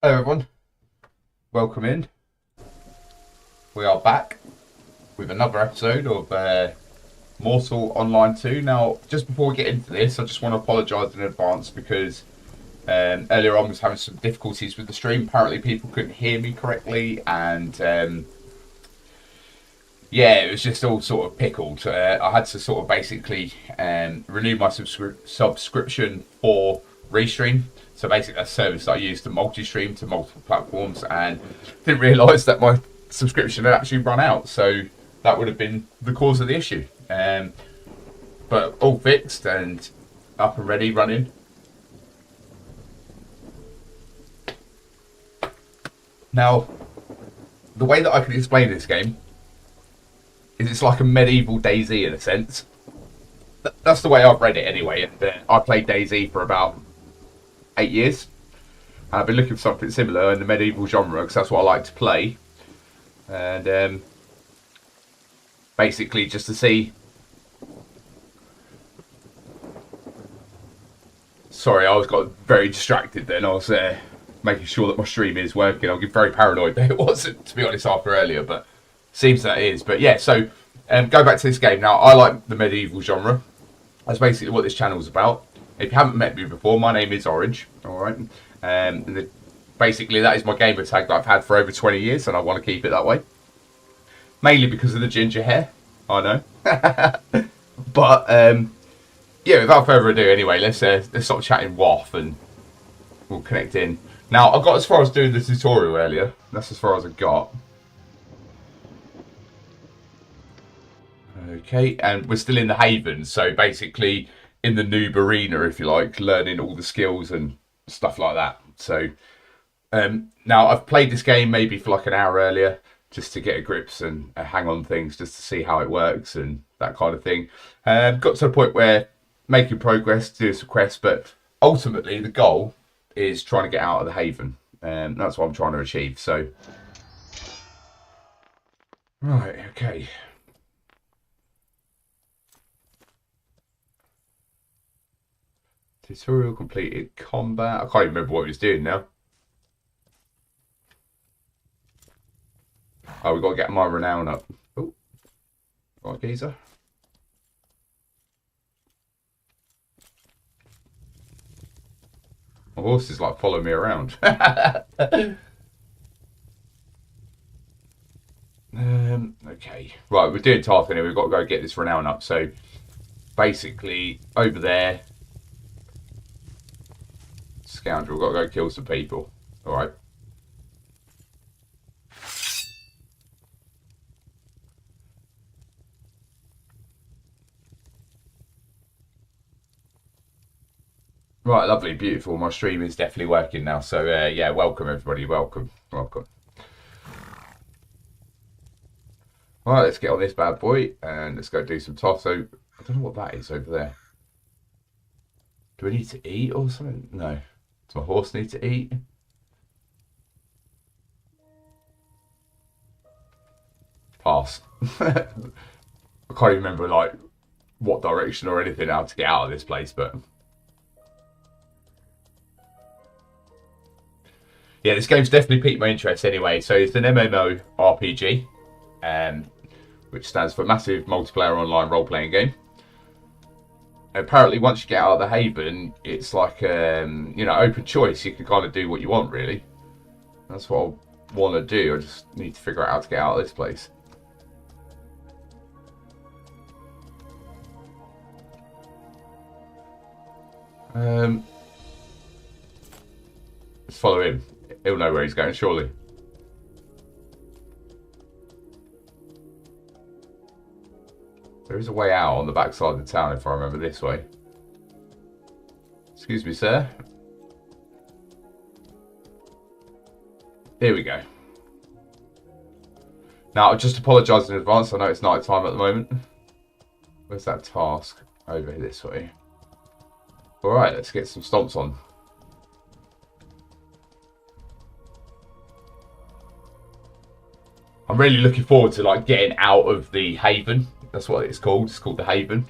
Hello everyone, welcome in. We are back with another episode of Mortal Online 2. Now, just before we get into this, I just want to apologise in advance because earlier on I was having some difficulties with the stream. Apparently people couldn't hear me correctly and yeah, it was just all sort of pickled. I had to sort of basically renew my subscription for Restream. So basically, a service that I use to multi-stream to multiple platforms, and didn't realise that my subscription had actually run out. So that would have been the cause of the issue. But all fixed and up and ready, running. Now, the way that I can explain this game is it's like a medieval DayZ in a sense. That's the way I've read it anyway. And I played DayZ for about 8 years. And I've been looking for something similar in the medieval genre because that's what I like to play. And basically just to see... Sorry, I got very distracted then. I was making sure that my stream is working. I'm very paranoid that it wasn't, to be honest, after earlier. But seems that it is. But yeah, so go back to this game. Now, I like the medieval genre. That's basically what this channel is about. If you haven't met me before, my name is Orange. All right. Basically, that is my gamer tag that I've had for over 20 years, and I want to keep it that way. Mainly because of the ginger hair. I know. But yeah, without further ado, anyway, let's stop chatting waff and we'll connect in. Now, I got as far as doing the tutorial earlier. That's as far as I got. Okay, and we're still in the Haven, so basically in the noob arena, if you like, learning all the skills and stuff like that. So now I've played this game maybe for like an hour earlier just to get a grips and hang on things, just to see how it works and that kind of thing. Got to the point where making progress, doing some quests, but ultimately the goal is trying to get out of the Haven. That's what I'm trying to achieve. So, right, okay. Tutorial completed. Combat. I can't even remember what he was doing now. Oh, we've got to get my renown up. Oh, right, geezer. My horse is like following me around. Okay. Right, we're doing task anyway. We've got to go get this renown up. So basically, over there, scoundrel, got to go kill some people. All right. Right, lovely, beautiful. My stream is definitely working now. So yeah, welcome everybody. Welcome. Right, let's get on this bad boy and let's go do some toss. So I don't know what that is over there. Do we need to eat or something? No. Does my horse need to eat? Pass. I can't even remember like what direction or anything how to get out of this place, but yeah, this game's definitely piqued my interest anyway. So it's an MMORPG, which stands for Massive Multiplayer Online Role-Playing Game. Apparently, once you get out of the Haven, it's like you know, open choice. You can kind of do what you want, really. That's what I want to do. I just need to figure out how to get out of this place. Let's follow him. He'll know where he's going, surely. There is a way out on the back side of the town, if I remember this way. Excuse me, sir. Here we go. Now, I just apologise in advance. I know it's night time at the moment. Where's that task? Over this way. Alright, let's get some stomps on. I'm really looking forward to like getting out of the Haven. That's what it's called. It's called the Haven.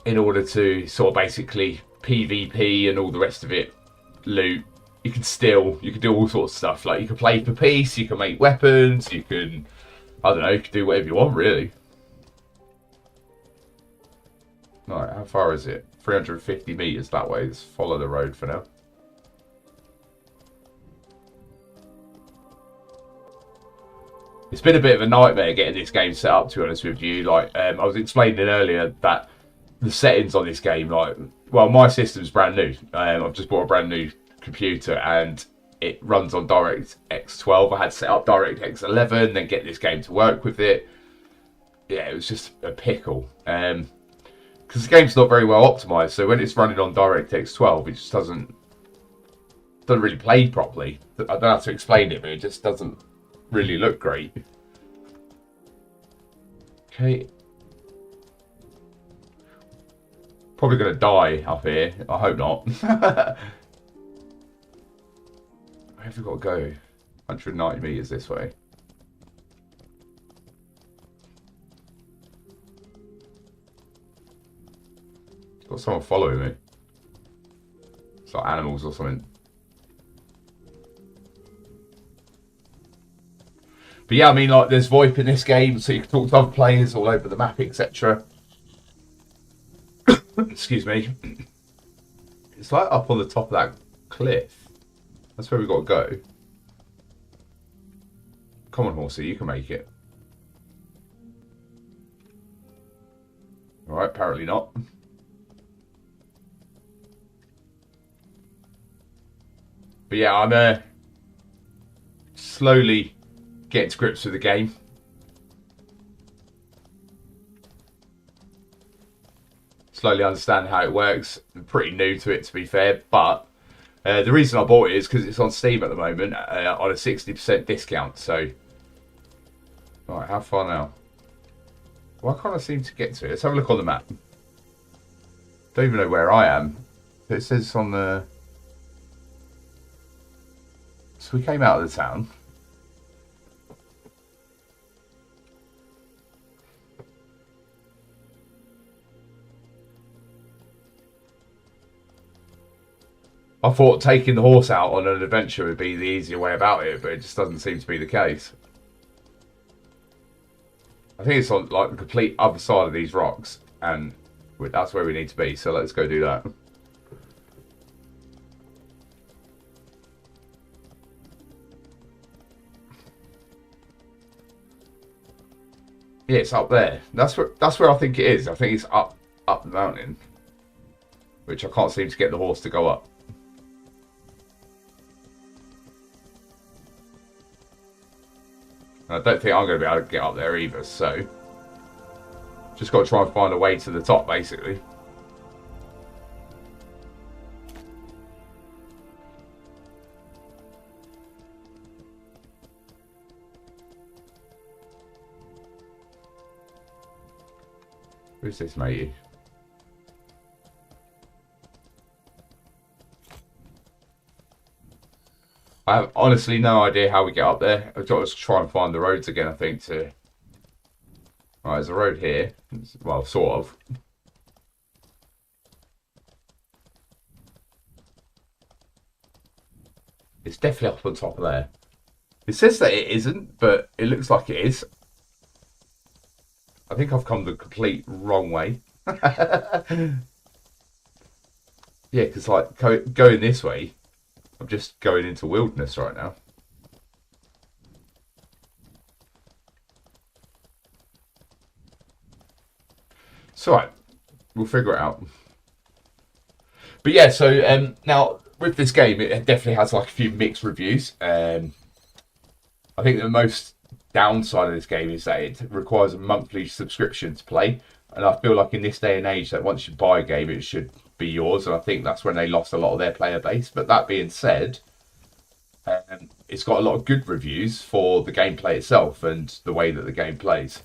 In order to sort of basically PvP and all the rest of it loot, you can steal, you can do all sorts of stuff. Like, you can play for peace, you can make weapons, you can, I don't know, you can do whatever you want, really. Alright, how far is it? 350 meters that way. Let's follow the road for now. It's been a bit of a nightmare getting this game set up, to be honest with you. Like, I was explaining earlier that the settings on this game, like, well, my system's brand new. I've just bought a brand new computer and it runs on DirectX 12. I had to set up DirectX 11, then get this game to work with it. Yeah, it was just a pickle. Because the game's not very well optimized, so when it's running on DirectX 12, it just doesn't really play properly. I don't know how to explain it, but it just doesn't really look great. Okay. Probably going to die up here. I hope not. Where have we got to go? 190 meters this way. Got someone following me. It's like animals or something. But yeah, I mean, like, there's VoIP in this game, so you can talk to other players all over the map, etc. Excuse me. It's like up on the top of that cliff. That's where we've got to go. Come on, horsey, you can make it. Alright, apparently not. But yeah, I'm slowly getting to grips with the game. Slowly understand how it works. I'm pretty new to it, to be fair, but the reason I bought it is because it's on Steam at the moment on a 60% discount. So, right, how far now? Why can't I seem to get to it? Let's have a look on the map. Don't even know where I am. It says on the... So we came out of the town. I thought taking the horse out on an adventure would be the easier way about it, but it just doesn't seem to be the case. I think it's on like the complete other side of these rocks, and that's where we need to be, so let's go do that. Yeah, it's up there. That's where I think it is. I think it's up the mountain, which I can't seem to get the horse to go up. I don't think I'm going to be able to get up there either, so just got to try and find a way to the top, basically. Who's this, matey? I have honestly no idea how we get up there. I've got to try and find the roads again, I think, to... Right, there's a road here. Well, sort of. It's definitely up on top of there. It says that it isn't, but it looks like it is. I think I've come the complete wrong way. Yeah, because like going this way, I'm just going into wilderness right now. It's alright. We'll figure it out. But yeah, so now with this game, it definitely has like a few mixed reviews. I think the most downside of this game is that it requires a monthly subscription to play. And I feel like in this day and age that once you buy a game, it should be yours. And I think that's when they lost a lot of their player base. But that being said, it's got a lot of good reviews for the gameplay itself and the way that the game plays.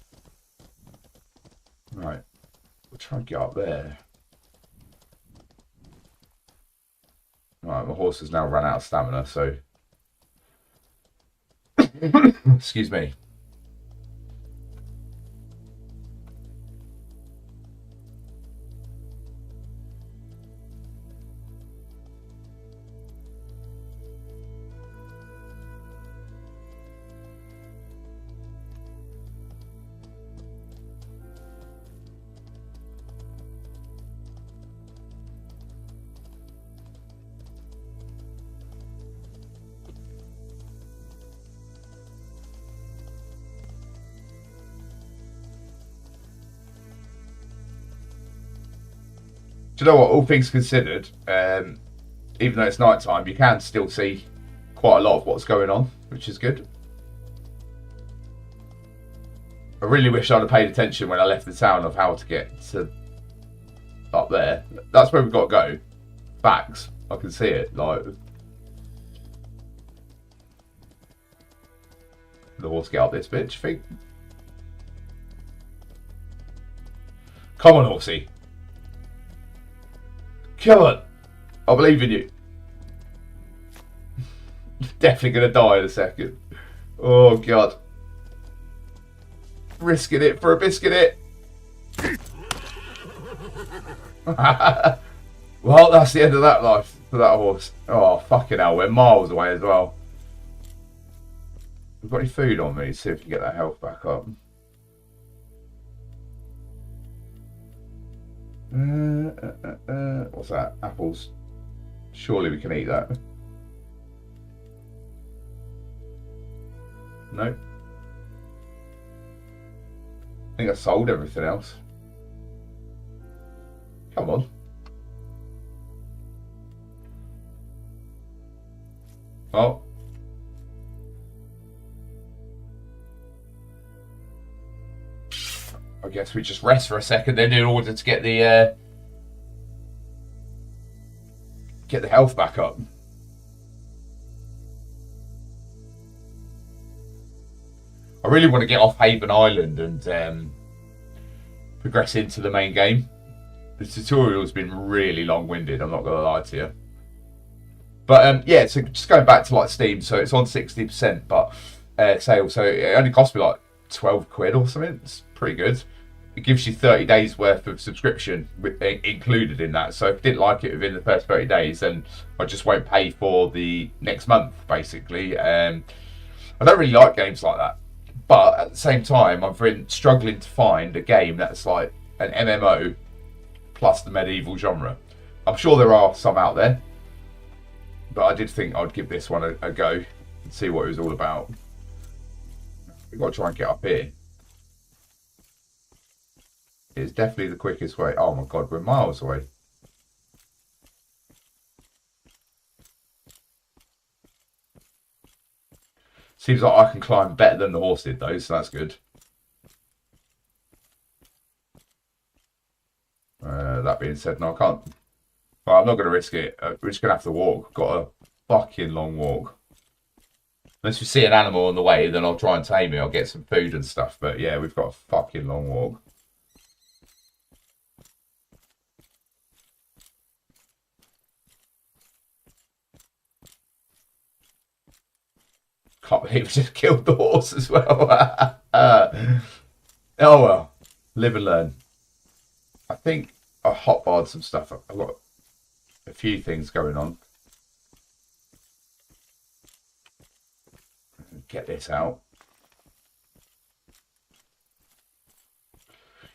Right, we'll try and get up there. Right, my horse has now run out of stamina, so... Excuse me. Do you know what? All things considered, even though it's night time, you can still see quite a lot of what's going on, which is good. I really wish I'd have paid attention when I left the town of how to get to up there. That's where we've got to go. Facts. I can see it. Like, the horse get up this bitch, I think. Come on, horsey. Come on. I believe in you. Definitely going to die in a second. Oh, God. Risking it for a biscuit it. Well, that's the end of that life for that horse. Oh, fucking hell. We're miles away as well. We've got any food on me? See if we can get that health back up. What's that? Apples. Surely we can eat that. No. I think I sold everything else. Come on. Oh. I guess we just rest for a second then in order to get the health back up. I really want to get off Haven Island and progress into the main game. The tutorial has been really long-winded, I'm not going to lie to you. But yeah, so just going back to like Steam, so it's on 60% but sale, so it only cost me like 12 quid or something. It's pretty good. It gives you 30 days worth of subscription included in that. So if you didn't like it within the first 30 days, then I just won't pay for the next month, basically. I don't really like games like that. But at the same time, I've been struggling to find a game that's like an MMO plus the medieval genre. I'm sure there are some out there, but I did think I'd give this one a go and see what it was all about. We've got to try and get up here. It's definitely the quickest way. Oh my God, we're miles away. Seems like I can climb better than the horse did though, so that's good. That being said, no, I can't. Well, I'm not going to risk it. We're just going to have to walk. Got a fucking long walk. Unless we see an animal on the way, then I'll try and tame it. I'll get some food and stuff. But yeah, we've got a fucking long walk. Can't believe we just killed the horse as well. Oh well, live and learn. I think I hotbarred some stuff. I've got a few things going on. Get this out.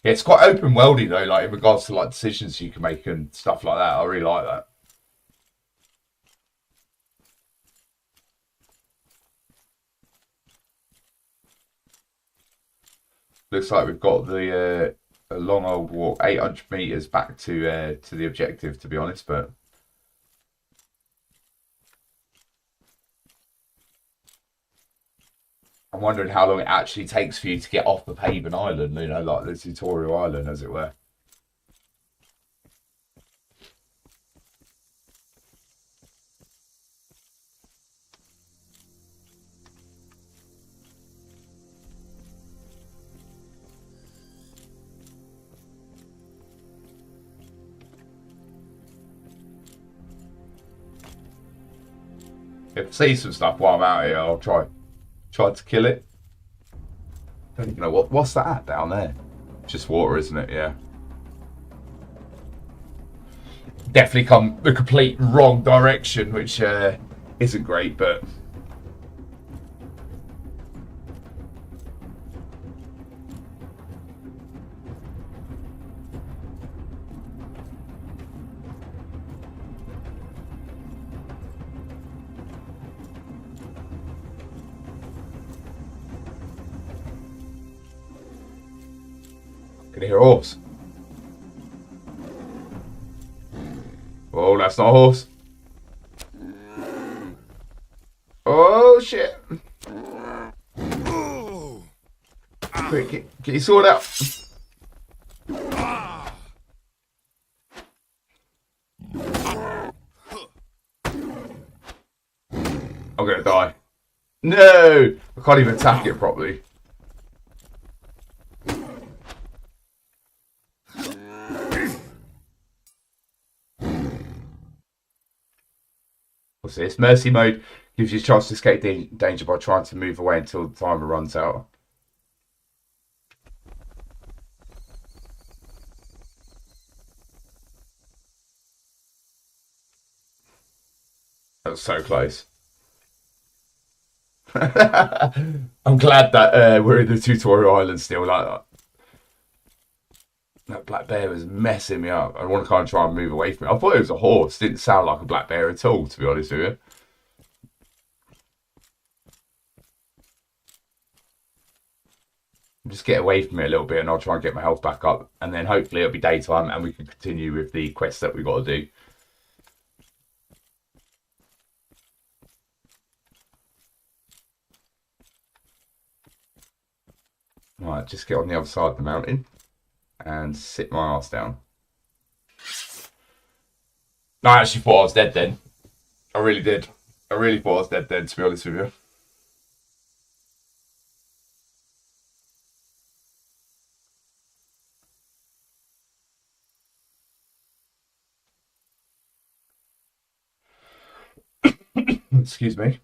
Yeah, it's quite open worldy though, like in regards to like decisions you can make and stuff like that. I really like that. Looks like we've got the a long old walk, 800 meters back to the objective, to be honest. But I'm wondering how long it actually takes for you to get off of Haven Island. You know, like the tutorial island, as it were. If I see some stuff while I'm out here, I'll try to kill it. Don't even know what's that down there. Just water, isn't it? Yeah. Definitely come the complete wrong direction, which isn't great, but can hear a horse. Oh, that's not a horse. Oh, shit. Quick, get your sword out. I'm going to die. No! I can't even attack it properly. What's this? Mercy mode gives you a chance to escape danger by trying to move away until the timer runs out. That was so close. I'm glad that we're in the tutorial island still like that. That black bear was messing me up. I want to kind of try and move away from it. I thought it was a horse. It didn't sound like a black bear at all, to be honest with you. Just get away from it a little bit and I'll try and get my health back up. And then hopefully it'll be daytime and we can continue with the quest that we've got to do. Right, just get on the other side of the mountain and sit my ass down. I actually thought I was dead then. I really did. I really thought I was dead then, to be honest with you. Excuse me.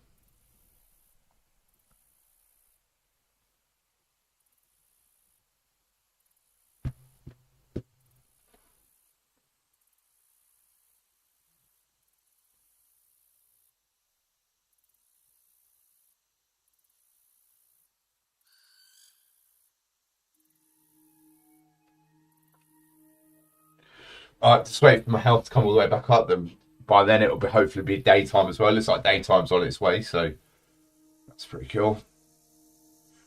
Just wait for my health to come all the way back up. Then by then it'll be hopefully be daytime as well. It looks like daytime's on its way, so that's pretty cool.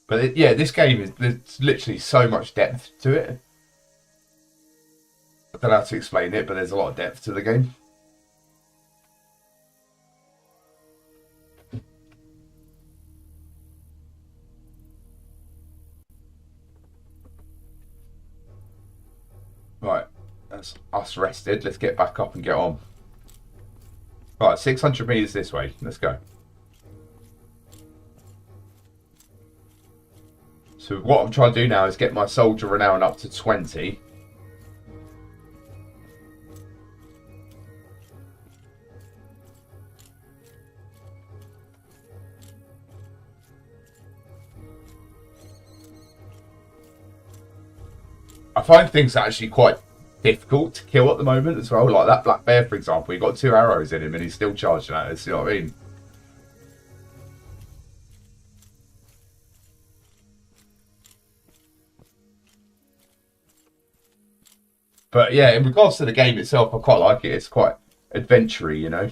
But yeah, this game is there's literally so much depth to it. I don't know how to explain it, but there's a lot of depth to the game. Right, that's us rested. Let's get back up and get on. Right, 600 meters this way. Let's go. So what I'm trying to do now is get my soldier renown up to 20. I find things actually quite difficult to kill at the moment as well. Like that black bear, for example, he got 2 arrows in him and he's still charging at us. You know what I mean? But yeah, in regards to the game itself, I quite like it. It's quite adventure-y, you know.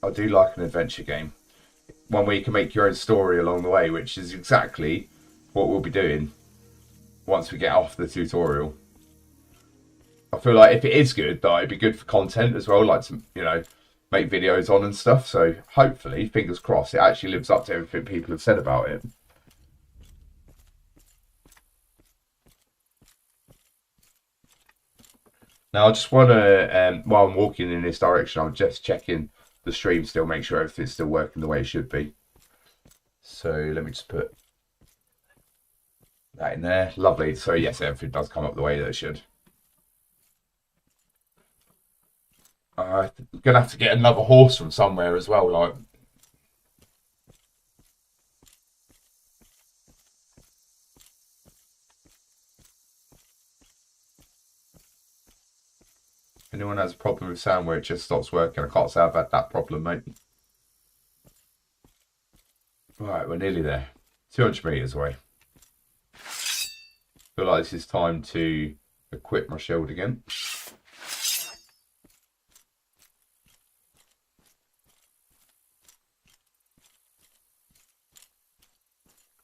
I do like an adventure game. One where you can make your own story along the way, which is exactly what we'll be doing once we get off the tutorial. I feel like if it is good, though, it'd be good for content as well, like to, you know, make videos on and stuff. So hopefully, fingers crossed, it actually lives up to everything people have said about it. Now, I just want to, while I'm walking in this direction, I'm just checking the stream still, make sure everything's still working the way it should be. So let me just put that in there. Lovely. So yes, everything does come up the way that it should. I'm going to have to get another horse from somewhere as well, like. If anyone has a problem with sound where it just stops working, I can't say I've had that problem, mate. Right, we're nearly there. 200 meters away. Feel like this is time to equip my shield again.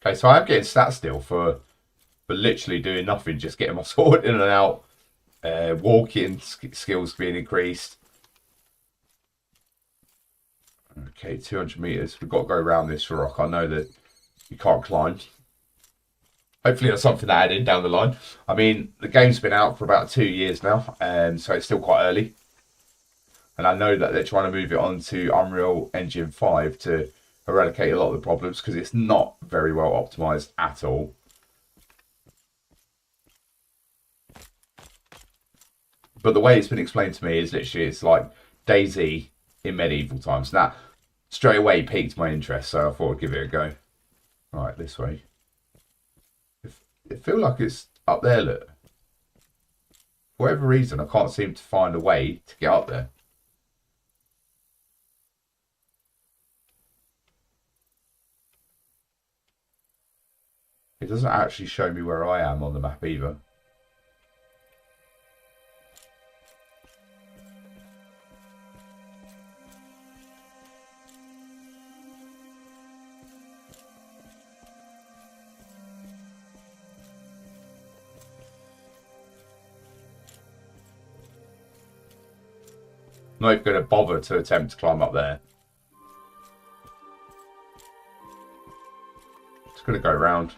Okay, so I am getting stats still for literally doing nothing, just getting my sword in and out. Walking skills being increased. Okay, 200 meters. We've got to go around this rock. I know that you can't climb. Hopefully that's something to add in down the line. I mean, the game's been out for about 2 years now, so it's still quite early. And I know that they're trying to move it on to Unreal Engine 5 to eradicate a lot of the problems because it's not very well optimized at all. But the way it's been explained to me is literally it's like DayZ in medieval times. That straight away piqued my interest, so I thought I'd give it a go. Right, this way. It feels like it's up there, look. For whatever reason, I can't seem to find a way to get up there. It doesn't actually show me where I am on the map either. I'm not even going to bother to attempt to climb up there. Just going to go around.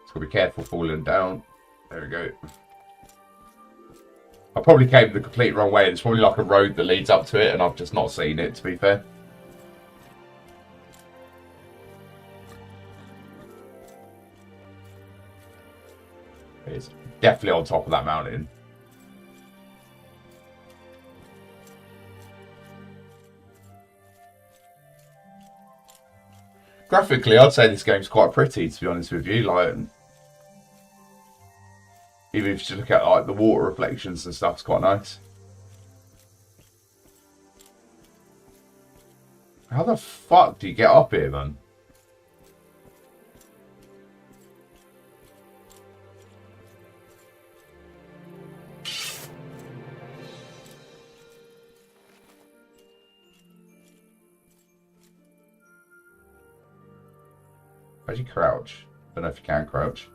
Just got to be careful falling down. There we go. I probably came the complete wrong way. There's probably like a road that leads up to it and I've just not seen it, to be fair. It's definitely on top of that mountain. Graphically, I'd say this game's quite pretty, to be honest with you. Like, even if you look at like the water reflections and stuff, it's quite nice. How the fuck do you get up here, man? How do you crouch? Don't know if you can crouch.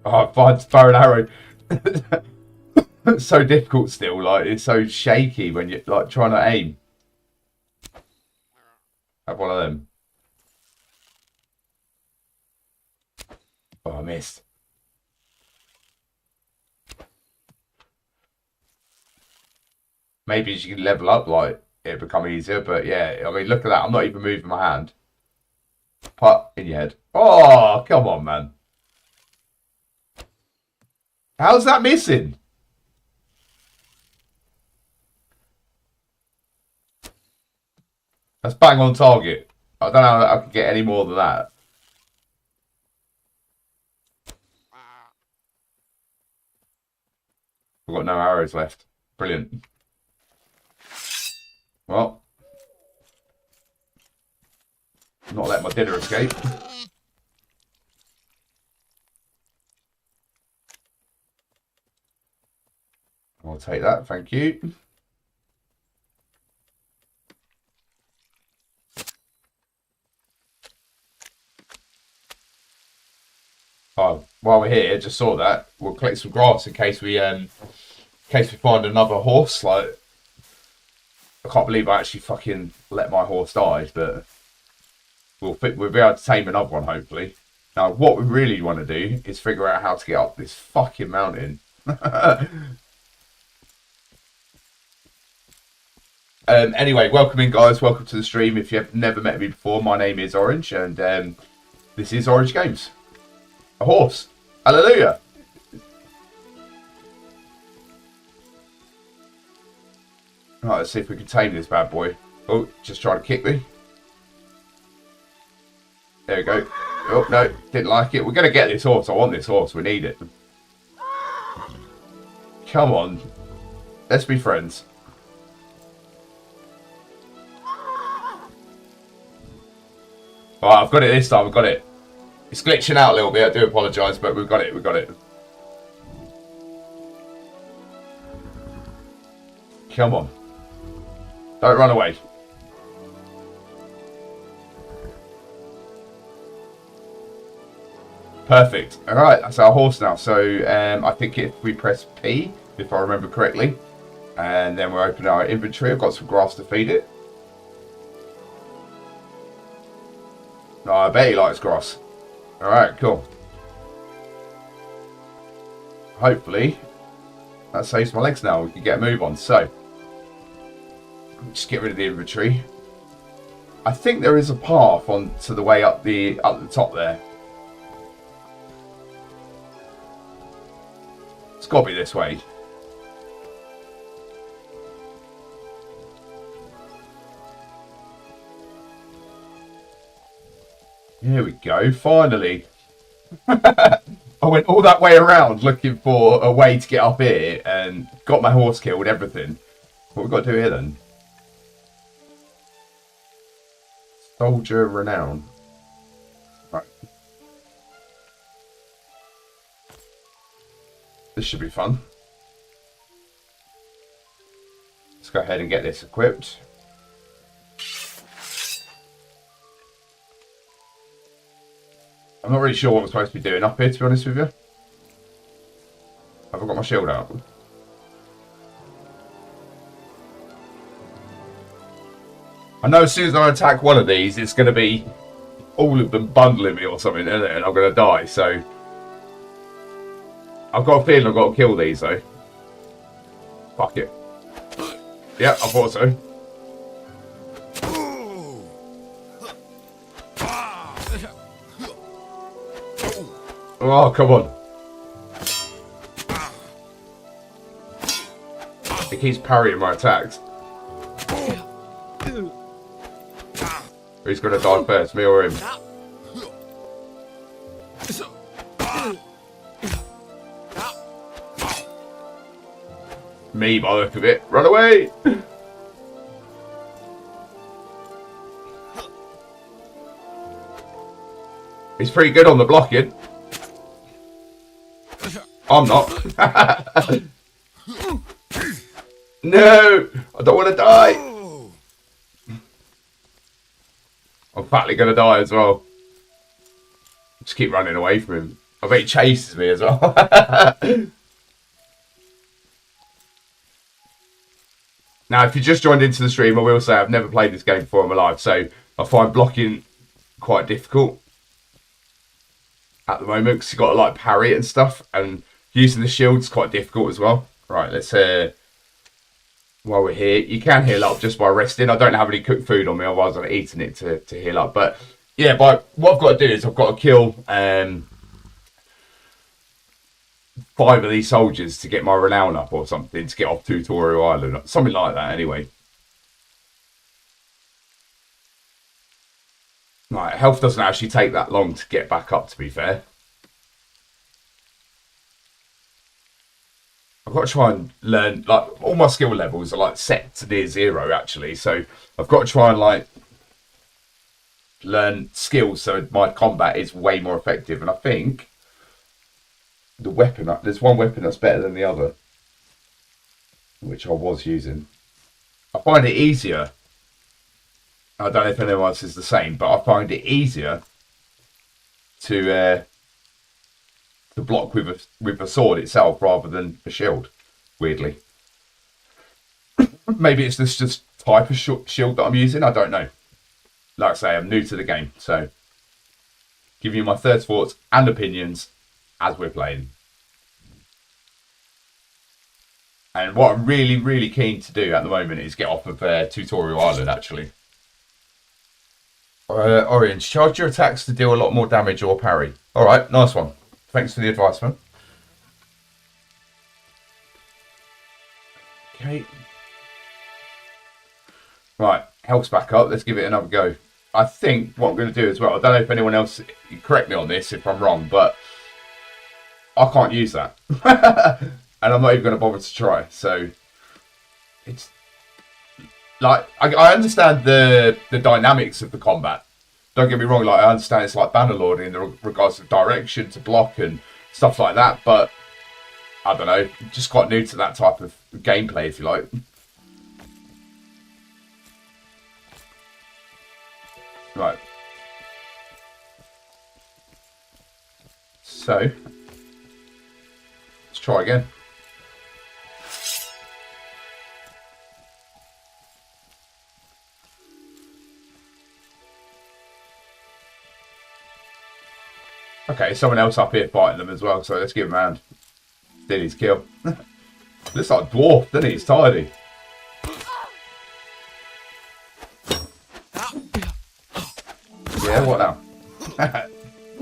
Oh, bow and arrow. It's so difficult still. Like, it's so shaky when you're like trying to aim. Have one of them. Oh, I missed. Maybe as you can level up, like, it'll become easier. But yeah, I mean, look at that. I'm not even moving my hand. Put in your head. Oh, come on, man. How's that missing? That's bang on target. I don't know how I can get any more than that. We've got no arrows left. Brilliant. Well, not let my dinner escape. I'll take that, thank you. Oh, while we're here, just saw that. We'll collect some grass in case we find another horse. Like, I can't believe I actually fucking let my horse die, but we'll be able to tame another one, hopefully. Now, what we really want to do is figure out how to get up this fucking mountain. Anyway, welcome in, guys. Welcome to the stream. If you have never met me before, my name is Orange, and this is Orange Games. A horse. Hallelujah. Right, let's see if we can tame this bad boy. Oh, just trying to kick me. There we go. Oh, no, didn't like it. We're going to get this horse. I want this horse. We need it. Come on. Let's be friends. Alright, I've got it this time. I've got it. It's glitching out a little bit. I do apologise, but we've got it. We've got it. Come on. Don't run away. Perfect. All right, that's our horse now. So I think if we press P, if I remember correctly, and then we'll open our inventory. I've got some grass to feed it. No, I bet he likes grass. All right, cool. Hopefully, that saves my legs now. We can get a move on. So, just get rid of the inventory. I think there is a path on to the way up the top there. It's got to be this way. Here we go. Finally. I went all that way around looking for a way to get up here and got my horse killed, everything. What we got to do here then? Soldier renown. Right. This should be fun. Let's go ahead and get this equipped. I'm not really sure what I'm supposed to be doing up here, to be honest with you. Have I got my shield out? I know as soon as I attack one of these, it's going to be all of them bundling me or something, isn't it? And I'm going to die, so... I've got a feeling I've got to kill these, though. Fuck it. Yeah, I thought so. Oh, come on. He keeps parrying my attacks. Who's going to die first, me or him? Me, by the look of it. Run away! He's pretty good on the blocking. I'm not. No! I don't want to die! I'm fatly going to die as well. Just keep running away from him. I bet he chases me as well. Now, if you just joined into the stream, I will say I've never played this game before in my life, so I find blocking quite difficult at the moment because you've got to like parry it and stuff, and using the shield's quite difficult as well. Right, let's while we're here, you can heal up just by resting. I don't have any cooked food on me, otherwise I'm eating it to heal up. But yeah, what I've got to do is I've got to kill 5 of these soldiers to get my renown up or something, to get off Tutorial Island, something like that anyway. Right, health doesn't actually take that long to get back up, to be fair. I've got to try and learn, like, all my skill levels are like set to near 0 actually, so I've got to try and like learn skills so my combat is way more effective. And I think the weapon, there's one weapon that's better than the other, which I was using. I find it easier, I don't know if anyone else is the same, but I find it easier to block with a sword itself rather than a shield, weirdly. Maybe it's this just type of shield that I'm using, I don't know. Like I say, I'm new to the game, so give you my third thoughts and opinions as we're playing. And what I'm really, really keen to do at the moment is get off of Tutorial Island, actually. Orange, charge your attacks to deal a lot more damage or parry. Alright, nice one. Thanks for the advice, man. Okay. Right, health's back up. Let's give it another go. I think what I'm going to do as well, I don't know if anyone else, correct me on this if I'm wrong, but I can't use that. And I'm not even going to bother to try. So, it's like, I understand the dynamics of the combat. Don't get me wrong, like, I understand it's like Bannerlord in regards to direction to block and stuff like that, but I don't know, just quite new to that type of gameplay, if you like. Right. So, let's try again. Okay, someone else up here fighting them as well, so let's give him a hand. Did his kill. Looks like a dwarf, doesn't he? He's tidy. Yeah, what now?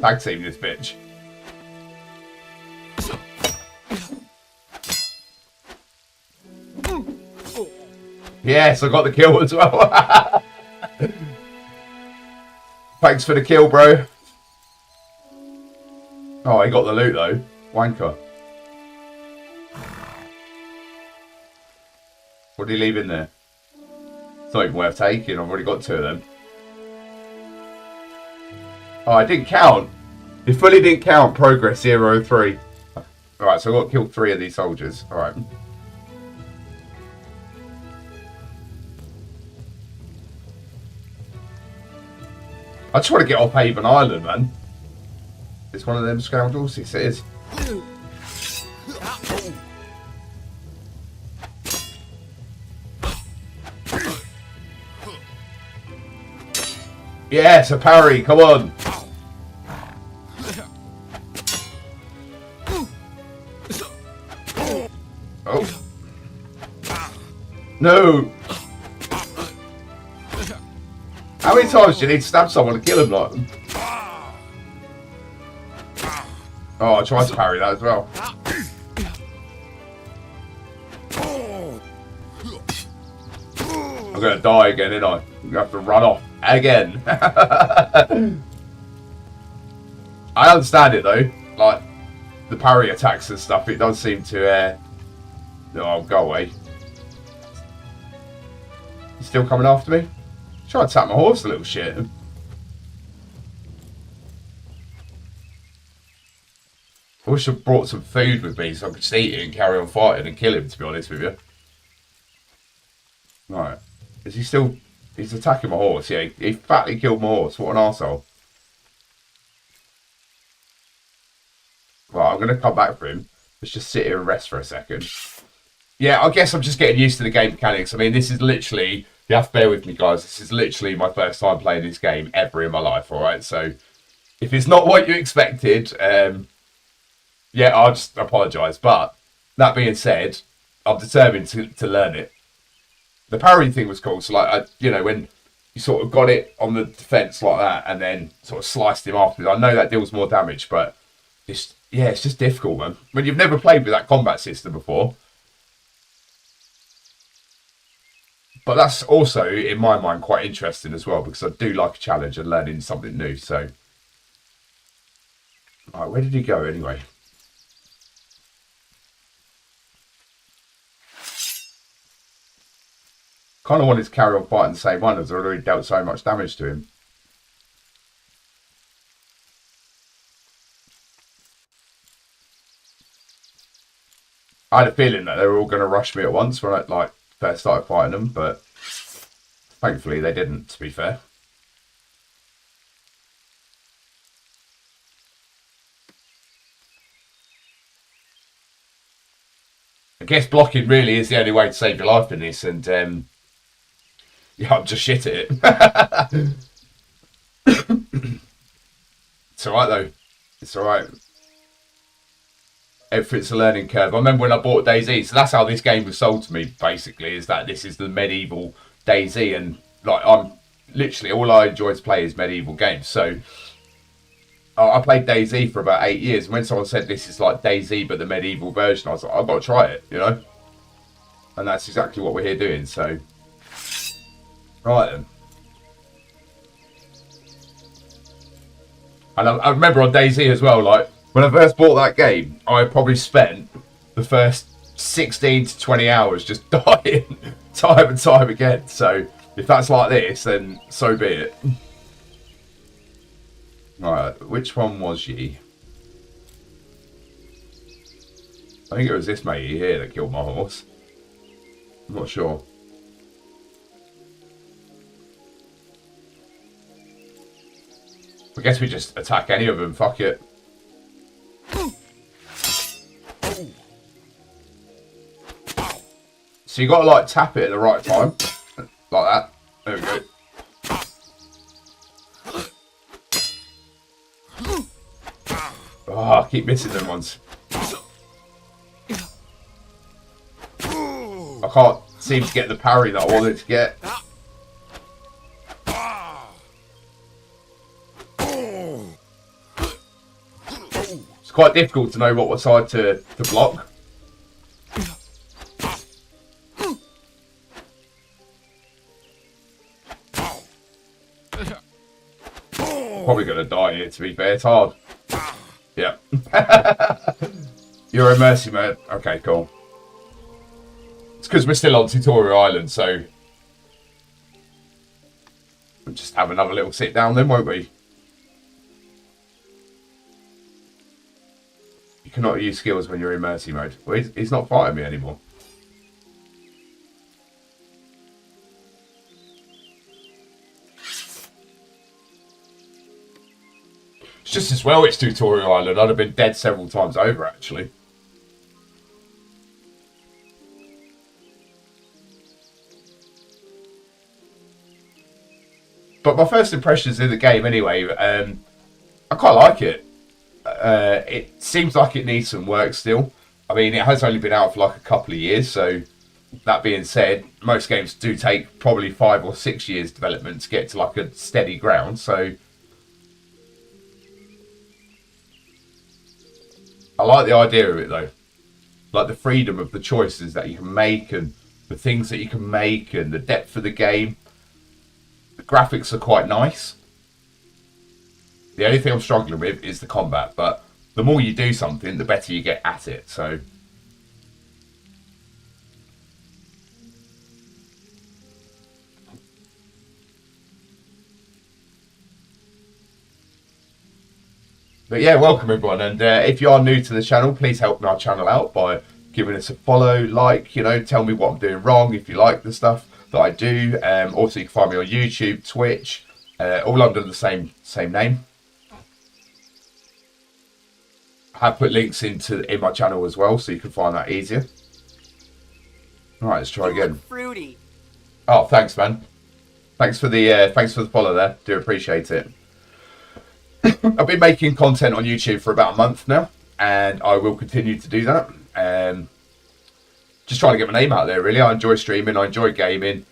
Tag team this bitch. Yes, I got the kill as well. Thanks for the kill, bro. Oh, he got the loot though. Wanker. What did he leave in there? It's not even worth taking. I've already got 2 of them. Oh, I didn't count. It fully didn't count. Progress 0-3. Alright, so I've got to kill 3 of these soldiers. Alright. I just want to get off Haven Island, man. It's one of them scoundrels. Yes, it is. Yes, a parry. Come on. Oh. No. How many times do you need to stab someone to kill him like them? Oh, I tried to parry that as well. I'm gonna die again, ain't I? I'm gonna have to run off again. I understand it though, like the parry attacks and stuff. It does seem to. Oh, go away. You still coming after me? Try to tap my horse, a little shit. I wish I brought some food with me so I could just eat it and carry on fighting and kill him, to be honest with you. Right. Is he still... He's attacking my horse. Yeah, he fatly killed my horse. What an arsehole. Right, I'm going to come back for him. Let's just sit here and rest for a second. Yeah, I guess I'm just getting used to the game mechanics. I mean, this is literally... You have to bear with me, guys. This is literally my first time playing this game ever in my life, alright? So, if it's not what you expected... yeah, I'll just apologise. But, that being said, I'm determined to learn it. The parry thing was cool. So, like, you know, when you sort of got it on the defence like that and then sort of sliced him afterwards, I know that deals more damage, but it's just difficult, man. When you've never played with that combat system before. But that's also, in my mind, quite interesting as well, because I do like a challenge and learning something new, so... Alright, where did he go anyway? Kind of wanted to carry on fighting the same one as I'd already dealt so much damage to him. I had a feeling that they were all going to rush me at once when I like first started fighting them, but thankfully they didn't, to be fair. I guess blocking really is the only way to save your life in this, and yeah, I'm just shit at it. It's alright though. It's alright. Everything's a learning curve. I remember when I bought DayZ, so that's how this game was sold to me, basically, is that this is the medieval DayZ, and like I'm literally all I enjoy to play is medieval games. So I played DayZ for about 8 years, and when someone said this is like DayZ but the medieval version, I was like, I've got to try it, you know? And that's exactly what we're here doing, so... Right then. And I remember on DayZ as well, like, when I first bought that game, I probably spent the first 16 to 20 hours just dying time and time again. So, if that's like this, then so be it. Right, which one was ye? I think it was this matey here that killed my horse. I'm not sure. I guess we just attack any of them, fuck it. So you got to like tap it at the right time, like that. There we go. Oh, I keep missing them ones. I can't seem to get the parry that I wanted to get. It's quite difficult to know what side to block. Probably going to die here, to be fair. It's hard. Yeah. You're a mercy mode. Okay, cool. It's because we're still on Tutorial Island, so we'll just have another little sit down then, won't we? You cannot use skills when you're in mercy mode. Well, he's not fighting me anymore. It's just as well it's Tutorial Island. I'd have been dead several times over, actually. But my first impressions in the game, anyway, I quite like it. It seems like it needs some work still. I mean, it has only been out for like a couple of years, so that being said, most games do take probably 5 or 6 years development to get to like a steady ground, so I like the idea of it though. Like the freedom of the choices that you can make and the things that you can make and the depth of the game. The graphics are quite nice. The only thing I'm struggling with is the combat, but the more you do something, the better you get at it, so. But yeah, welcome everyone, and if you are new to the channel, please help our channel out by giving us a follow, like, you know, tell me what I'm doing wrong if you like the stuff that I do. Also, you can find me on YouTube, Twitch, all under the same name. I have put links in my channel as well, so you can find that easier. All right, let's try again. Fruity. Oh, thanks, man. Thanks for the follow there. Do appreciate it. I've been making content on YouTube for about a month now, and I will continue to do that. Just trying to get my name out there, really. I enjoy streaming, I enjoy gaming.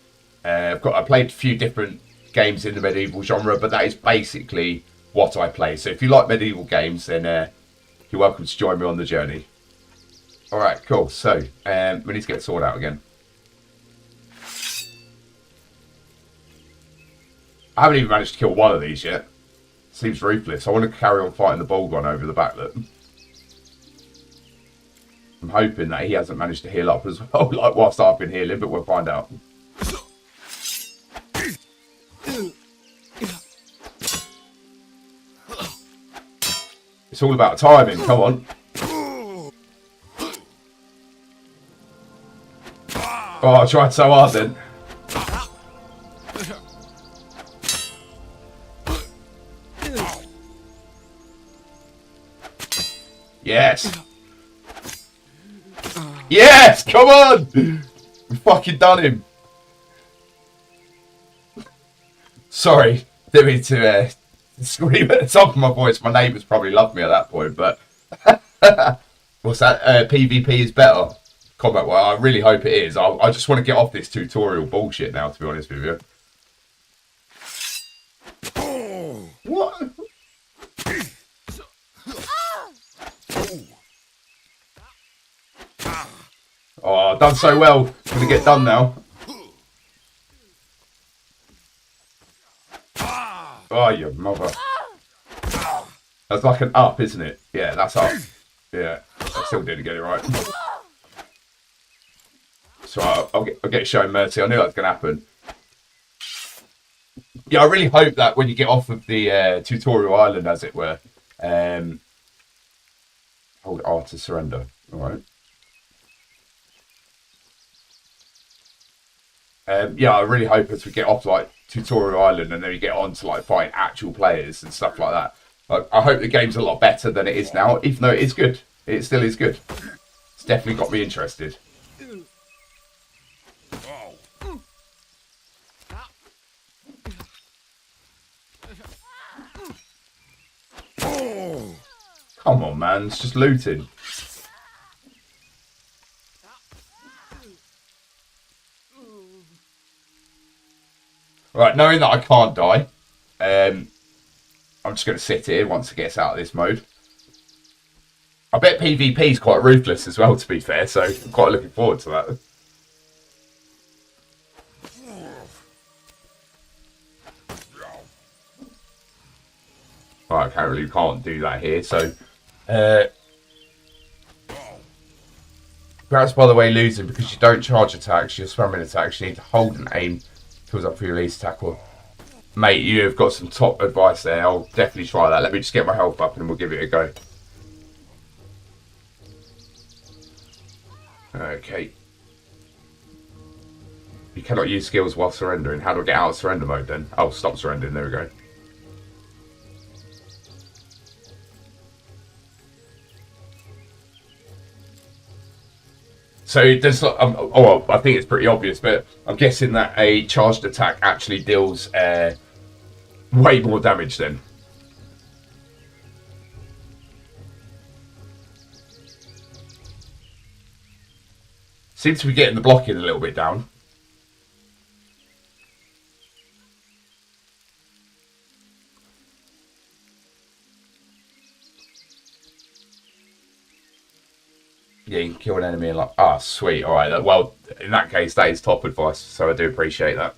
I played a few different games in the medieval genre, but that is basically what I play. So if you like medieval games, then you're welcome to join me on the journey. All right, cool. So we need to get the sword out again. I haven't even managed to kill one of these yet. Seems ruthless. I want to carry on fighting the bald one over the back. Look. I'm hoping that he hasn't managed to heal up as well, like whilst I've been healing, but we'll find out. It's all about timing. Come on. Oh, I tried so hard then. Yes. Yes, come on. We fucking done him. Sorry, didn't mean to scream at the top of my voice. My neighbours probably loved me at that point, but what's that? PvP is better. Combat, well, I really hope it is. I just want to get off this tutorial bullshit now, to be honest with you. What? Oh, I've done so well. I'm going to get done now. Oh, your mother. That's like an up, isn't it? Yeah, that's up. Yeah, I still didn't get it right. So I'll get shown mercy. I knew that was going to happen. Yeah, I really hope that when you get off of the tutorial island, as it were, hold R to surrender. All right. Yeah, I really hope as we get off like tutorial island and then we get on to like fight actual players and stuff like that, I hope the game's a lot better than it is now, even though it is good. It still is good. It's definitely got me interested. Come on, man. It's just looting. Right, knowing that I can't die, I'm just going to sit here once it gets out of this mode. I bet PvP is quite ruthless as well, to be fair, so I'm quite looking forward to that. Right, apparently can't do that here, so... perhaps, by the way, losing because you don't charge attacks, you're spamming attacks, you need to hold and aim. Fills up for your release tackle. Mate, you have got some top advice there. I'll definitely try that. Let me just get my health up and we'll give it a go. Okay. You cannot use skills while surrendering. How do I get out of surrender mode then? Oh, stop surrendering. There we go. So there's, oh, well, I think it's pretty obvious, but I'm guessing that a charged attack actually deals way more damage then. Seems to be getting the blocking a little bit down. Yeah, you can kill an enemy and like, ah, sweet. All right. Well, in that case, that is top advice. So I do appreciate that.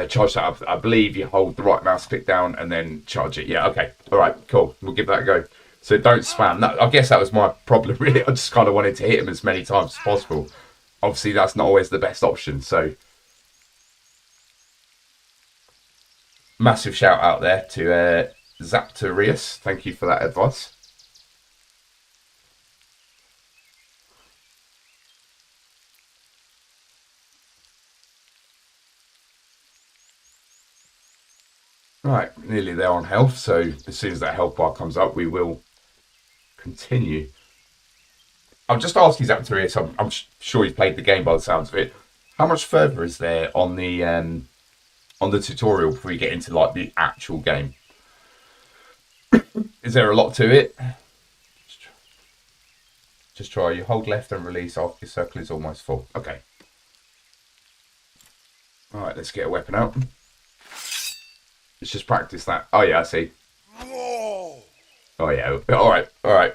Charge that up. I believe you hold the right mouse click down and then charge it. Yeah. Okay. All right. Cool. We'll give that a go. So don't spam. That, I guess that was my problem, really. I just kind of wanted to hit him as many times as possible. Obviously, that's not always the best option. So massive shout out there to Zaptorius, thank you for that advice. Right, nearly there on health, so as soon as that health bar comes up, we will continue. I'll just ask you, Zaptorius, I'm sure you've played the game by the sounds of it. How much further is there on the tutorial before you get into like the actual game? Is there a lot to it? Just try. You hold left and release after your circle is almost full. Okay. All right, let's get a weapon out. Let's just practice that. Oh yeah, I see. Oh yeah. All right. All right.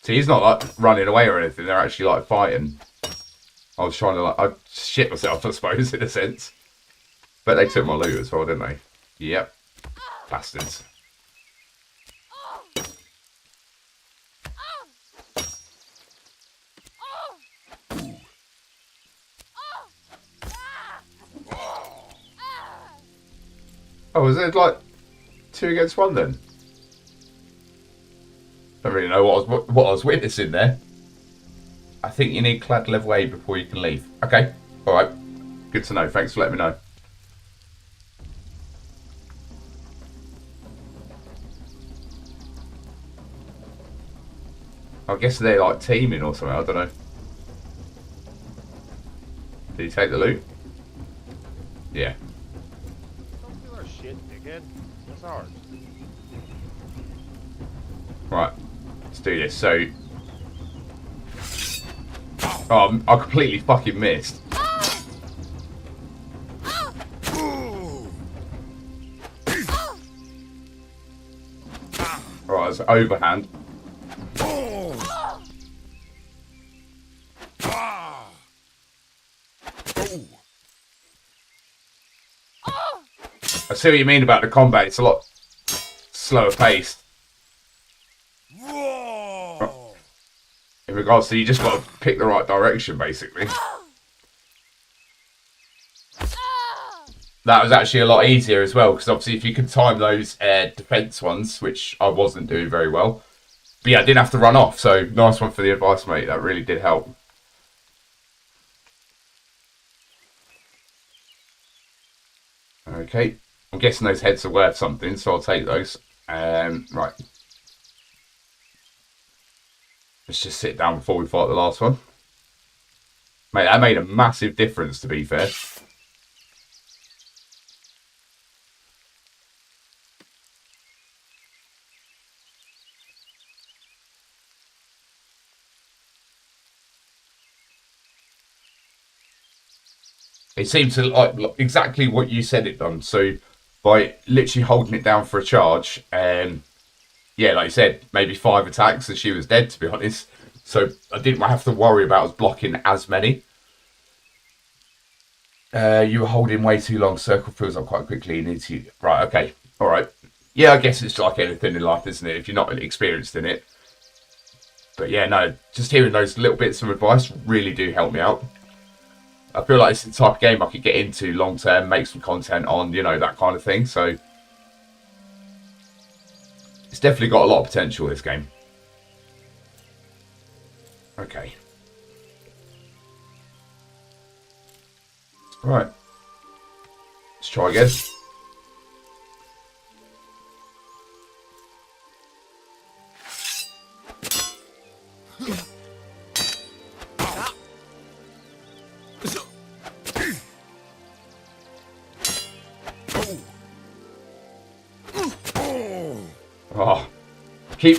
See, he's not like running away or anything. They're actually like fighting. I was trying to like, I shit myself, I suppose, in a sense. But they took my loot as well, didn't they? Yep. Bastards. Oh, is it like 2 against 1 then? Don't really know what I was witnessing there. I think you need clad level A before you can leave. Okay, all right. Good to know. Thanks for letting me know. I guess they're like teaming or something. I don't know. Did he take the loot? Yeah. Don't steal our shit, dickhead. That's ours. Right. Let's do this. So. Oh, I completely fucking missed. Alright, it's overhand. I see what you mean about the combat. It's a lot slower paced. In regards to, you just got to pick the right direction, basically. that was actually a lot easier as well, because obviously if you could time those defense ones, which I wasn't doing very well, but yeah, I didn't have to run off. So nice one for the advice, mate. That really did help. Okay, I'm guessing those heads are worth something, so I'll take those. Right, let's just sit down before we fight the last one. Mate, that made a massive difference, to be fair. It seemed to like exactly what you said it done. So by literally holding it down for a charge, yeah, like you said, maybe 5 attacks and she was dead, to be honest. So I didn't have to worry about us blocking as many. You were holding way too long. Circle fills up quite quickly. You need to... Right, okay. All right. Yeah, I guess it's like anything in life, isn't it? If you're not really experienced in it. But yeah, no, just hearing those little bits of advice really do help me out. I feel like it's the type of game I could get into long term, make some content on, you know, that kind of thing. So it's definitely got a lot of potential, this game. Okay. Right. Let's try again. Oh, keep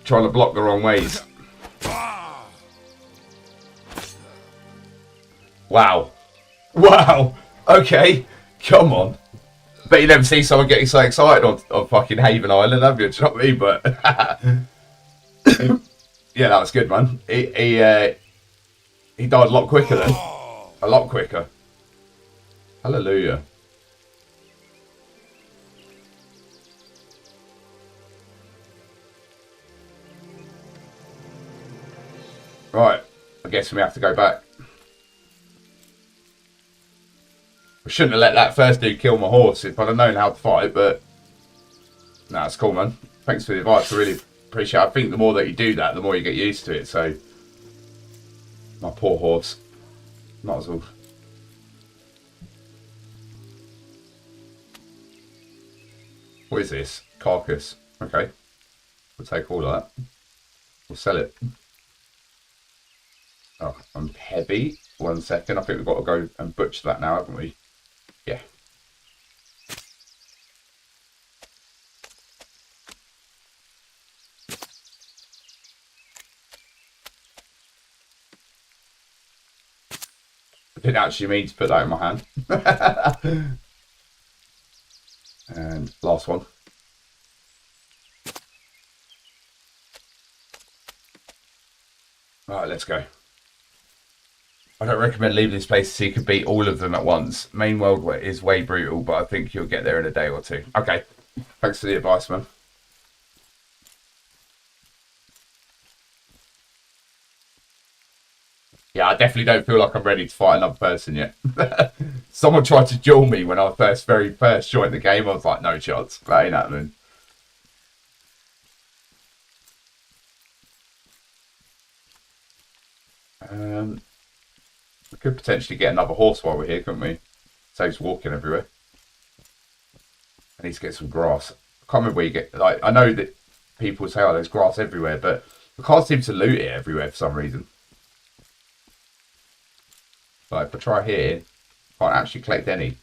trying to block the wrong ways. Wow. Wow. Okay. Come on. Bet you never see someone getting so excited on fucking Haven Island, have you? Do you know what I mean? But yeah, that was good, man. He died a lot quicker then. A lot quicker. Hallelujah. Right, I guess we have to go back. I shouldn't have let that first dude kill my horse if I'd have known how to fight, but... Nah, it's cool, man. Thanks for the advice, I really appreciate it. I think the more that you do that, the more you get used to it, so... My poor horse. Might as well... What is this? Carcass. Okay. We'll take all of that. We'll sell it. Oh, I'm heavy. 1 second. I think we've got to go and butcher that now, haven't we? Yeah. I didn't actually mean to put that in my hand. And last one. Alright, let's go. I don't recommend leaving this place so you can beat all of them at once. Main world is way brutal, but I think you'll get there in a day or two. Okay, thanks for the advice, man. Yeah, I definitely don't feel like I'm ready to fight another person yet. Someone tried to duel me when I very first joined the game. I was like, no chance. That ain't happening. We could potentially get another horse while we're here, couldn't we? Saves walking everywhere. I need to get some grass. I can't remember where you get... Like, I know that people say, oh, there's grass everywhere, but I can't seem to loot it everywhere for some reason. Like, if I try here, I can't actually collect any.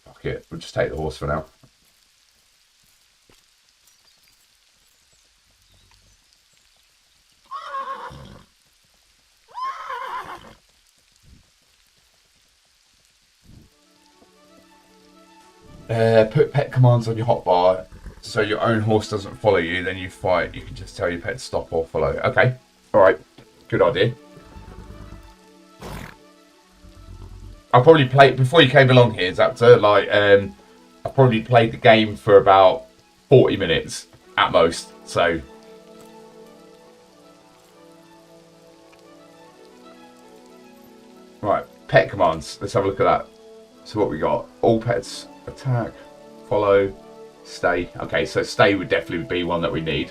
Fuck it. We'll just take the horse for now. Put pet commands on your hotbar so your own horse doesn't follow you. Then you fight. You can just tell your pet to stop or follow. Okay. Alright. Good idea. I probably played before you came along here, Zapta. Like, I probably played the game for about 40 minutes at most. So, right, pet commands. Let's have a look at that. So what we got? All pets attack, follow, stay. Okay, so stay would definitely be one that we need.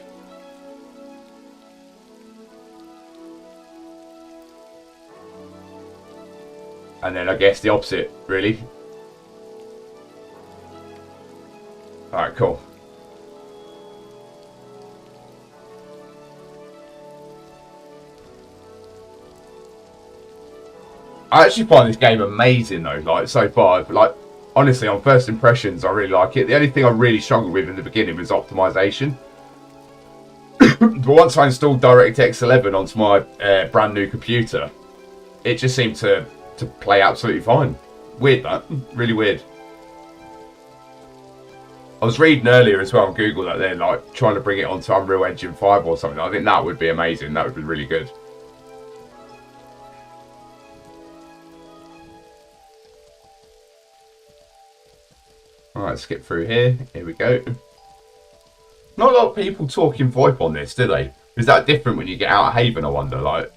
And then I guess the opposite, really. Alright, cool. I actually find this game amazing though, like so far. Like honestly, on first impressions, I really like it. The only thing I really struggled with in the beginning was optimization. But once I installed DirectX 11 onto my brand new computer, it just seemed to play absolutely fine. Weird, that. Really weird. I was reading earlier as well on Google that they're like trying to bring it onto Unreal Engine 5 or something. I think that would be amazing. That would be really good. Alright, skip through here. Here we go. Not a lot of people talking VoIP on this, do they? Is that different when you get out of Haven, I wonder? Like,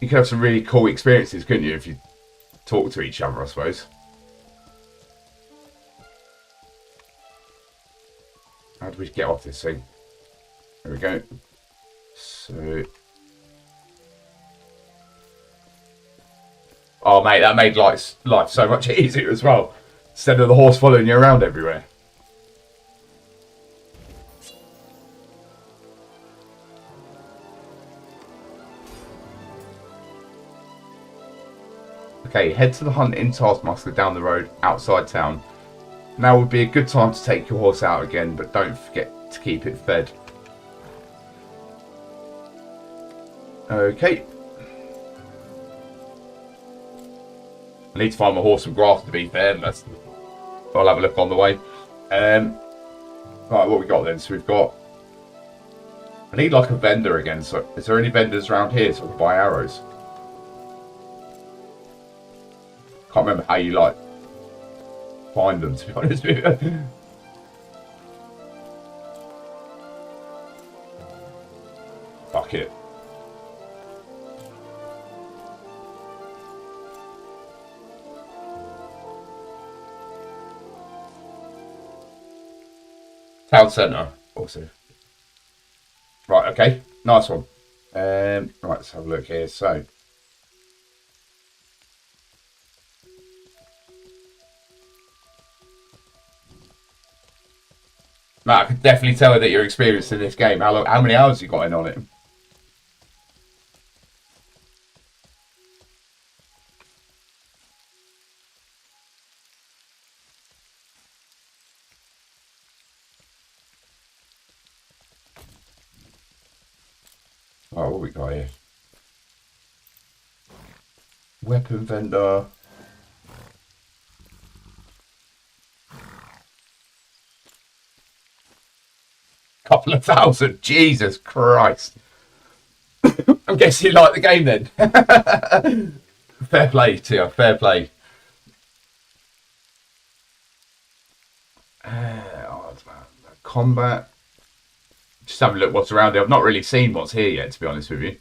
you could have some really cool experiences, couldn't you, if you talk to each other, I suppose. How do we get off this thing? There we go. So... Oh, mate, that made life so much easier as well. Instead of the horse following you around everywhere. Okay, head to the hunting taskmaster down the road outside town. Now would be a good time to take your horse out again, but don't forget to keep it fed. Okay. I need to find my horse some grass, to be fair. I'll have a look on the way. Right, what we got then? So we've got... I need like a vendor again. So is there any vendors around here so I can buy arrows? Can't remember how you like find them, to be honest with you. Fuck it. Town centre, also. Right, okay, nice one. Right, let's have a look here. So, Matt, I can definitely tell that you're experienced in this game. How many hours you got in on it? Oh, what we got here? Weapon vendor. Couple of thousand. Jesus Christ. I'm guessing you like the game then. Fair play to you. Fair play. Combat. Just having a look what's around here. I've not really seen what's here yet, to be honest with you.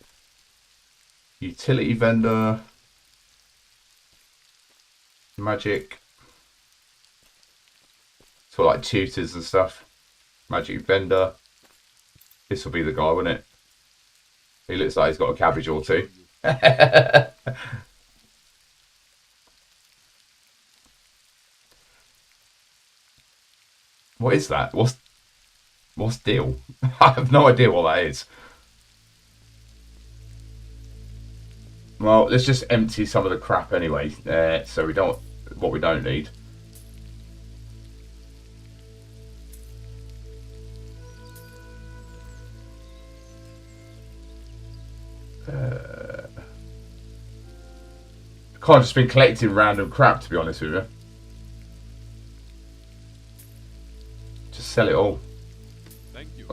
Utility vendor. Magic. So like tutors and stuff. Magic vendor. This will be the guy, won't it? He looks like he's got a cabbage or two. What is that? What's deal? I have no idea what that is. Well, let's just empty some of the crap anyway. So we don't what we don't need. I can't just been collecting random crap, to be honest with you. Just sell it all. Thank you.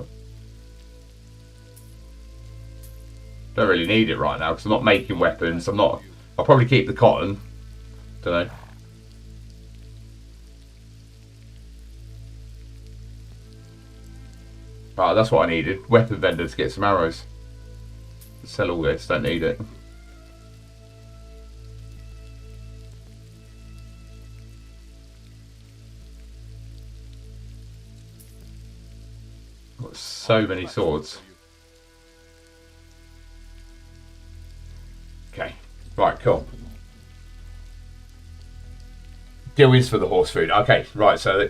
Don't really need it right now because I'm not making weapons. I'll probably keep the cotton. Don't know. Right, that's what I needed. Weapon vendor to get some arrows. Sell all this. Don't need it. Got so many swords. Okay. Right, cool. Deal is for the horse food. Okay, right, so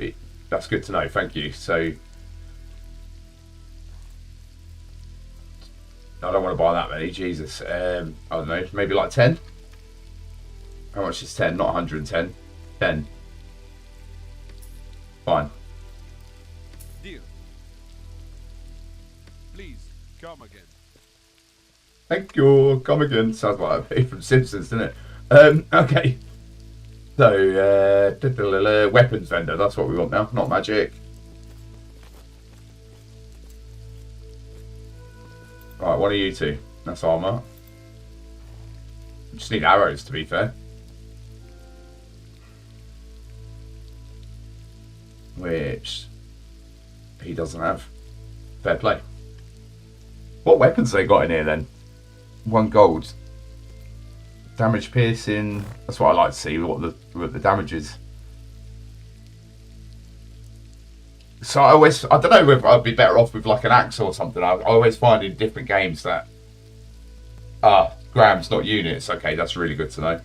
that's good to know. Thank you. So I don't want to buy that many. Jesus. I don't know. Maybe like 10? How much is 10? Not 110. 10. Fine. Deal. Please come again. Thank you. Come again. Sounds like a bit from Simpsons, doesn't it? Okay. So, weapons vendor. That's what we want now. Not magic. Right, one of you two. That's armor. Just need arrows, to be fair. Which he doesn't have. Fair play. What weapons they got in here then? 1 gold. Damage piercing. That's what I like to see. What the damage is. So I don't know whether I'd be better off with like an axe or something. I always find in different games that grams, not units. Okay, that's really good to know.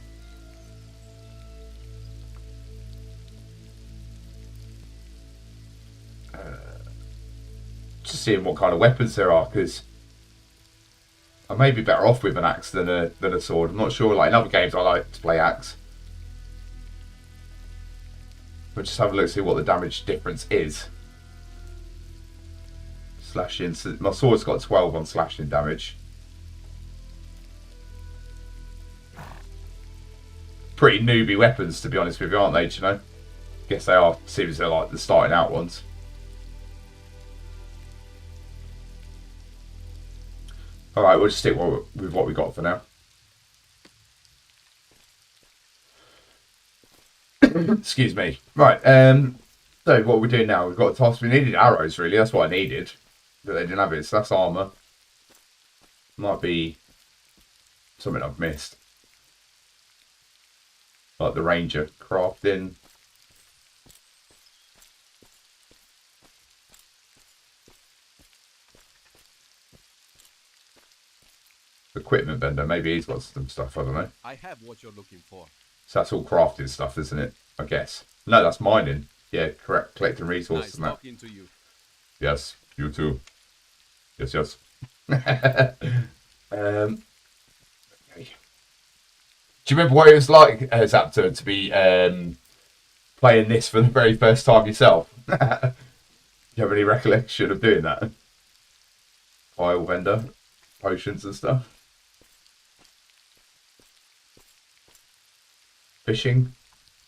Just seeing what kind of weapons there are, because I may be better off with an axe than a sword. I'm not sure. Like in other games, I like to play axe. But just have a look, see what the damage difference is. Slashing. So my sword's got 12 on slashing damage. Pretty newbie weapons, to be honest with you, aren't they? Do you know? Guess they are. Seems they're like the starting out ones. All right, we'll just stick with what we got for now. Excuse me. Right. So what we're doing now, we've got a task. We needed arrows, really. That's what I needed, but they didn't have it. So that's armor. Might be something I've missed, like the ranger crafting. Equipment vendor, maybe he's got some stuff, I don't know. I have what you're looking for. So that's all crafting stuff, isn't it? I guess. No, that's mining. Yeah, correct. Collecting resources Nice and that. talking to you. Yes, you too. Yes, yes. Okay. Do you remember what it was like, Zaptor, to be playing this for the very first time yourself? Do you have any recollection of doing that? File vendor, potions and stuff. Fishing.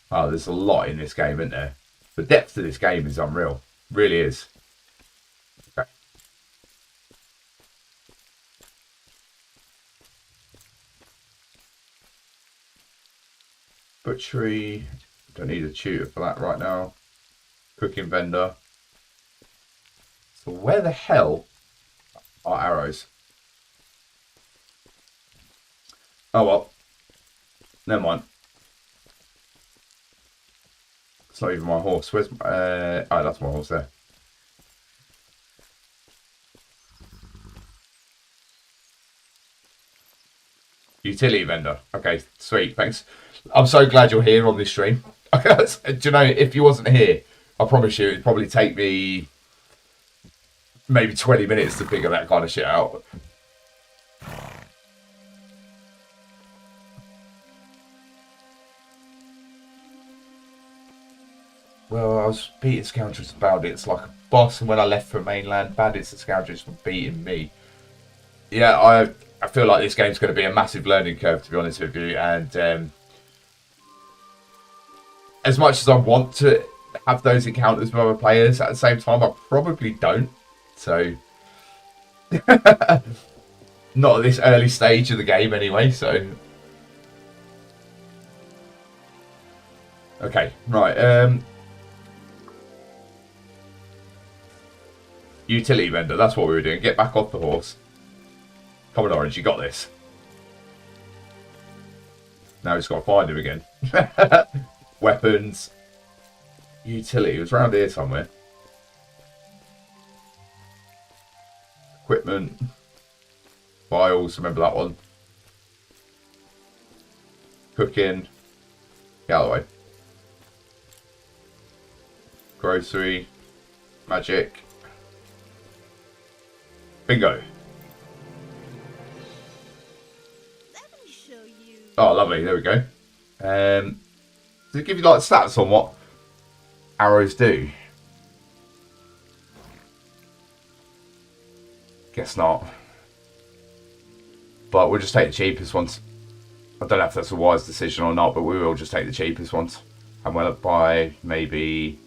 Oh, there's a lot in this game, isn't there? The depth of this game is unreal. Really is. Okay. Butchery. Don't need a tutor for that right now. Cooking vendor. So where the hell are arrows? Oh well. Never mind. It's not even my horse. Where's oh, that's my horse there. Utility vendor. Okay, sweet. Thanks. I'm so glad you're here on this stream. Do you know, if you wasn't here, I promise you, it'd probably take me maybe 20 minutes to figure that kind of shit out. Well, I was beating scoundrels and bandits like a boss, and when I left for mainland, bandits and scoundrels were beating me. Yeah, I feel like this game's going to be a massive learning curve, to be honest with you, and as much as I want to have those encounters with other players, at the same time, I probably don't. So, not at this early stage of the game anyway, so. Okay, right, utility vendor, that's what we were doing. Get back off the horse. Come on, Orange, you got this. Now it's got to find him again. Weapons. Utility. It was around here somewhere. Equipment. Files, remember that one. Cooking. Get out of the way. Grocery. Magic. Bingo. Let me show you. Oh, lovely. There we go. Does it give you like stats on what arrows do? Guess not. But we'll just take the cheapest ones. I don't know if that's a wise decision or not, but we will just take the cheapest ones. And we'll buy maybe...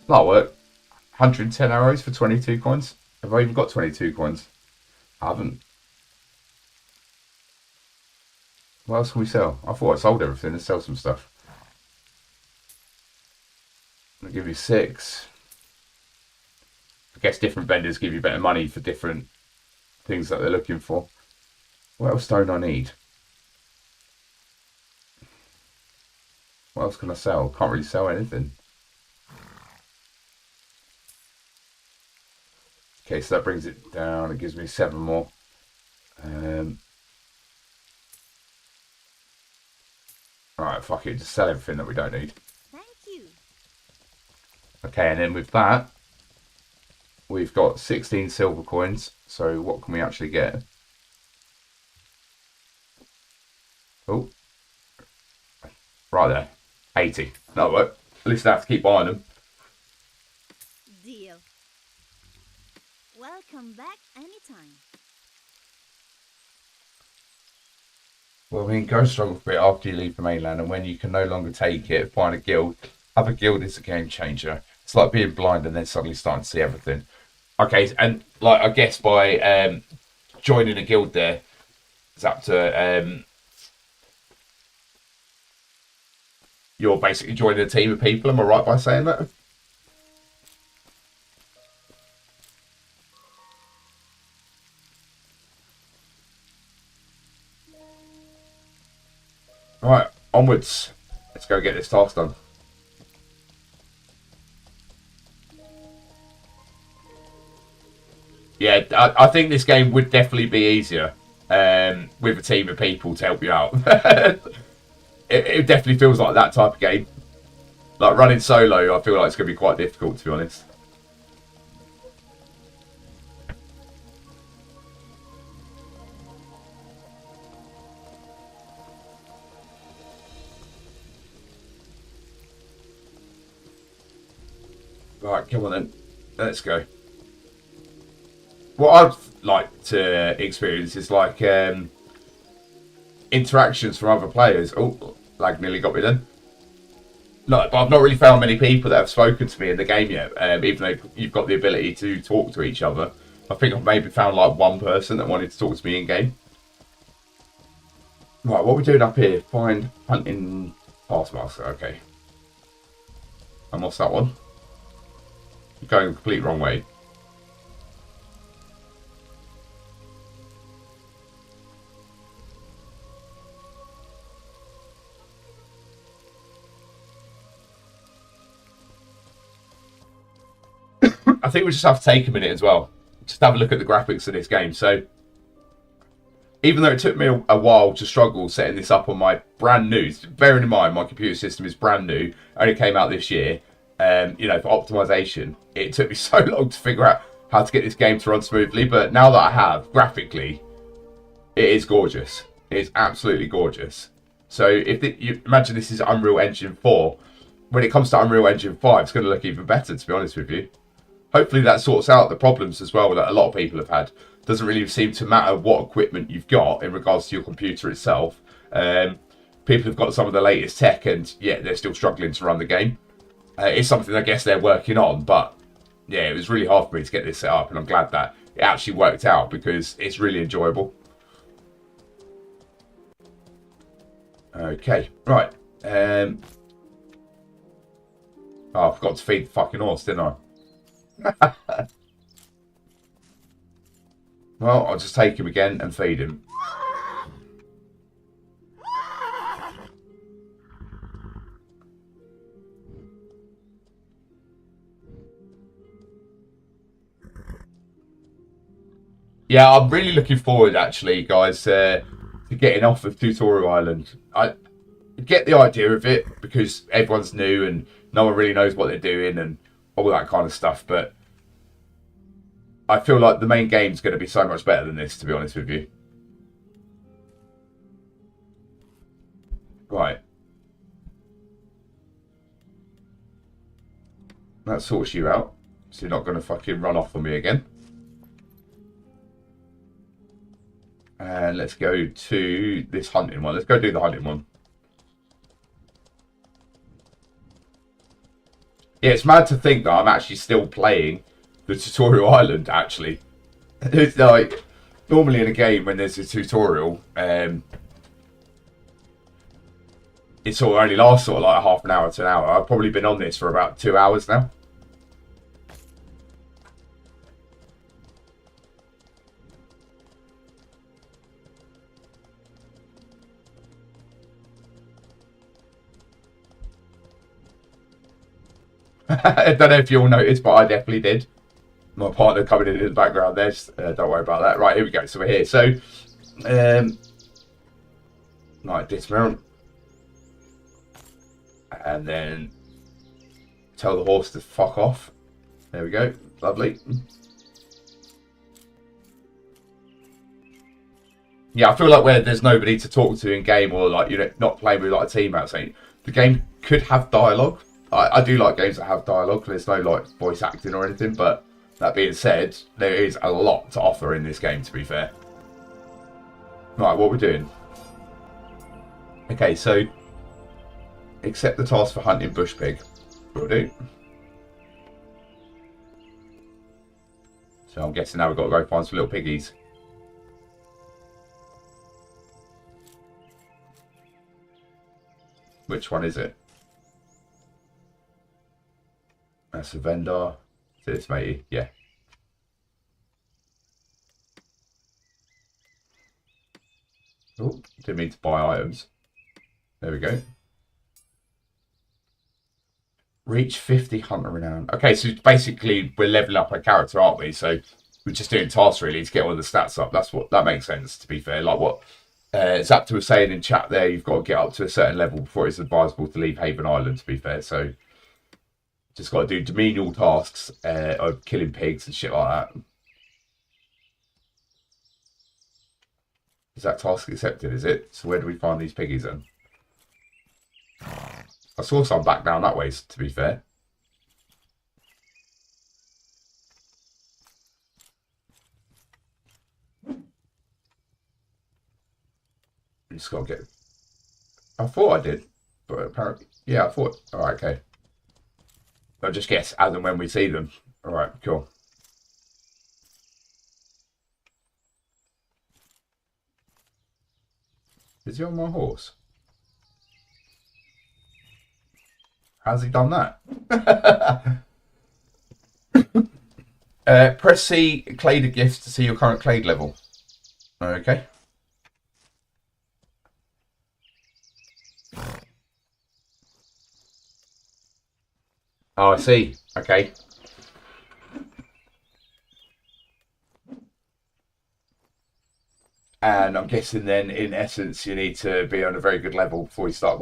That'll work. 110 arrows for 22 coins. Have I even got 22 coins? I haven't. What else can we sell? I thought I sold everything. Let's sell some stuff. I'll give you 6. I guess different vendors give you better money for different things that they're looking for. What else don't I need? What else can I sell? Can't really sell anything. Okay, so that brings it down. It gives me 7 more. Alright, fuck it. Just sell everything that we don't need. Thank you. Okay, and then with that, we've got 16 silver coins. So what can we actually get? Oh. Right there. 80. That'll work. At least I have to keep buying them. Deal. Welcome back anytime. Well, I mean, go struggle for it after you leave the mainland, and when you can no longer take it, find a guild. Have a guild is a game changer. It's like being blind and then suddenly starting to see everything. Okay, and like I guess by joining a guild there, it's up to you're basically joining a team of people. Am I right by saying that? Right, onwards. Let's go get this task done. Yeah, I think this game would definitely be easier with a team of people to help you out. It definitely feels like that type of game. Like running solo, I feel like it's going to be quite difficult, to be honest. Right, come on then. Let's go. What I'd like to experience is like interactions from other players. Oh, lag nearly got me then. No, but I've not really found many people that have spoken to me in the game yet, even though you've got the ability to talk to each other. I think I've maybe found like one person that wanted to talk to me in game. Right, what are we doing up here? Find hunting taskmaster. Okay. And what's that one? You're going the complete wrong way. I think we just have to take a minute as well. Just have a look at the graphics of this game. So, even though it took me a while to struggle setting this up on my brand new, bearing in mind my computer system is brand new, only came out this year, you know, for optimization, it took me so long to figure out how to get this game to run smoothly. But now that I have, graphically, it is gorgeous. It is absolutely gorgeous. So, if you imagine this is Unreal Engine 4, when it comes to Unreal Engine 5, it's going to look even better, to be honest with you. Hopefully that sorts out the problems as well that a lot of people have had. Doesn't really seem to matter what equipment you've got in regards to your computer itself. People have got some of the latest tech and yeah, they're still struggling to run the game. It's something I guess they're working on, but yeah, it was really hard for me to get this set up, and I'm glad that it actually worked out because it's really enjoyable. Okay, right. Oh, I forgot to feed the fucking horse, didn't I? Well, I'll just take him again and feed him. Yeah, I'm really looking forward, actually, guys, to getting off of Tutorial Island. I get the idea of it because everyone's new and no one really knows what they're doing and all that kind of stuff. But I feel like the main game's going to be so much better than this, to be honest with you. Right. That sorts you out. So you're not going to fucking run off on me again. And let's go to this hunting one. Let's go do the hunting one. Yeah, it's mad to think that I'm actually still playing the tutorial island, actually. It's like, normally in a game when there's a tutorial, it sort of only lasts sort of like half an hour to an hour. I've probably been on this for about 2 hours now. I don't know if you all noticed, but I definitely did. My partner coming in the background there. Don't worry about that. Right, here we go. So we're here. So, right, dismount. And then tell the horse to fuck off. There we go. Lovely. Yeah, I feel like where there's nobody to talk to in game or like you're not playing with like a team out saying the game could have dialogue. I do like games that have dialogue. There's no like voice acting or anything, but that being said, there is a lot to offer in this game, to be fair. Right, what we're doing. Okay, so accept the task for hunting bush pig. Will do. So I'm guessing now we've got to go find some little piggies. Which one is it? That's a vendor. Is this, matey? Yeah. Oh, didn't mean to buy items. There we go. Reach 50 hunter renown. Okay, so basically we're leveling up our character, aren't we? So we're just doing tasks really to get all the stats up. That makes sense, to be fair. Like what Zapta was saying in chat there, you've got to get up to a certain level before it's advisable to leave Haven Island, to be fair. So just got to do menial tasks of killing pigs and shit like that. Is that task accepted, is it? So where do we find these piggies then? I saw some back down that way, to be fair. Just got to get... I thought I did, but apparently... Yeah, I thought... Alright, okay. I'll just guess as and when we see them. Alright, cool. Is he on my horse? How's he done that? Press C, Clade gifts to see your current Clade level. Okay. Oh, I see. Okay. And I'm guessing then, in essence, you need to be on a very good level before you start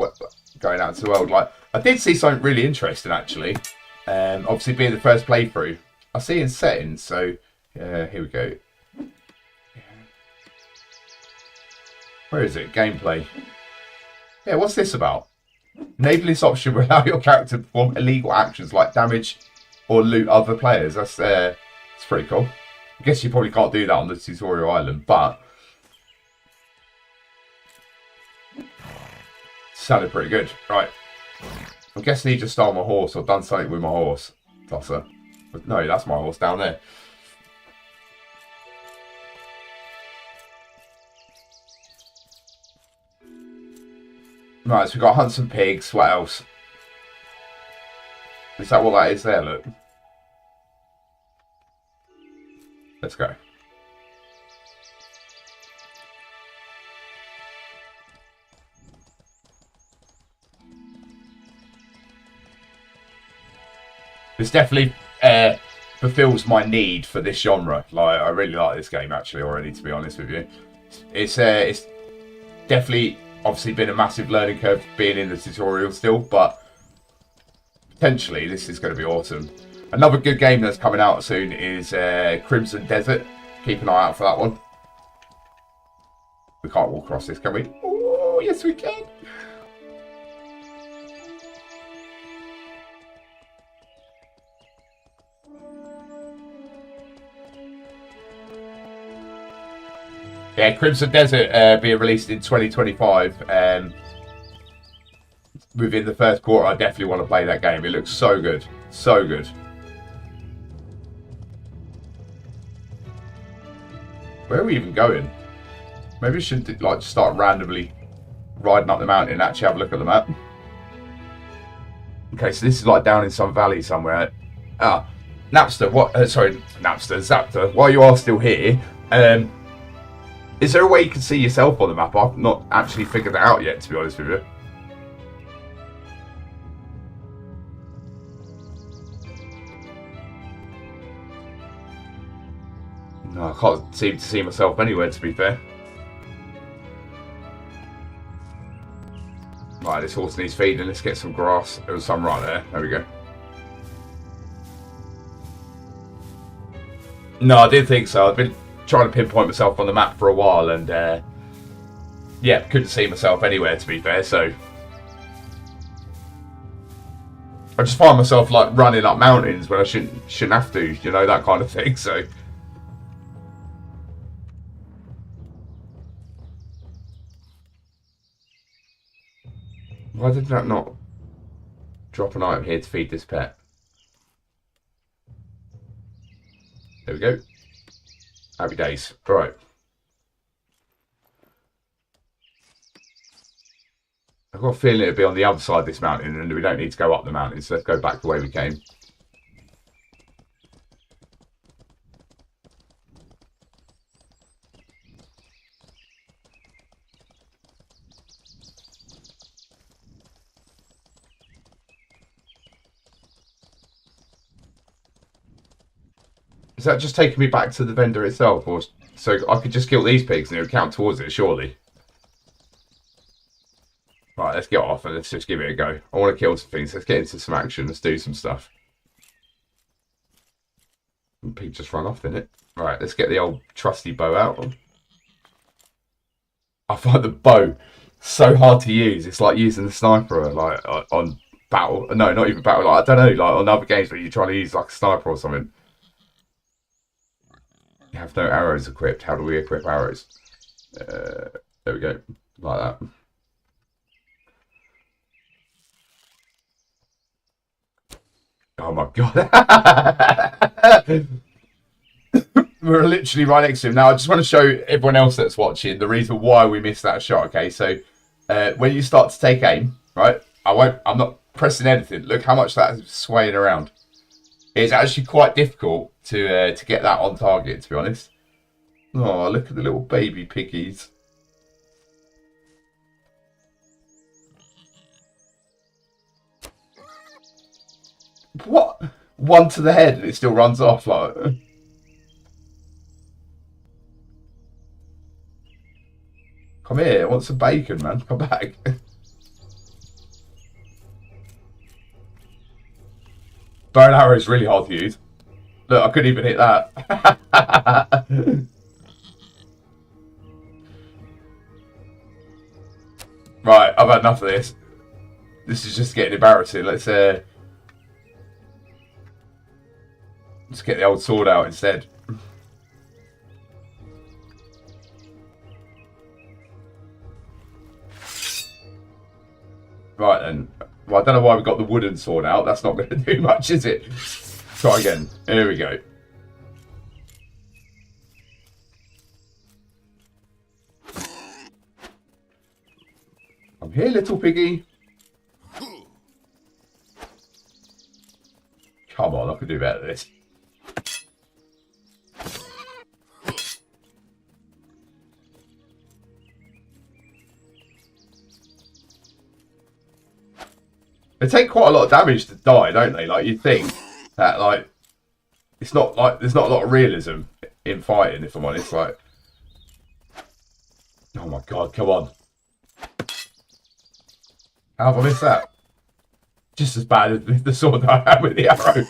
going out into the world. Like, I did see something really interesting, actually. Obviously, being the first playthrough. I see in settings, so here we go. Where is it? Gameplay. Yeah, what's this about? Enable this option will allow your character to perform illegal actions like damage or loot other players. That's it's pretty cool. I guess you probably can't do that on the tutorial island, but sounded pretty good. Right. I'm guessing he just stole my horse or done something with my horse. Tosser. But no, that's my horse down there. Right, so we've got to hunt some pigs. What else? Is that what that is there? Look. Let's go. It's definitely fulfills my need for this genre. Like, I really like this game actually already, to be honest with you. It's definitely obviously been a massive learning curve being in the tutorial still, but potentially this is going to be awesome. Another good game that's coming out soon is Crimson Desert. Keep an eye out for that one. We can't walk across this, can we? Oh, yes we can. Yeah, Crimson Desert being released in 2025. Within the first quarter, I definitely want to play that game. It looks so good. So good. Where are we even going? Maybe we should like start randomly riding up the mountain and actually have a look at the map. Okay, so this is like down in some valley somewhere. Ah, Napster, sorry, Napster, Zapter, while you are still here, is there a way you can see yourself on the map? I've not actually figured that out yet, to be honest with you. No, I can't seem to see myself anywhere, to be fair. Right, this horse needs feeding. Let's get some grass. There was some right there. There we go. No, I didn't think so. I've been trying to pinpoint myself on the map for a while, and yeah, couldn't see myself anywhere, to be fair. So I just find myself like running up mountains when I shouldn't have to, you know, that kind of thing. So why did that not drop an item here to feed this pet? There we go. Happy days. All right. I've got a feeling it'll be on the other side of this mountain, and we don't need to go up the mountain, so let's go back the way we came. Is that just taking me back to the vendor itself, or so I could just kill these pigs and it would count towards it, surely? Right, let's get off and let's just give it a go. I want to kill some things. Let's get into some action. Let's do some stuff. And pig just run off, didn't it? Right, let's get the old trusty bow out. I find the bow so hard to use. It's like using the sniper like on battle. No, not even battle. Like, I don't know, like on other games where you're trying to use like a sniper or something. You have no arrows equipped. How do we equip arrows? There we go. Like that. Oh my god. We're literally right next to him. Now I just want to show everyone else that's watching the reason why we missed that shot. Okay, so when you start to take aim, right? I'm not pressing anything. Look how much that is swaying around. It's actually quite difficult to get that on target, to be honest. Oh, look at the little baby piggies. What? One to the head and it still runs off like. Come here, I want some bacon, man. Come back. Bow and arrow is really hard to use. Look, I couldn't even hit that. Right, I've had enough of this. This is just getting embarrassing. Let's get the old sword out instead. Right then. Well, I don't know why we got the wooden sword out. That's not going to do much, is it? Try again. Here we go. I'm here, little piggy. Come on, I could do better than this. They take quite a lot of damage to die, don't they? Like, you'd think that, like, it's not like there's not a lot of realism in fighting, if I'm honest. Like, oh my god, come on. How have I missed that? Just as bad as the sword that I had with the arrow.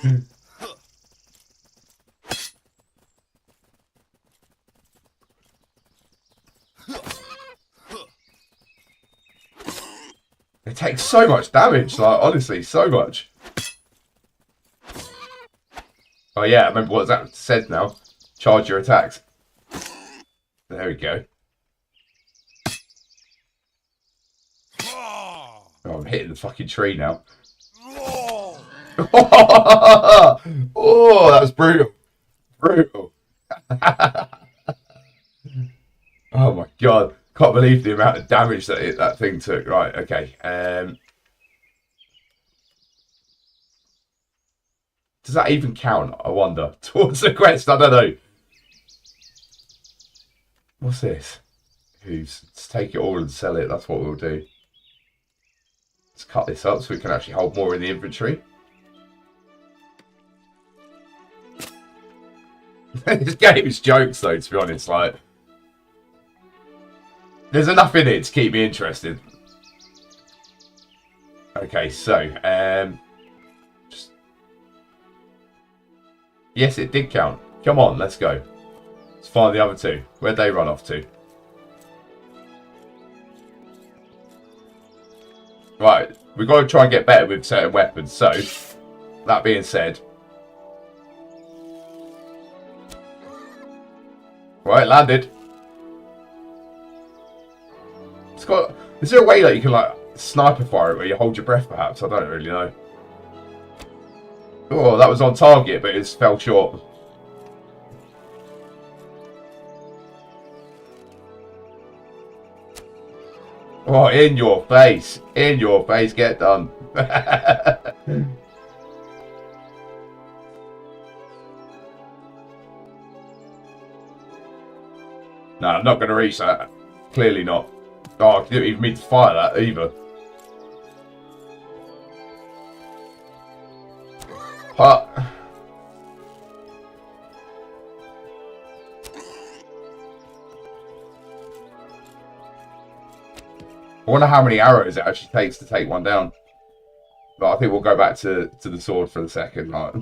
It takes so much damage, like, honestly, so much. Oh yeah, I remember what that said now. Charge your attacks. There we go. Oh, I'm hitting the fucking tree now. Oh, that was brutal. Brutal. Oh my god. Can't believe the amount of damage that that thing took. Right, okay. Does that even count, I wonder? Towards the quest? I don't know. What's this? Let's take it all and sell it. That's what we'll do. Let's cut this up so we can actually hold more in the inventory. This game is jokes though, to be honest. Like, there's enough in it to keep me interested. Okay, so yes, it did count. Come on, let's go. Let's find the other two. Where'd they run off to? Right, we've got to try and get better with certain weapons. So, that being said, right, landed. It's got. Is there a way that you can like sniper fire it where you hold your breath? Perhaps I don't really know. Oh, that was on target, but it fell short. Oh, in your face! In your face! Get done. No, I'm not going to reach that. Clearly not. Oh, I didn't even mean to fire that either. But I wonder how many arrows it actually takes to take one down. But I think we'll go back to the sword for the second. Like.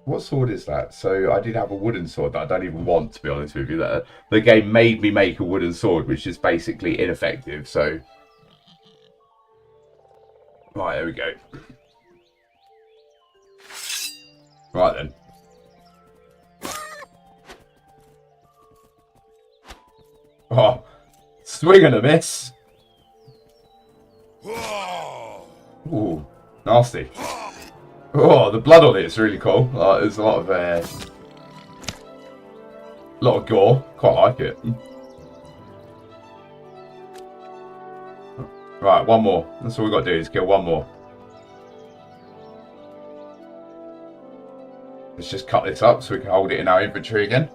What sword is that? So I did have a wooden sword that I don't even want, to be honest with you. That the game made me make a wooden sword, which is basically ineffective. So right, there we go. Right then. Oh, swing and a miss. Ooh, nasty. Oh, the blood on it is really cool. There's a lot of gore. Quite like it. Right, one more. That's all we've got to do is kill one more. Let's just cut this up so we can hold it in our inventory again.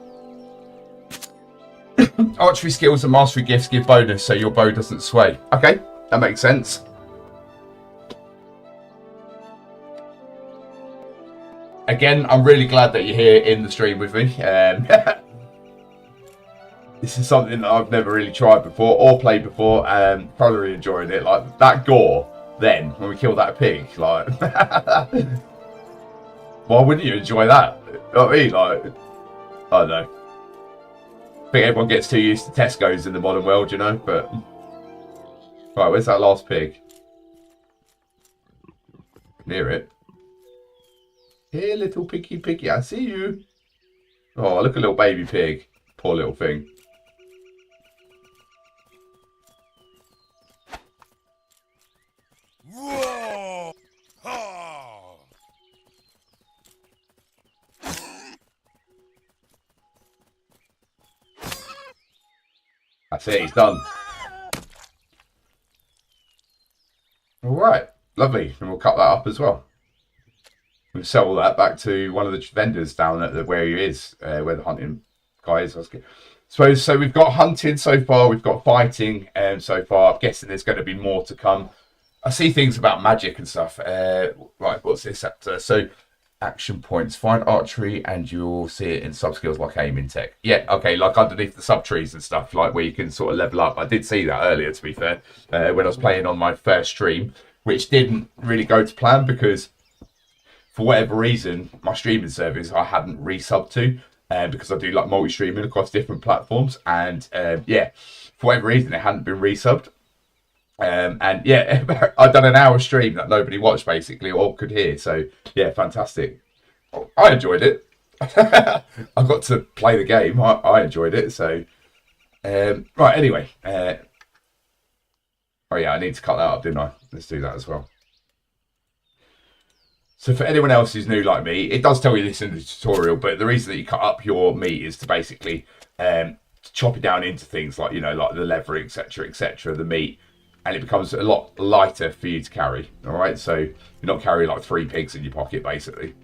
Archery skills and mastery gifts give bonus so your bow doesn't sway. Okay, that makes sense. Again, I'm really glad that you're here in the stream with me. This is something that I've never really tried before or played before, and probably enjoying it. Like that gore, then when we killed that pig, like, why wouldn't you enjoy that? You know what I mean? Like, I don't know. I think everyone gets too used to Tesco's in the modern world, you know. But right, where's that last pig? Near it. Here, little piggy piggy, I see you. Oh, look, a little baby pig. Poor little thing. That's it, he's done. Alright, lovely. And we'll cut that up as well. We'll sell all that back to one of the vendors down at where he is, where the hunting guy is. So we've got hunting so far, we've got fighting so far. I'm guessing there's going to be more to come. I see things about magic and stuff. Right, what's this chapter? So, action points. Find archery and you'll see it in sub-skills like aiming tech. Yeah, okay, like underneath the sub-trees and stuff, like where you can sort of level up. I did see that earlier, to be fair, when I was playing on my first stream, which didn't really go to plan because for whatever reason, my streaming service I hadn't resubbed to, because I do like multi-streaming across different platforms, and yeah, for whatever reason it hadn't been resubbed. And yeah, I'd done an hour stream that nobody watched basically or could hear. So yeah, fantastic. I enjoyed it. I got to play the game. I enjoyed it. So right, anyway. Oh yeah, I need to cut that up, didn't I? Let's do that as well. So for anyone else who's new like me, it does tell you this in the tutorial, but the reason that you cut up your meat is to basically chop it down into things like, you know, like the leather, etc., etc., the meat, and it becomes a lot lighter for you to carry. All right, so you're not carrying like 3 pigs in your pocket, basically.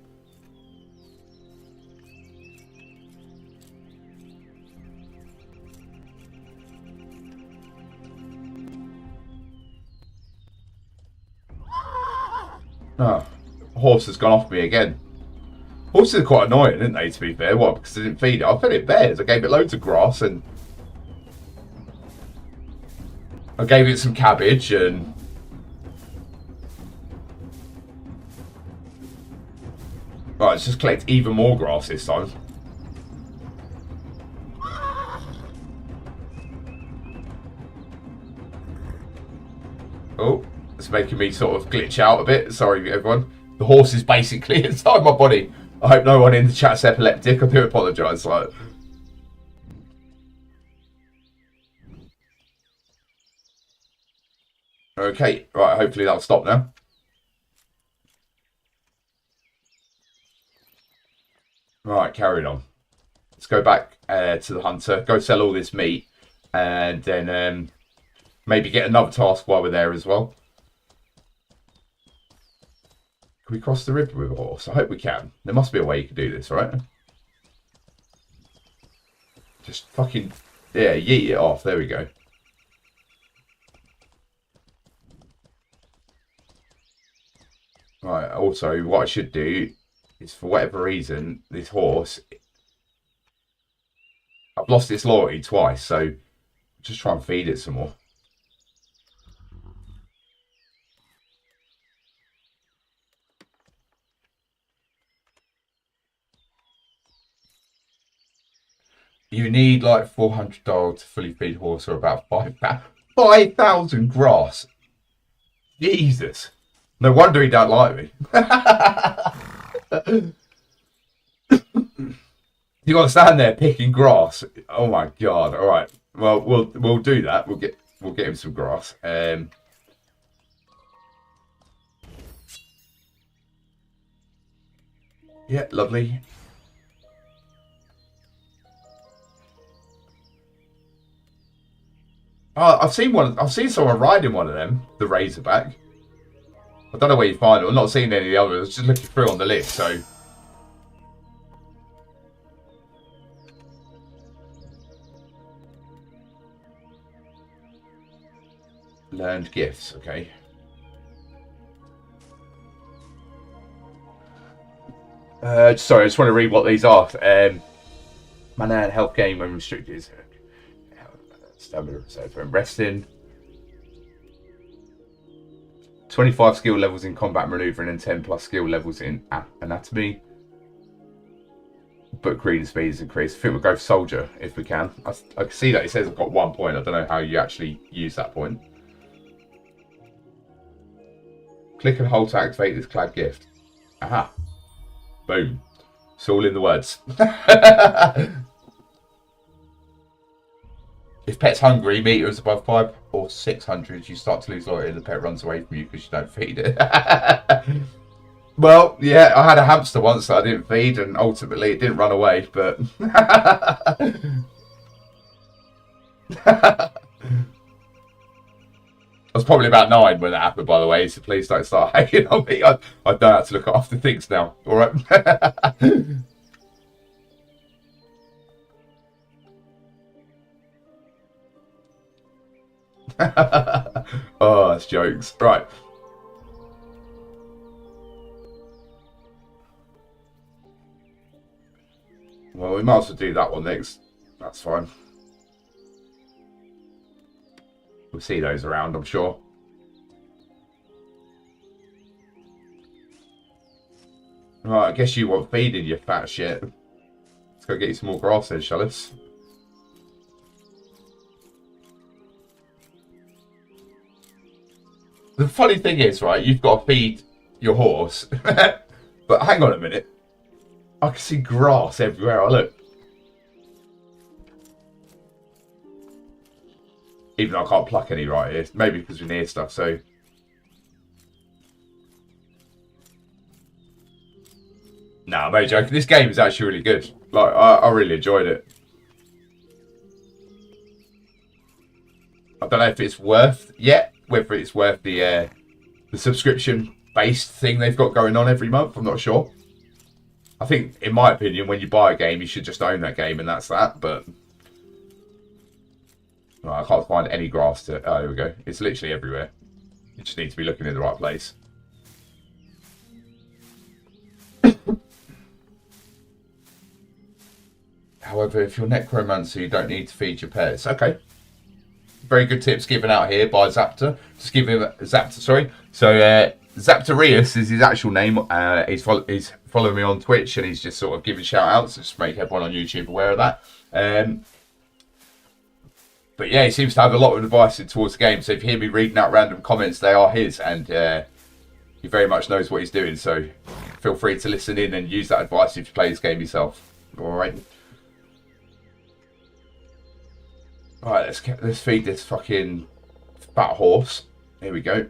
Oh, horse has gone off me again. Horses are quite annoying, aren't they, to be fair? What, because I didn't feed it? I fed it bears. I gave it loads of grass and I gave it some cabbage and right, let's just collect even more grass this time. Oh, it's making me sort of glitch out a bit. Sorry, everyone. The horse is basically inside my body. I hope no one in the chat's epileptic. I do apologise. Like, okay, right. Hopefully that'll stop now. Right, carrying on. Let's go back to the hunter. Go sell all this meat, and then maybe get another task while we're there as well. Can we cross the river with a horse? I hope we can. There must be a way you can do this, right? Just fucking, yeah, yeet it off. There we go. Right, also, what I should do is, for whatever reason, this horse, I've lost its loyalty twice, so just try and feed it some more. You need like 400 dollars to fully feed horse, or about 5,000 grass. Jesus. No wonder he don't like me. You got to stand there picking grass. Oh my god. All right. Well, we'll do that. We'll get him some grass. Yeah, lovely. Oh, I've seen someone riding one of them, the Razorback. I don't know where you find it. I'm not seeing any of the others. Just looking through on the list, so. Learned gifts, okay. Sorry, I just want to read what these are. Mana and health gain when restricted. Stamina reserve when resting. 25 skill levels in combat maneuvering and 10 plus skill levels in anatomy. Book reading speed is increased. I think we'll go soldier if we can. I can see that it says I've got 1 point. I don't know how you actually use that point. Click and hold to activate this clad gift. Aha. Boom. It's all in the words. If pet's hungry, meter is above 5 or 600, you start to lose loyalty and the pet runs away from you because you don't feed it. Well, yeah, I had a hamster once that I didn't feed and ultimately it didn't run away, but... I was probably about 9 when that happened, by the way, so please don't start hating on me. I don't have to look after things now, alright? Oh, that's jokes. Right. Well, we might as well do that one next. That's fine. We'll see those around, I'm sure. Right, I guess you want feeding, you fat shit. Let's go get you some more grass then, shall us? The funny thing is, right, you've got to feed your horse. But hang on a minute. I can see grass everywhere I look. Even though I can't pluck any right here. Maybe because we're near stuff, so... Nah, I'm only joking. This game is actually really good. Like, I really enjoyed it. I don't know if it's worth yet, whether it's worth the subscription-based thing they've got going on every month. I'm not sure. I think, in my opinion, when you buy a game, you should just own that game, and that's that. But right, I can't find any grass to... Oh, there we go. It's literally everywhere. You just need to be looking in the right place. However, if you're necromancer, you don't need to feed your pets. Okay. Very good tips given out here by Zapta. Just give him Zapta, sorry. So Zaptorius is his actual name. He's following me on Twitch, and he's just sort of giving shout outs just to make everyone on YouTube aware of that. But yeah, he seems to have a lot of advice towards the game. So if you hear me reading out random comments, they are his, and he very mumuch knows what he's doing. So feel free to listen in and use that advice if you play this game yourself. All right. Alright, let's feed this fucking fat horse. Here we go.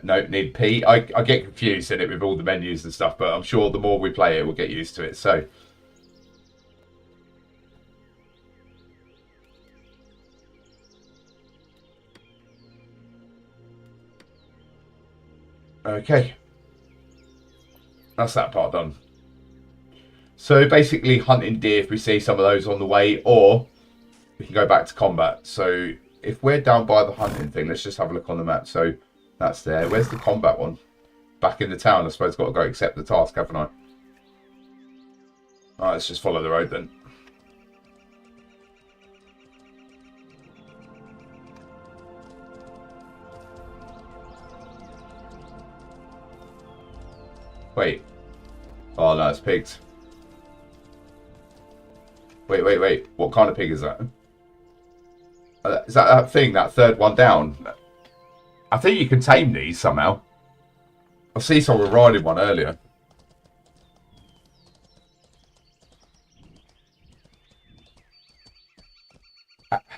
No, need pee. I get confused in it with all the menus and stuff, but I'm sure the more we play it, we'll get used to it. So, okay. That's that part done. So basically hunting deer if we see some of those on the way, or we can go back to combat. So if we're down by the hunting thing, let's just have a look on the map. So that's there. Where's the combat one? Back in the town, I suppose. Got to go accept the task, haven't I? Alright, let's just follow the road then. Wait. Oh no, it's pigs. Wait. What kind of pig is that? Is that thing, that third one down? I think you can tame these somehow. I see someone riding one earlier.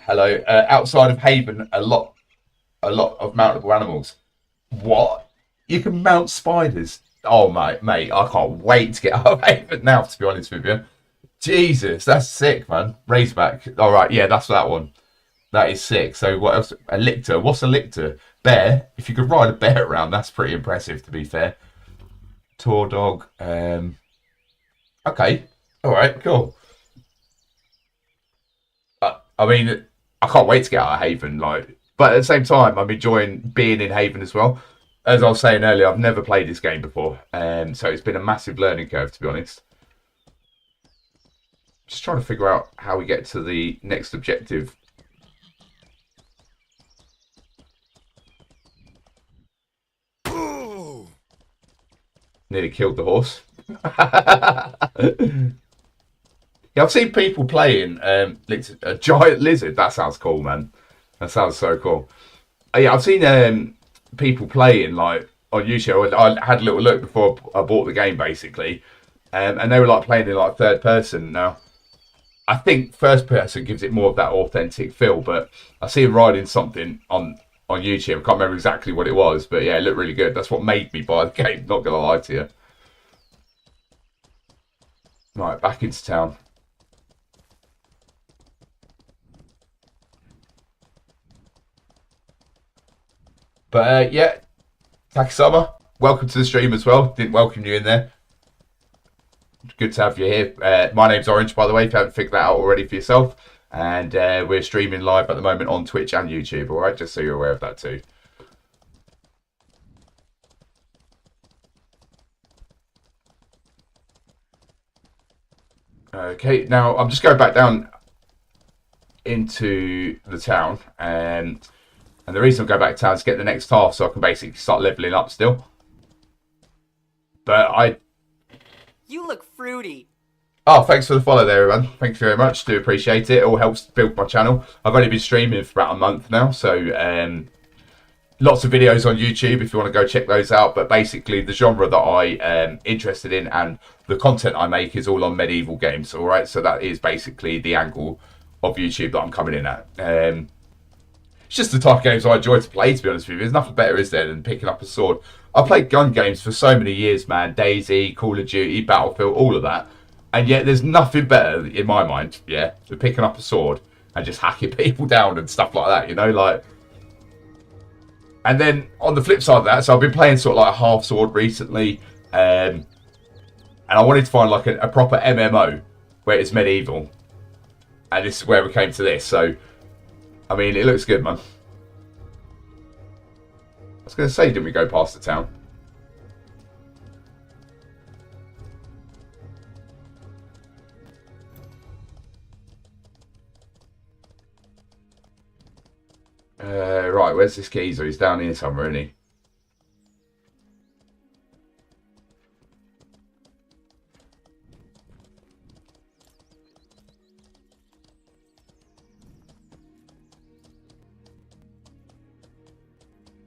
Hello. Outside of Haven, a lot of mountable animals. What? You can mount spiders? Oh, mate, I can't wait to get out of Haven now, to be honest with you. Jesus, that's sick, man. Razorback. All right, yeah, that's that one. That is sick. So what else? A lictor. What's a lictor? Bear. If you could ride a bear around, that's pretty impressive, to be fair. Tour dog. Okay. All right, cool. I mean, I can't wait to get out of Haven. But at the same time, I'm enjoying being in Haven as well. As I was saying earlier, I've never played this game before. So it's been a massive learning curve, to be honest. Just trying to figure out how we get to the next objective. Nearly killed the horse. Yeah, I've seen people playing a giant lizard. That sounds cool, man. That sounds so cool. Yeah, I've seen people playing like on YouTube. I had a little look before I bought the game, basically, and they were like playing in like third person now. I think first person gives it more of that authentic feel, but I see him riding something on YouTube. I can't remember exactly what it was, but yeah, it looked really good. That's what made me buy the game, not gonna lie to you. Right, back into town. But yeah, Takasama, welcome to the stream as well. Didn't welcome you in there. Good to have you here. My name's Orange, by the way, if you haven't figured that out already for yourself. And we're streaming live at the moment on Twitch and YouTube, all right? Just so you're aware of that too. Okay, now I'm just going back down into the town, and the reason I go back to town is to get the next task, so I can basically start leveling up still. But You look fruity. Oh, thanks for the follow there, everyone. Thanks very much. Do appreciate it. It all helps build my channel. I've only been streaming for about a month now, so lots of videos on YouTube if you want to go check those out. But basically, the genre that I am interested in and the content I make is all on medieval games. All right, so that is basically the angle of YouTube that I'm coming in at. It's just the type of games I enjoy to play, to be honest with you. There's nothing better, is there, than picking up a sword. I played gun games for so many years, man. DayZ, Call of Duty, Battlefield, all of that. And yet there's nothing better, in my mind, yeah, than picking up a sword and just hacking people down and stuff like that, you know, like... And then, on the flip side of that, so I've been playing sort of like a half sword recently, and I wanted to find like a proper MMO where it's medieval. And this is where we came to this, so... I mean, it looks good, man. I was going to say, didn't we go past the town? Right, where's this geezer? He's down here somewhere, isn't he?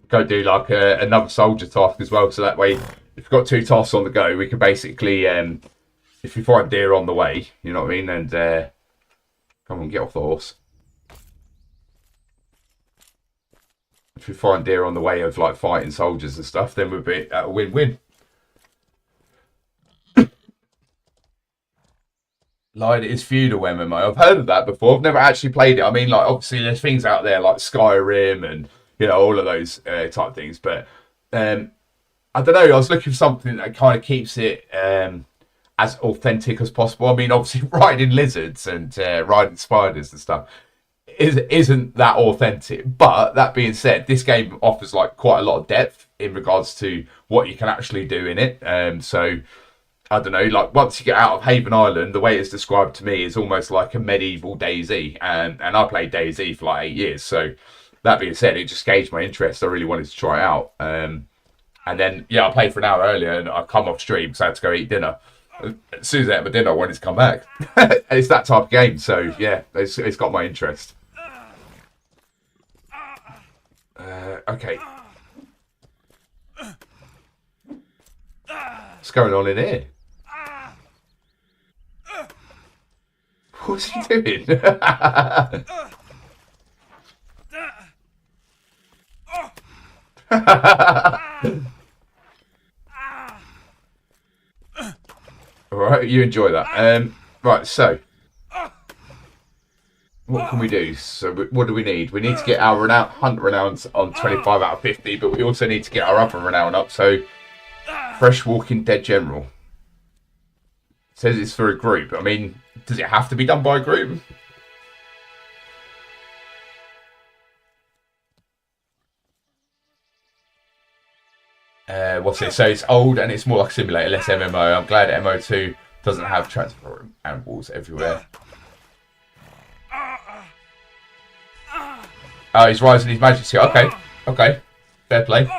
Go do like another soldier task as well, so that way if we've got 2 tasks on the go, we can basically if we find deer on the way, you know what I mean, and come on, get off the horse. If we find deer on the way of like fighting soldiers and stuff, then we'll be at a win-win. Lied is feudal MMO. I've heard of that before. I've never actually played it. I mean, like obviously there's things out there like Skyrim and you know, all of those type things. But I don't know. I was looking for something that kind of keeps it as authentic as possible. I mean, obviously, riding lizards and riding spiders and stuff isn't that authentic. But that being said, this game offers like quite a lot of depth in regards to what you can actually do in it. So I don't know. Like once you get out of Haven Island, the way it's described to me is almost like a medieval DayZ, and I played DayZ for like 8 years, so. That being said, it just gauged my interest. I really wanted to try it out. And then, yeah, I played for an hour earlier and I come off stream because I had to go eat dinner. As soon as I ate my dinner, I wanted to come back. It's that type of game. So, yeah, it's got my interest. Okay. What's going on in here? What's he doing? Alright, you enjoy that. Right, so what can we do? So what do we need? We need to get our hunt renowns on 25 out of 50, but we also need to get our other renown up. So fresh Walking Dead General. It says it's for a group. I mean, does it have to be done by a group? What's it? So it's old and it's more like a simulator, less MMO. I'm glad MO2 doesn't have transport animals everywhere. Oh, he's rising his majesty. Okay, okay, fair play.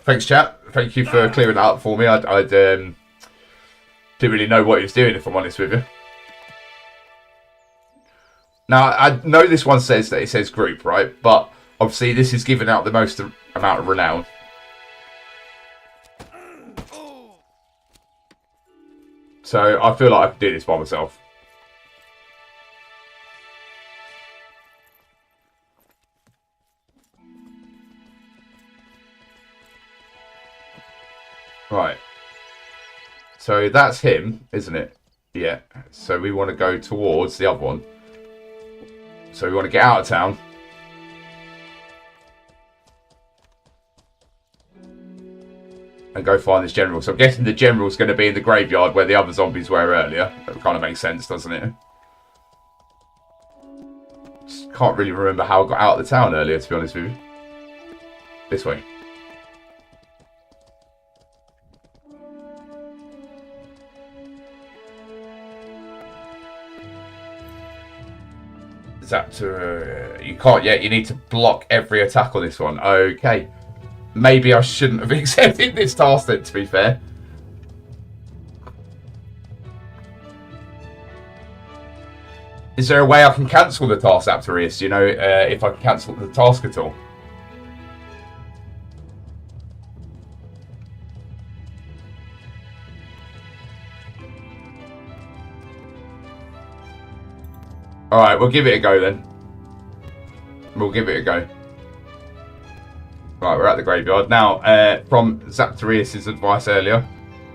Thanks, chat. Thank you for clearing that up for me. I didn't really know what he was doing, if I'm honest with you. Now, I know this one says that it says group, right? But obviously, this is giving out the most amount of renown. So I feel like I can do this by myself. Right. So that's him, isn't it? Yeah. So we want to go towards the other one. So we want to get out of town. And go find this general. So I'm guessing the general's going to be in the graveyard where the other zombies were earlier. That kind of makes sense, doesn't it? Just can't really remember how I got out of the town earlier, to be honest with you. This way. Zaptor, you can't yet. You need to block every attack on this one. Okay. Maybe I shouldn't have accepted this task then, to be fair. Is there a way I can cancel the task, Zaptorius? You know, if I can cancel the task at all? Alright, we'll give it a go then. We'll give it a go. Right, we're at the graveyard. Now, from Zaptorius' advice earlier,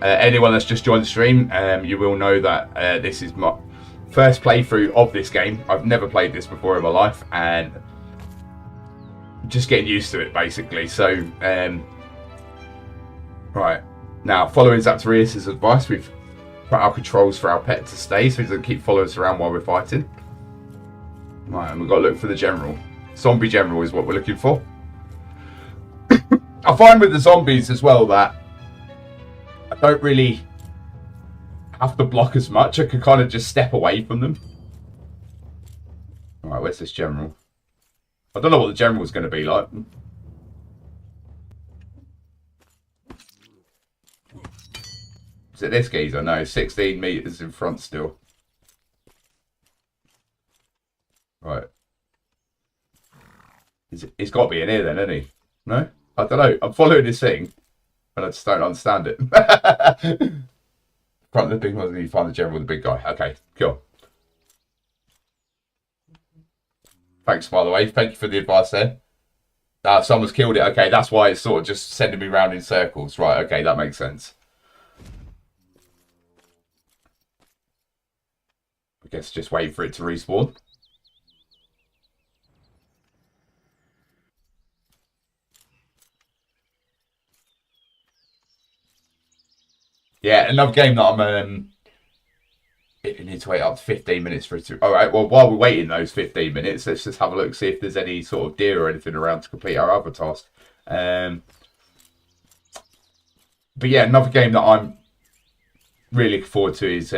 anyone that's just joined the stream, you will know that this is my first playthrough of this game. I've never played this before in my life, and just getting used to it, basically. So, right. Now, following Zaptorius' advice, we've put our controls for our pet to stay, so he doesn't keep following us around while we're fighting. Right, and we've got to look for the general. Zombie general is what we're looking for. I find with the zombies as well that I don't really have to block as much. I can kind of just step away from them. Alright, where's this general? I don't know what the general is going to be like. Is it this geezer? No, 16 meters in front still. Right. He's got to be in here then, hasn't he? No? I don't know. I'm following this thing, and I just don't understand it. Front of the big one, you find the general with the big guy. Okay, cool. Thanks, by the way. Thank you for the advice there. Someone's killed it. Okay, that's why it's sort of just sending me round in circles. Right, okay, that makes sense. I guess just wait for it to respawn. Yeah, another game that I'm you need to wait up to 15 minutes for it to... Alright, well, while we're waiting those 15 minutes, let's just have a look, see if there's any sort of deer or anything around to complete our other task. But yeah, another game that I'm really looking forward to is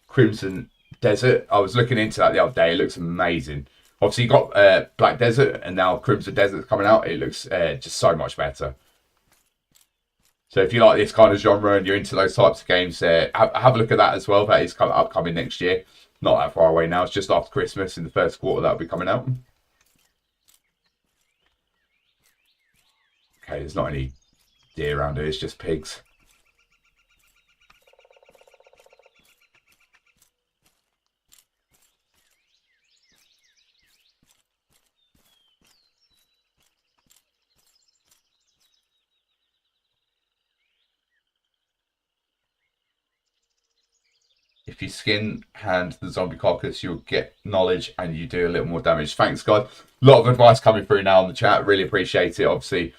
Crimson Desert. I was looking into that the other day. It looks amazing. Obviously, you got Black Desert, and now Crimson Desert's coming out. It looks just so much better. So if you like this kind of genre and you're into those types of games, have a look at that as well. That is upcoming next year. Not that far away now. It's just after Christmas in the first quarter that'll be coming out. Okay, there's not any deer around here. It's just pigs. If you skin hand the zombie carcass, you'll get knowledge and you do a little more damage. Thanks, guys. A lot of advice coming through now in the chat. Really appreciate it. Obviously,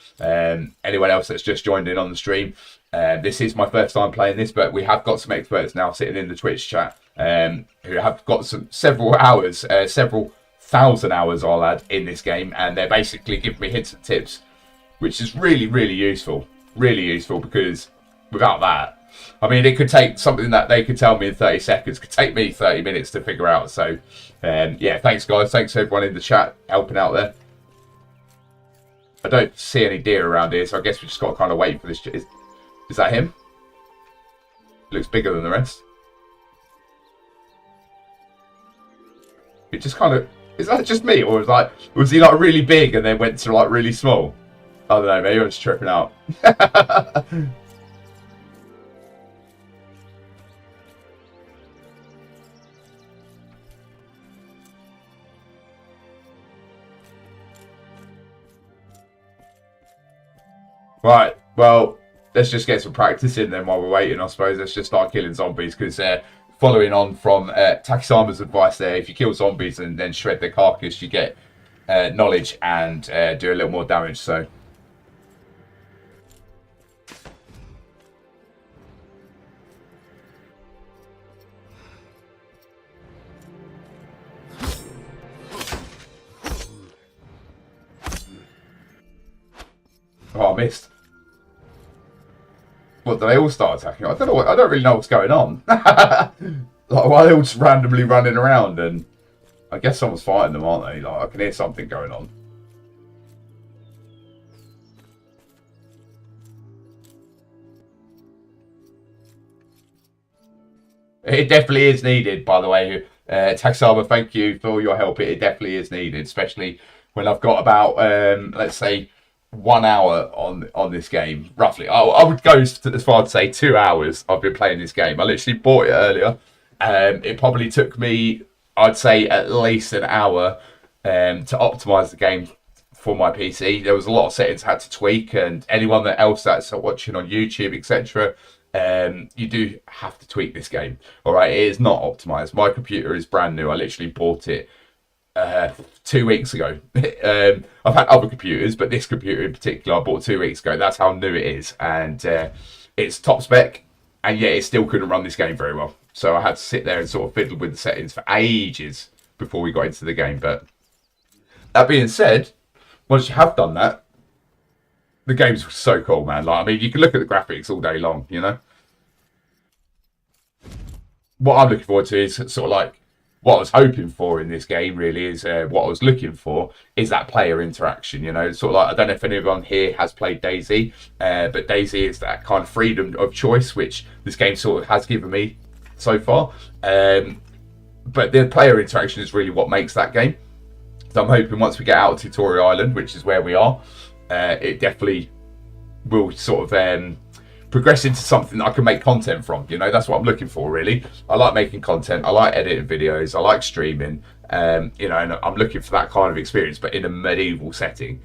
anyone else that's just joined in on the stream, this is my first time playing this, but we have got some experts now sitting in the Twitch chat who have got several hours, several thousand hours, I'll add, in this game, and they're basically giving me hints and tips, which is really, really useful. Really useful, because without that, I mean, it could take something that they could tell me in 30 seconds, could take me 30 minutes to figure out. So, yeah, thanks, guys. Thanks to everyone in the chat helping out there. I don't see any deer around here, so I guess we just got to kind of wait for this. Is that him? Looks bigger than the rest. It just kind of... Is that just me? Or was he like really big and then went to like really small? I don't know, maybe I'm just tripping out. Right, well, let's just get some practice in then while we're waiting, I suppose. Let's just start killing zombies, because following on from Takisama's advice there, if you kill zombies and then shred their carcass, you get knowledge and do a little more damage, so... Oh, I missed. What, do they all start attacking? I don't know. I don't really know what's going on. Like, why are they all just randomly running around? And I guess someone's fighting them, aren't they? Like, I can hear something going on. It definitely is needed, by the way. Taxama, thank you for your help. It definitely is needed, especially when I've got about, let's say, 1 hour on this game, roughly. I would go as far to say 2 hours I've been playing this game. I literally bought it earlier. It probably took me, I'd say, at least an hour to optimize the game for my PC. There was a lot of settings I had to tweak, and anyone else that's watching on YouTube, etc., you do have to tweak this game. All right, it is not optimized. My computer is brand new. I literally bought it 2 weeks ago. I've had other computers, but this computer in particular I bought 2 weeks ago. That's how new it is, and it's top spec, and yet it still couldn't run this game very well. So I had to sit there and sort of fiddle with the settings for ages before we got into the game. But that being said, once you have done that, the game's so cool, man. Like, I mean, you can look at the graphics all day long, you know. What I'm looking forward to is sort of like what I was hoping for in this game. Really, is what I was looking for is that player interaction. You know, sort of like, I don't know if anyone here has played DayZ, but DayZ is that kind of freedom of choice which this game sort of has given me so far. But the player interaction is really what makes that game. So I'm hoping once we get out of Tutorial Island, which is where we are, it definitely will sort of progress into something that I can make content from. You know, that's what I'm looking for, really. I like making content. I like editing videos. I like streaming. You know, and I'm looking for that kind of experience, but in a medieval setting.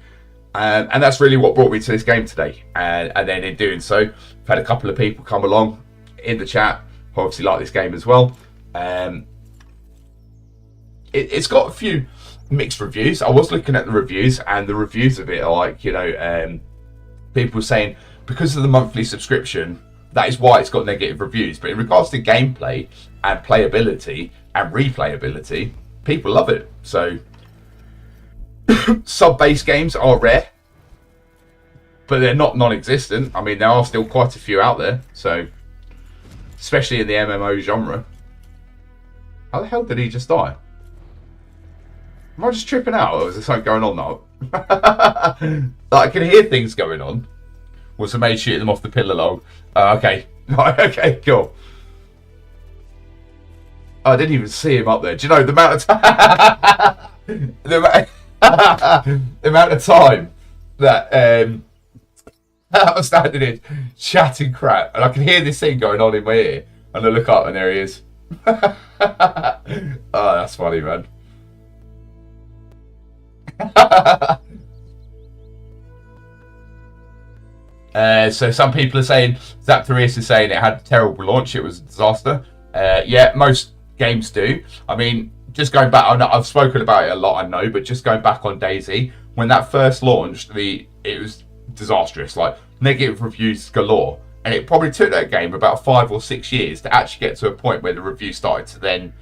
And that's really what brought me to this game today. And then in doing so, I've had a couple of people come along in the chat who obviously like this game as well. It's got a few mixed reviews. I was looking at the reviews, and the reviews of it are like, you know, people saying because of the monthly subscription, that is why it's got negative reviews. But in regards to gameplay and playability and replayability, people love it. So sub-based games are rare, but they're not non-existent. I mean, there are still quite a few out there. So especially in the MMO genre. How the hell did he just die? Am I just tripping out, or is there something going on now? Like, I can hear things going on. Was the mate shooting them off the pillar log? Okay. Right, okay, cool. I didn't even see him up there. Do you know the amount of time? the amount of time that I was standing in chatting crap, and I can hear this thing going on in my ear, and I look up and there he is. Oh, that's funny, man. So some people are saying, Zaptorius is saying it had a terrible launch, it was a disaster. Yeah, most games do. I mean, just going back, I've spoken about it a lot, I know, but just going back on DayZ, when that first launched, it was disastrous, like negative reviews galore, and it probably took that game about 5 or 6 years to actually get to a point where the review started to then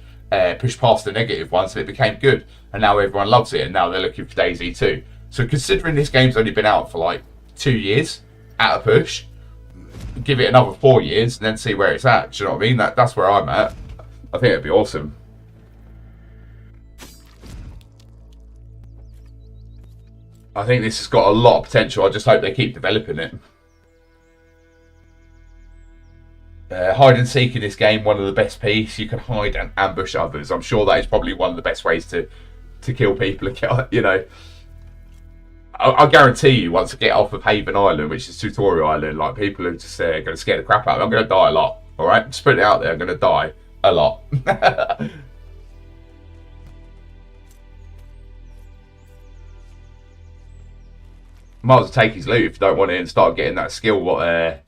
push past the negative ones, and it became good, and now everyone loves it, and now they're looking for DayZ 2. So considering this game's only been out for like 2 years at a push, give it another 4 years and then see where it's at. Do you know what I mean? That's where I'm at. I think it'd be awesome. I think this has got a lot of potential. I just hope they keep developing it. Hide and seek in this game, one of the best piece. You can hide and ambush others. I'm sure that is probably one of the best ways to kill people and get, you know. I guarantee you, once I get off of Haven Island, which is Tutorial Island, like, people are just going to scare the crap out of me. I'm going to die a lot. All right, just put it out there. I'm going to die a lot. Might as well take his loot if you don't want it and start getting that skill. What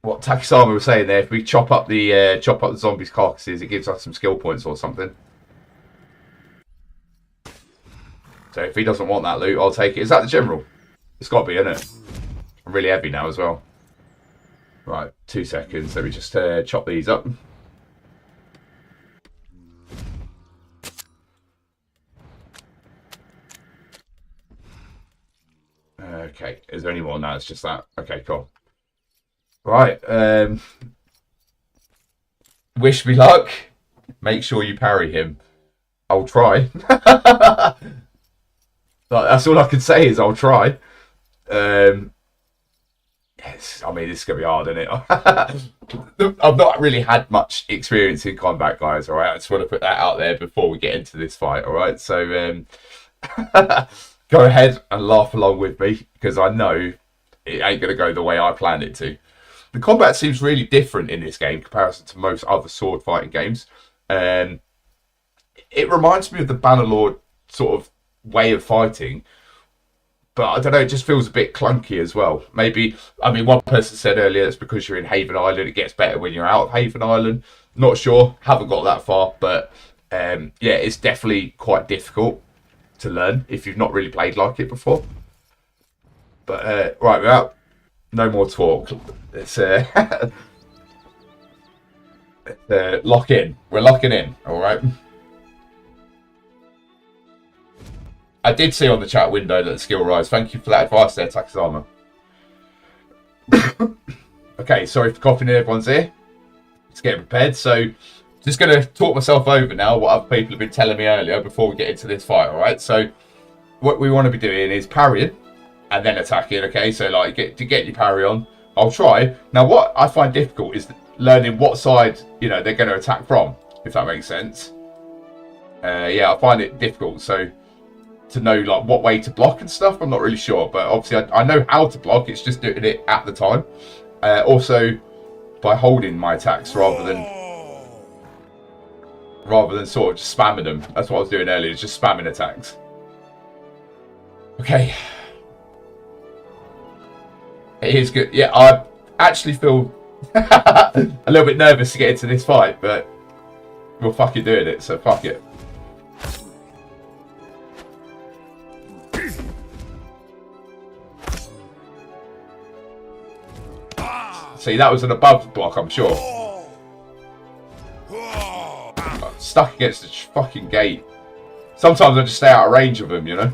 Takasama was saying there, if we chop up the zombies' carcasses, it gives us some skill points or something. So if he doesn't want that loot, I'll take it. Is that the general? It's got to be, isn't it? I'm really heavy now as well. Right, 2 seconds. Let me just chop these up. Okay, is there any more? No, it's just that. Okay, cool. Right, Wish me luck. Make sure you parry him. I'll try. That's all I can say is I'll try. Yes, I mean, this is going to be hard, isn't it? I've not really had much experience in combat, guys, all right? I just want to put that out there before we get into this fight, all right? So go ahead and laugh along with me, because I know it ain't going to go the way I planned it to. The combat seems really different in this game in comparison to most other sword fighting games. It reminds me of the Bannerlord sort of way of fighting, but I don't know, it just feels a bit clunky as well. Maybe, I mean, one person said earlier it's because you're in Haven Island, it gets better when you're out of Haven Island. Not sure, haven't got that far, but yeah, it's definitely quite difficult to learn if you've not really played like it before. But right, without no more talk, let's lock in. We're locking in, all right? I did see on the chat window that the skill rise. Thank you for that advice there, Takasama. Okay, sorry for coughing in everyone's ear. Let's get prepared. So, just going to talk myself over now, what other people have been telling me earlier before we get into this fight, all right? So, what we want to be doing is parrying and then attacking, okay? So, like, to get your parry on, I'll try. Now, what I find difficult is learning what side, you know, they're going to attack from, if that makes sense. Yeah, I find it difficult. So, to know like what way to block and stuff, I'm not really sure, but obviously I know how to block. It's just doing it at the time. Also by holding my attacks rather than sort of just spamming them. That's what I was doing earlier, just spamming attacks. Okay, it is good. Yeah, I actually feel a little bit nervous to get into this fight, but we're fucking doing it, so fuck it. See, that was an above block, I'm sure. I'm stuck against the fucking gate. Sometimes I just stay out of range of them, you know?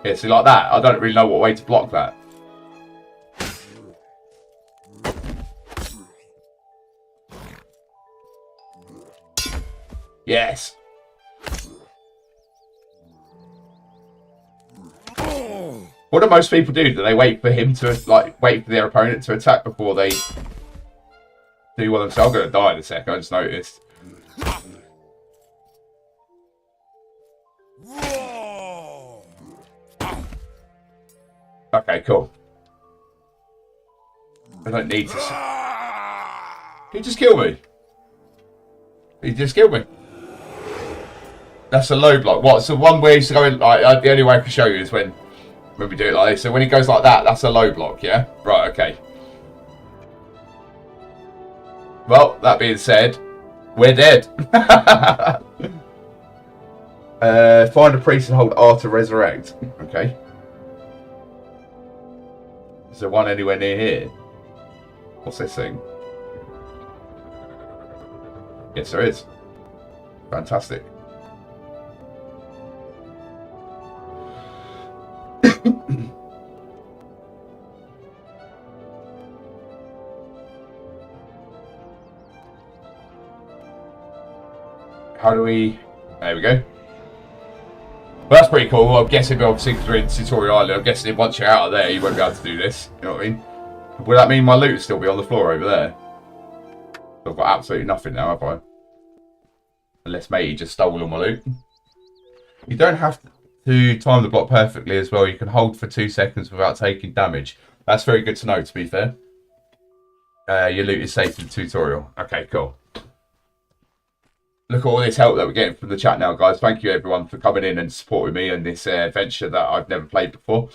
Yeah, see, like that. I don't really know what way to block that. Yes. What do most people do? Do they wait for him to, like, wait for their opponent to attack before they do one themselves? I'm going to die in a second, I just noticed. Okay, cool. I don't need to... He just killed me. He just killed me. That's a low block. What? So one way to go in, like, the only way I can show you is when we do it like this. So when it goes like that, that's a low block, yeah? Right, okay. Well, that being said, we're dead. Find a priest and hold R to resurrect. Okay. Is there one anywhere near here? What's this thing? Yes, there is. Fantastic. How do we... There we go. Well, that's pretty cool. I'm guessing, obviously, because we're in Tutorial Island, I'm guessing once you're out of there, you won't be able to do this. You know what I mean? Will that mean my loot will still be on the floor over there? I've got absolutely nothing now, have I? Unless matey just stole all my loot. You don't have to time the block perfectly as well. You can hold for 2 seconds without taking damage. That's very good to know, to be fair. Your loot is safe in the tutorial. Okay, cool. Look at all this help that we're getting from the chat now, guys. Thank you, everyone, for coming in and supporting me in this adventure that I've never played before.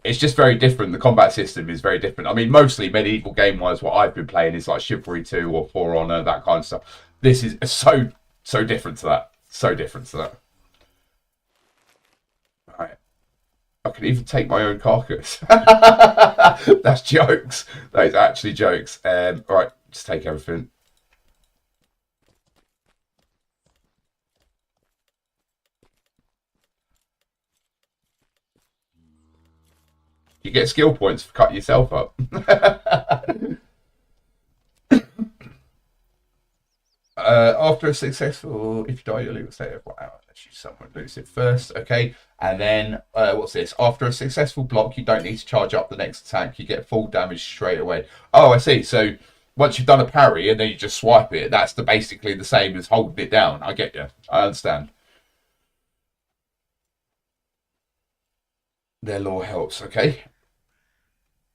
It's just very different. The combat system is very different. I mean, mostly medieval game-wise, what I've been playing is like Chivalry 2 or For Honor, that kind of stuff. This is so different to that. So different to that. Right. I can even take my own carcass. That's jokes. That is actually jokes. Right, just take everything. You get skill points for cutting yourself up. after a successful, if you die, you'll lose state of wow. Let's use someone lose it first, okay. And then what's this? After a successful block, you don't need to charge up the next attack. You get full damage straight away. Oh, I see. So once you've done a parry and then you just swipe it, that's basically the same as holding it down. I get you. I understand. Their lore helps, okay.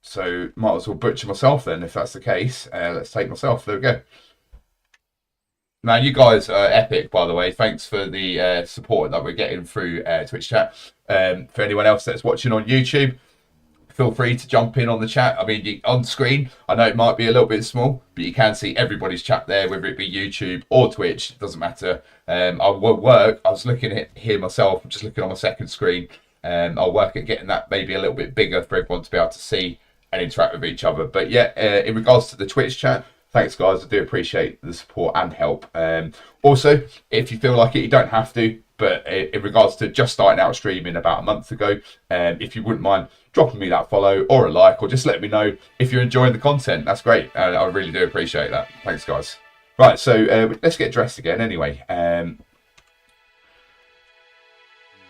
So might as well butcher myself then if that's the case. Let's take myself. There we go. Man, you guys are epic, by the way. Thanks for the support that we're getting through Twitch chat. For anyone else that's watching on YouTube, feel free to jump in on the chat. I mean, on screen, I know it might be a little bit small, but you can see everybody's chat there, whether it be YouTube or Twitch. It doesn't matter. I'll work. I was looking at here myself. I'm just looking on my second screen. I'll work at getting that maybe a little bit bigger for everyone to be able to see and interact with each other. But yeah, in regards to the Twitch chat, thanks guys, I do appreciate the support and help. Also, if you feel like it, you don't have to, but in regards to just starting out streaming about a month ago, if you wouldn't mind dropping me that follow or a like, or just let me know if you're enjoying the content, that's great. I really do appreciate that. Thanks guys. Right, so let's get dressed again anyway.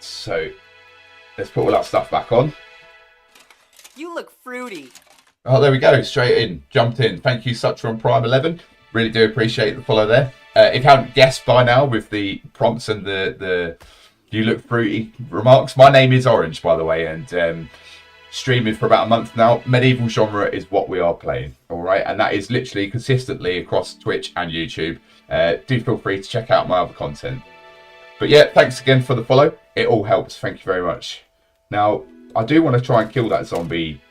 So let's put all that stuff back on. You look fruity. Oh, there we go. Straight in. Jumped in. Thank you, Sutra on Prime 11. Really do appreciate the follow there. If you haven't guessed by now with the prompts and the you look fruity remarks, my name is Orange, by the way, and streaming for about a month now. Medieval genre is what we are playing, all right? And that is literally consistently across Twitch and YouTube. Do feel free to check out my other content. But yeah, thanks again for the follow. It all helps. Thank you very much. Now, I do want to try and kill that zombie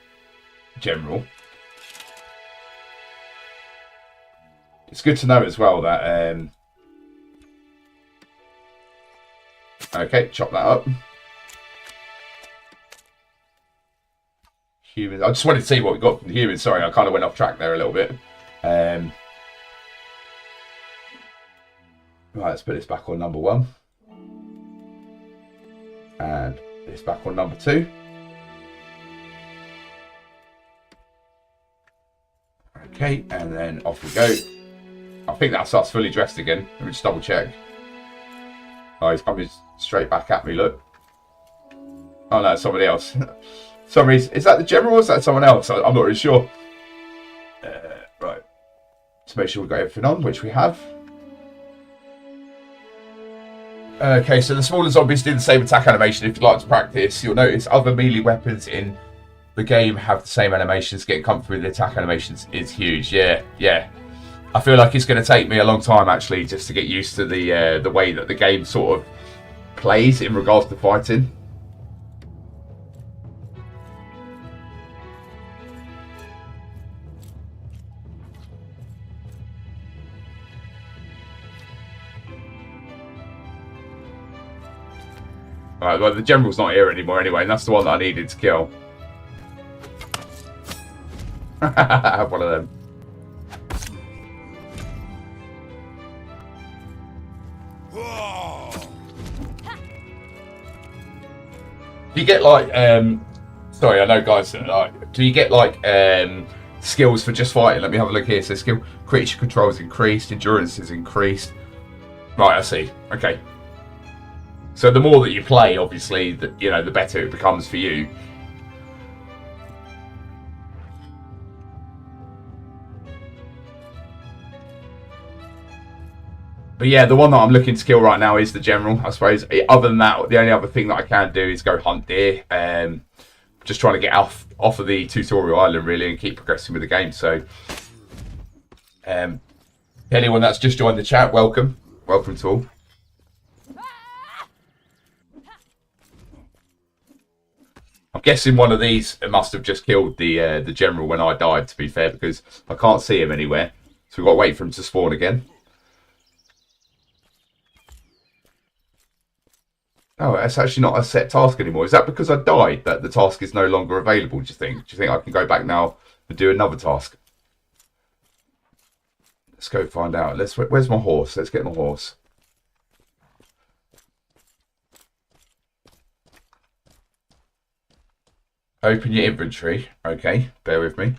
general. It's good to know as well that okay, chop that up. Humans. I just wanted to see what we got from the humans. Sorry, I kind of went off track there a little bit. Right, let's put this back on number 1. And this back on number 2. Okay, and then off we go. I think that's us fully dressed again. Let me just double check. Oh, he's coming straight back at me, look. Oh no, it's somebody else. Sorry, is that the general or is that someone else? I'm not really sure. Right. Let's make sure we've got everything on, which we have. Okay, so the smaller zombies do the same attack animation. If you'd like to practice, you'll notice other melee weapons in the game have the same animations. Getting comfortable with the attack animations is huge. Yeah. I feel like it's going to take me a long time, actually, just to get used to the way that the game sort of plays in regards to fighting. Alright, well, the general's not here anymore anyway, and that's the one that I needed to kill. I have one of them. Do you get like sorry, I know guys do you get like skills for just fighting? Let me have a look here. So skill creature control is increased, endurance is increased. Right, I see. Okay. So the more that you play, obviously, the better it becomes for you. But yeah, the one that I'm looking to kill right now is the general, I suppose. Other than that, the only other thing that I can do is go hunt deer. Just trying to get off of the tutorial island, really, and keep progressing with the game. So, anyone that's just joined the chat, welcome. Welcome to all. I'm guessing one of these must have just killed the general when I died, to be fair, because I can't see him anywhere. So we've got to wait for him to spawn again. Oh, it's actually not a set task anymore. Is that because I died that the task is no longer available, do you think? Do you think I can go back now and do another task? Let's go find out. Where's my horse? Let's get my horse. Open your inventory. Okay, bear with me.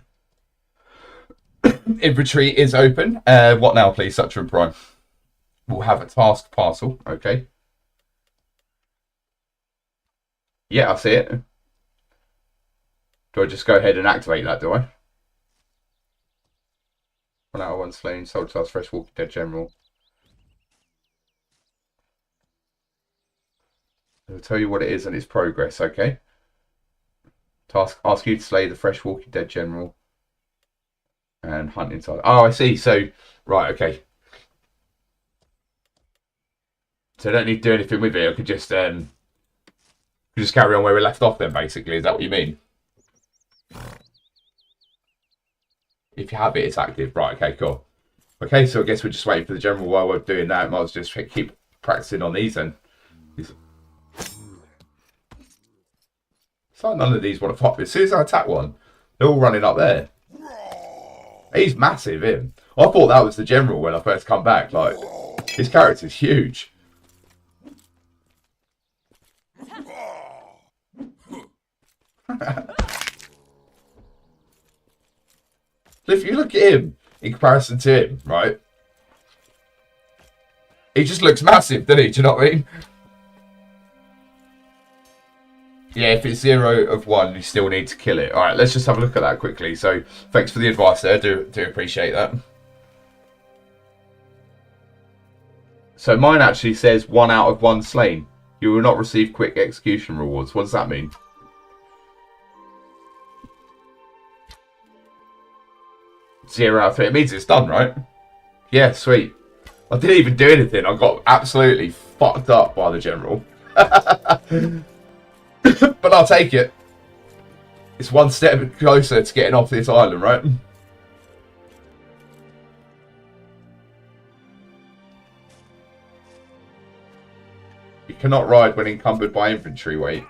Inventory is open. What now, please, Sutra and Prime? we'll have a task parcel. Okay. Yeah, I see it. Do I just go ahead and activate that, do I? 1 out of 1 slain, sold task, fresh walking dead general. It'll tell you what it is and its progress, okay? Task, ask you to slay the fresh walking dead general. And hunt inside. Oh, I see. So, right, okay. So I don't need to do anything with it. I could just carry on where we left off then, basically. Is that what you mean? If you have it, it's active. Right, okay, cool. Okay, so I guess we're just waiting for the general while we're doing that. Might as well just keep practicing on these then. It's like none of these want to pop. As soon as I attack one, they're all running up there. He's massive, him. I thought that was the general when I first come back. Like, his character's huge. If you look at him in comparison to him, right? He just looks massive, doesn't he? Do you know what I mean? Yeah, if it's 0 of 1, you still need to kill it. All right, let's just have a look at that quickly. So, thanks for the advice there. Do appreciate that. So, mine actually says 1 out of 1 slain. You will not receive quick execution rewards. What does that mean? Zero out of 3. It means it's done, right? Yeah, sweet. I didn't even do anything. I got absolutely fucked up by the general. But I'll take it. It's one step closer to getting off this island, right? You cannot ride when encumbered by infantry weight.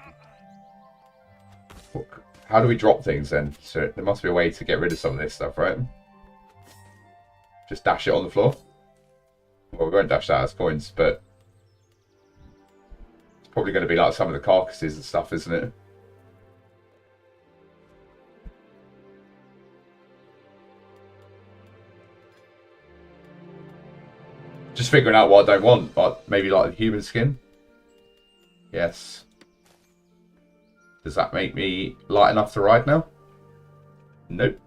How do we drop things then? So there must be a way to get rid of some of this stuff, right? Just dash it on the floor. Well, we won't dash that as points, but it's probably going to be like some of the carcasses and stuff, isn't it? Just figuring out what I don't want, but maybe like the human skin. Yes. Does that make me light enough to ride now? Nope.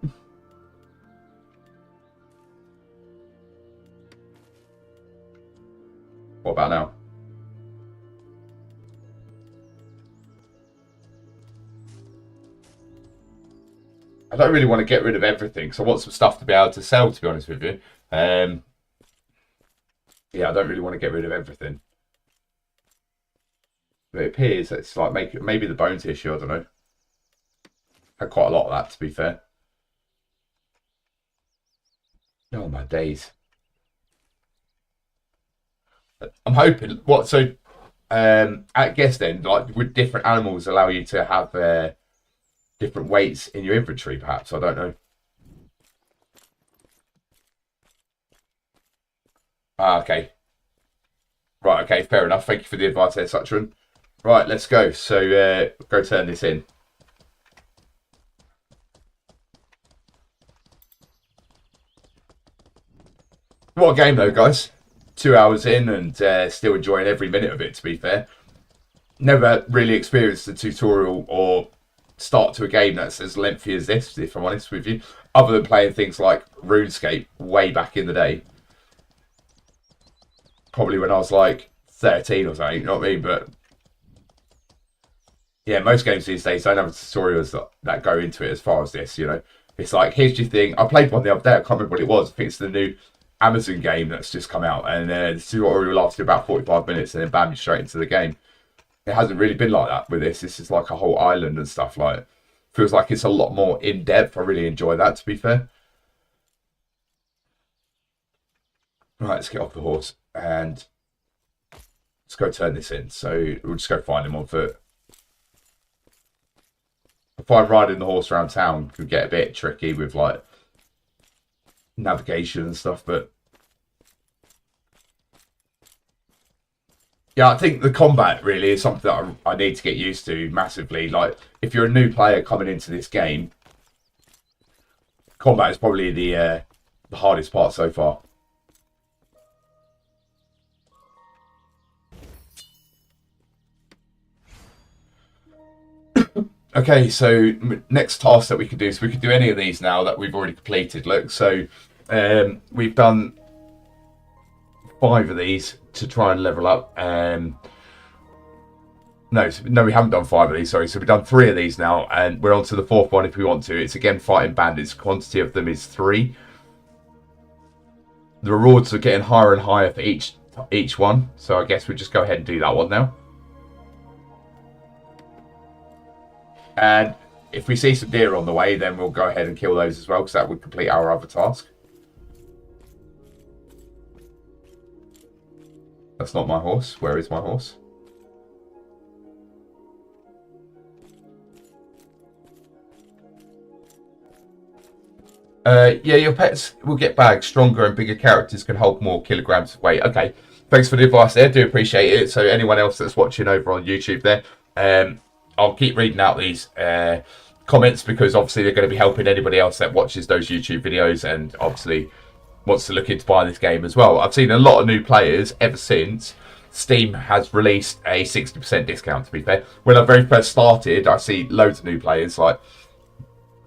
What about now? I don't really want to get rid of everything, because I want some stuff to be able to sell, to be honest with you. Yeah, I don't really want to get rid of everything. But it appears that it's like maybe the bone tissue, I don't know. Had quite a lot of that, to be fair. Oh my days. I'm hoping I guess then, like, would different animals allow you to have different weights in your inventory, perhaps? I don't know. Ah, okay. Right, okay, fair enough. Thank you for the advice there, Suchran. Right, let's go. So, go turn this in. What a game, though, guys. 2 hours in and still enjoying every minute of it, to be fair. Never really experienced a tutorial or start to a game that's as lengthy as this, if I'm honest with you. Other than playing things like RuneScape way back in the day. Probably when I was like 13 or something, you know what I mean? But yeah, most games these days don't have tutorials that go into it as far as this, you know. It's like, here's your thing. I played one the other day, I can't remember what it was. I think it's the new Amazon game that's just come out, and the tutorial lasted about 45 minutes and then bam, you straight into the game. It hasn't really been like that with this. This is like a whole island and stuff. Like, feels like it's a lot more in depth. I really enjoy that, to be fair. Right, let's get off the horse and let's go turn this in. So we'll just go find him on foot. If I'm riding the horse around town, it can get a bit tricky with like navigation and stuff, but yeah, I think the combat really is something that I need to get used to massively. Like, if you're a new player coming into this game, combat is probably the hardest part so far. Okay, so next task that we could do, so we could do any of these now that we've already completed. Look, so we've done 5 of these to try and level up. No, we haven't done 5 of these, sorry. So we've done 3 of these now, and we're on to the 4th one if we want to. It's again fighting bandits. Quantity of them is 3. The rewards are getting higher and higher for each one, so I guess we'll just go ahead and do that one now. And if we see some deer on the way, then we'll go ahead and kill those as well, because that would complete our other task. That's not my horse. Where is my horse? Yeah, your pets will get bags. Stronger and bigger characters can hold more kilograms of weight. Okay, thanks for the advice there. Do appreciate it. So anyone else that's watching over on YouTube there, I'll keep reading out these comments, because obviously they're going to be helping anybody else that watches those YouTube videos and obviously wants to look into buying this game as well. I've seen a lot of new players ever since Steam has released a 60% discount, to be fair. When I very first started, I see loads of new players like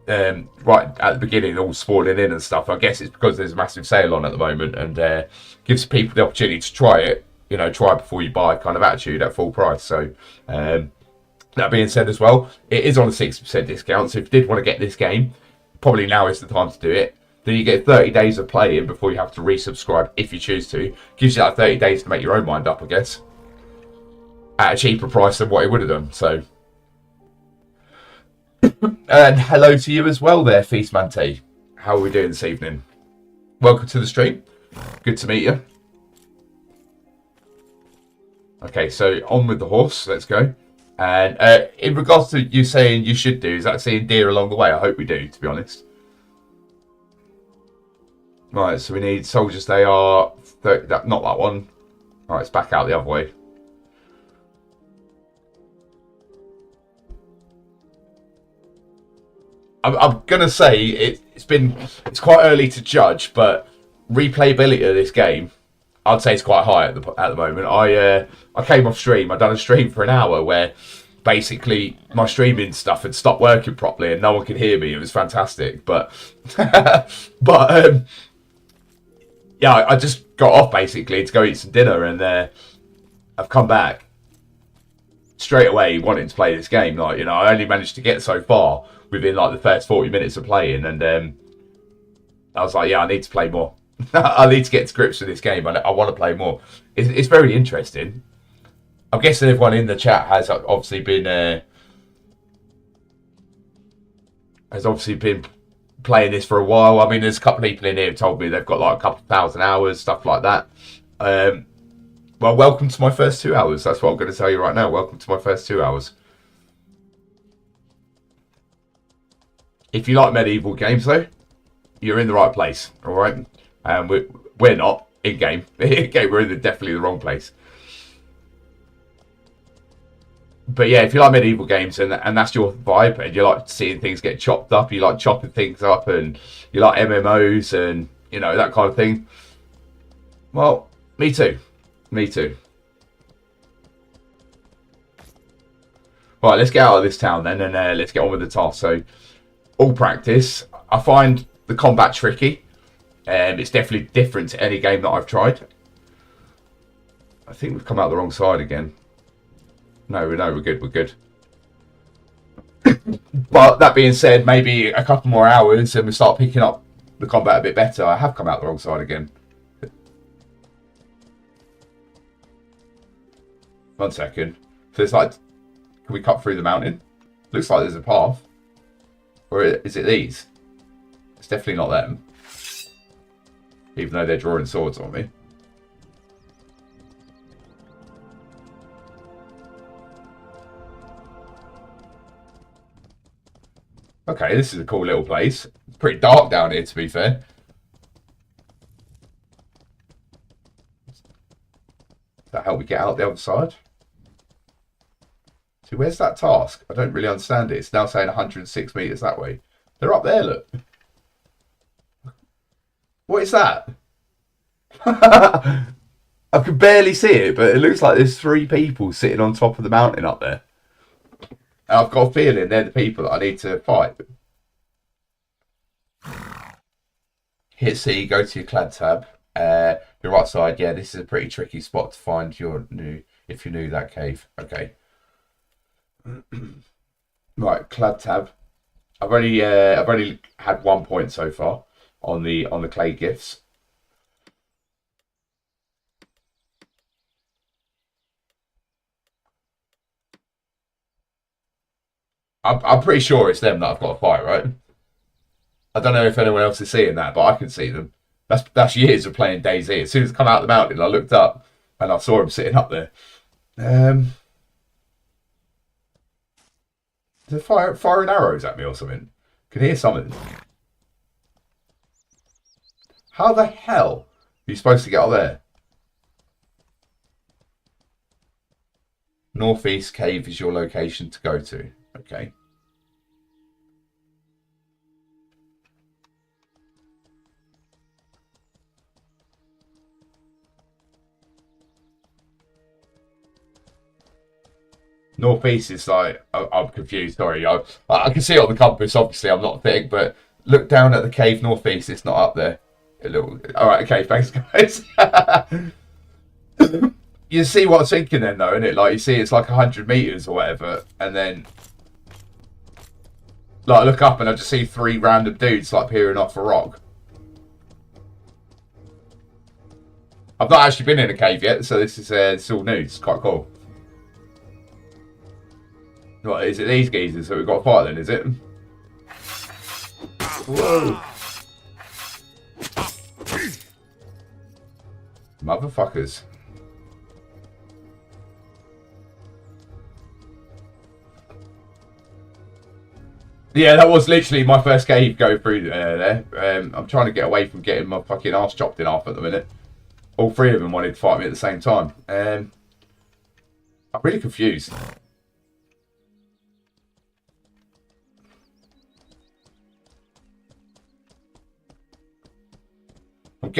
right at the beginning all spawning in and stuff. I guess it's because there's a massive sale on at the moment, and gives people the opportunity to try it, you know, try before you buy kind of attitude at full price. So that being said as well, it is on a 60% discount, so if you did want to get this game, probably now is the time to do it. Then you get 30 days of playing before you have to resubscribe if you choose to. Gives you that 30 days to make your own mind up, I guess, at a cheaper price than what it would have done. So and hello to you as well there, Feastmante. How are we doing this evening? Welcome to the stream. Good to meet you. Okay, so on with the horse. Let's go. And in regards to you saying you should do, is that seeing deer along the way? I hope we do, to be honest. Right, so we need soldiers. They are 30, not that one. All right, it's back out the other way. I'm gonna say it's quite early to judge, but replayability of this game, I'd say it's quite high at the moment. I came off stream. I'd done a stream for an hour where basically my streaming stuff had stopped working properly and no one could hear me. It was fantastic, but yeah, I just got off basically to go eat some dinner, and I've come back straight away wanting to play this game. Like, you know, I only managed to get so far within like the first 40 minutes of playing, and I was like, yeah, I need to play more. I need to get to grips with this game. I want to play more. It's very interesting. I'm guessing everyone in the chat has obviously been playing this for a while. I mean, there's a couple of people in here who told me they've got like a couple of thousand hours, stuff like that. Well, welcome to my first 2 hours. That's what I'm going to tell you right now. Welcome to my first 2 hours. If you like medieval games, though, you're in the right place. All right, and we're not in game. Okay, we're definitely the wrong place. But yeah, if you like medieval games and that's your vibe, and you like seeing things get chopped up, you like chopping things up, and you like MMOs and, you know, that kind of thing, well, me too. Me too. Right, let's get out of this town then, and let's get on with the task. So, all practice. I find the combat tricky. It's definitely different to any game that I've tried. I think we've come out the wrong side again. No, we're good, we're good. But that being said, maybe a couple more hours and we start picking up the combat a bit better. I have come out the wrong side again. 1 second. So it's like, can we cut through the mountain? Looks like there's a path. Or is it these? It's definitely not them. Even though they're drawing swords on me. Okay, this is a cool little place. It's pretty dark down here, to be fair. Does that help me get out the other side? So where's that task? I don't really understand it. It's now saying 106 meters that way. They're up there, look. What is that? I can barely see it, but it looks like there's 3 people sitting on top of the mountain up there. I've got a feeling they're the people that I need to fight. Hit C, go to your clan tab. Your right side, yeah, this is a pretty tricky spot to find your new, if you're new to that cave. Okay. Right, clan tab. I've only had 1 point so far on the clay gifts. I'm pretty sure it's them that I've got to fight, right? I don't know if anyone else is seeing that, but I can see them. That's years of playing DayZ. As soon as I come out of the mountain, I looked up and I saw him sitting up there. They're firing arrows at me or something. Can hear something. How the hell are you supposed to get up there? Northeast cave is your location to go to. Okay. Northeast is like, I'm confused, sorry. I can see it on the compass, obviously, I'm not a thing, but look down at the cave northeast, it's not up there. Alright, okay, thanks guys. You see what I'm thinking then though, innit? Like, you see it's like 100 meters or whatever, and then like I look up and I just see 3 random dudes like peering off a rock. I've not actually been in a cave yet, so this is all new, it's quite cool. What, is it these geezers that we've got to fight then, is it? Whoa. Motherfuckers. Yeah, that was literally my first cave go through there. I'm trying to get away from getting my fucking arse chopped in half at the minute. All 3 of them wanted to fight me at the same time. I'm really confused.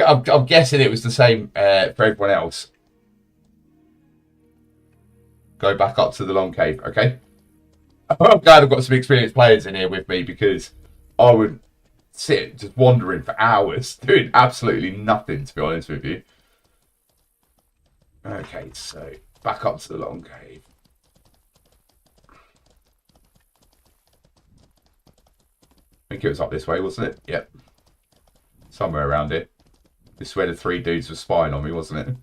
I'm guessing it was the same for everyone else. Go back up to the long cave, okay? I'm glad I've got some experienced players in here with me because I would sit just wandering for hours doing absolutely nothing, to be honest with you. Okay, so back up to the long cave. I think it was up this way, wasn't it? Yep. Somewhere around it. This is where the 3 dudes were spying on me, wasn't it?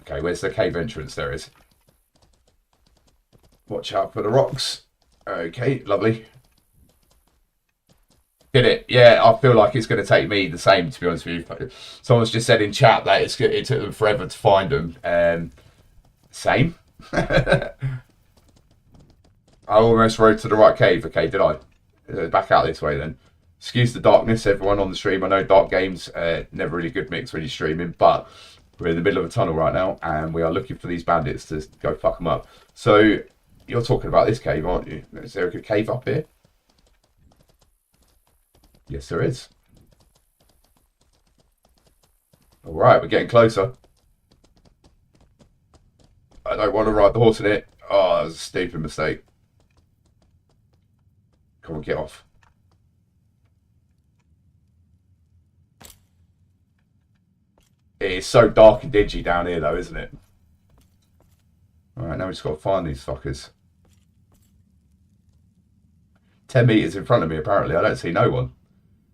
Okay, where's the cave entrance? There is. Watch out for the rocks. Okay, lovely. Did it? Yeah, I feel like it's going to take me the same, to be honest with you. Someone's just said in chat that it took them forever to find them. Same. I almost rode to the right cave. Okay, did I? Back out this way then. Excuse the darkness, everyone on the stream. I know dark games never really good mix when you're streaming, but we're in the middle of a tunnel right now, and we are looking for these bandits to go fuck them up. So you're talking about this cave, aren't you? Is there a good cave up here? Yes, there is. All right, we're getting closer. I don't want to ride the horse in it. Oh, that was a stupid mistake. Come on, get off. It is so dark and dingy down here, though, isn't it? Alright, now we just got to find these fuckers. 10 meters in front of me, apparently. I don't see no one.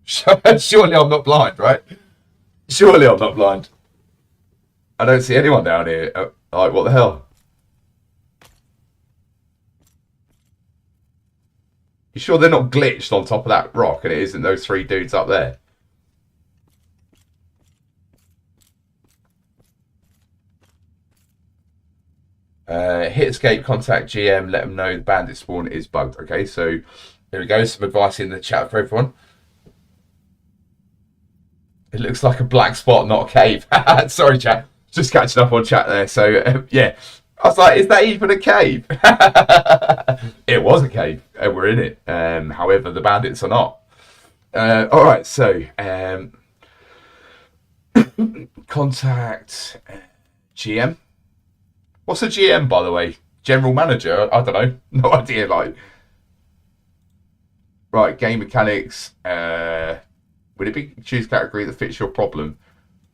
Surely I'm not blind, right? Surely I'm not blind. I don't see anyone down here. Like, what the hell? You sure they're not glitched on top of that rock and it isn't those 3 dudes up there? Hit escape, contact GM, let them know the bandit spawn is bugged. Okay, so there we go. Some advice in the chat for everyone. It looks like a black spot, not a cave. Sorry, chat. Just catching up on chat there. So, yeah. I was like, is that even a cave? It was a cave, and we're in it. However, the bandits are not. All right, so contact GM. What's a GM, by the way? General manager? I don't know. No idea. Like, right, game mechanics. Would it be choose category that fits your problem?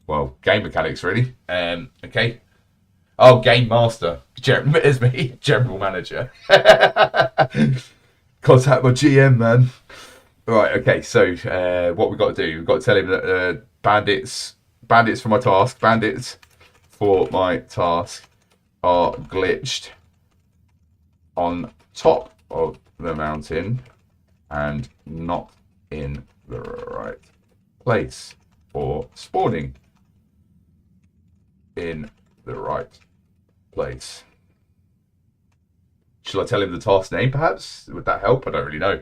Well, game mechanics, really. Okay. Oh, game master. It's me, general manager. Contact my GM, man. Right, okay, so what we've got to do, we've got to tell him that bandits for my task are glitched on top of the mountain and not in the right place for spawning in the right place. Shall I tell him the task name, perhaps? Would that help? I don't really know.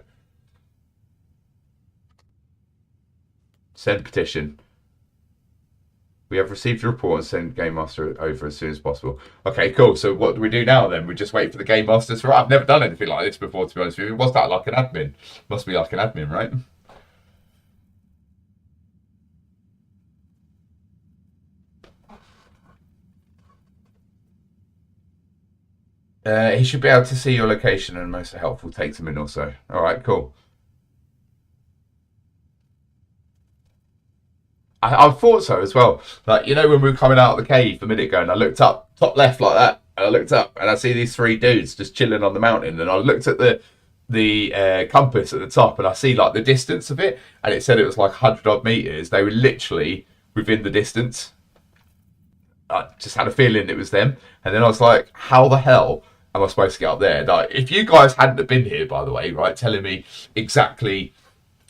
Send petition. We have received your report and send Game Master over as soon as possible. Okay, cool. So what do we do now then? We just wait for the Game Master to... I've never done anything like this before, to be honest with you. What's that, like an admin? Must be like an admin, right? He should be able to see your location, and most helpful takes a minute or so. All right, cool. I thought so as well. Like, you know, when we were coming out of the cave a minute ago, and I looked up, top left like that, and I looked up, and I see these three dudes just chilling on the mountain, and I looked at the compass at the top, and I see like the distance of it, and it said it was like 100 odd meters. They were literally within the distance. I just had a feeling it was them, and then I was like, how the hell am I supposed to get up there? Like, if you guys hadn't have been here, by the way, right, telling me exactly,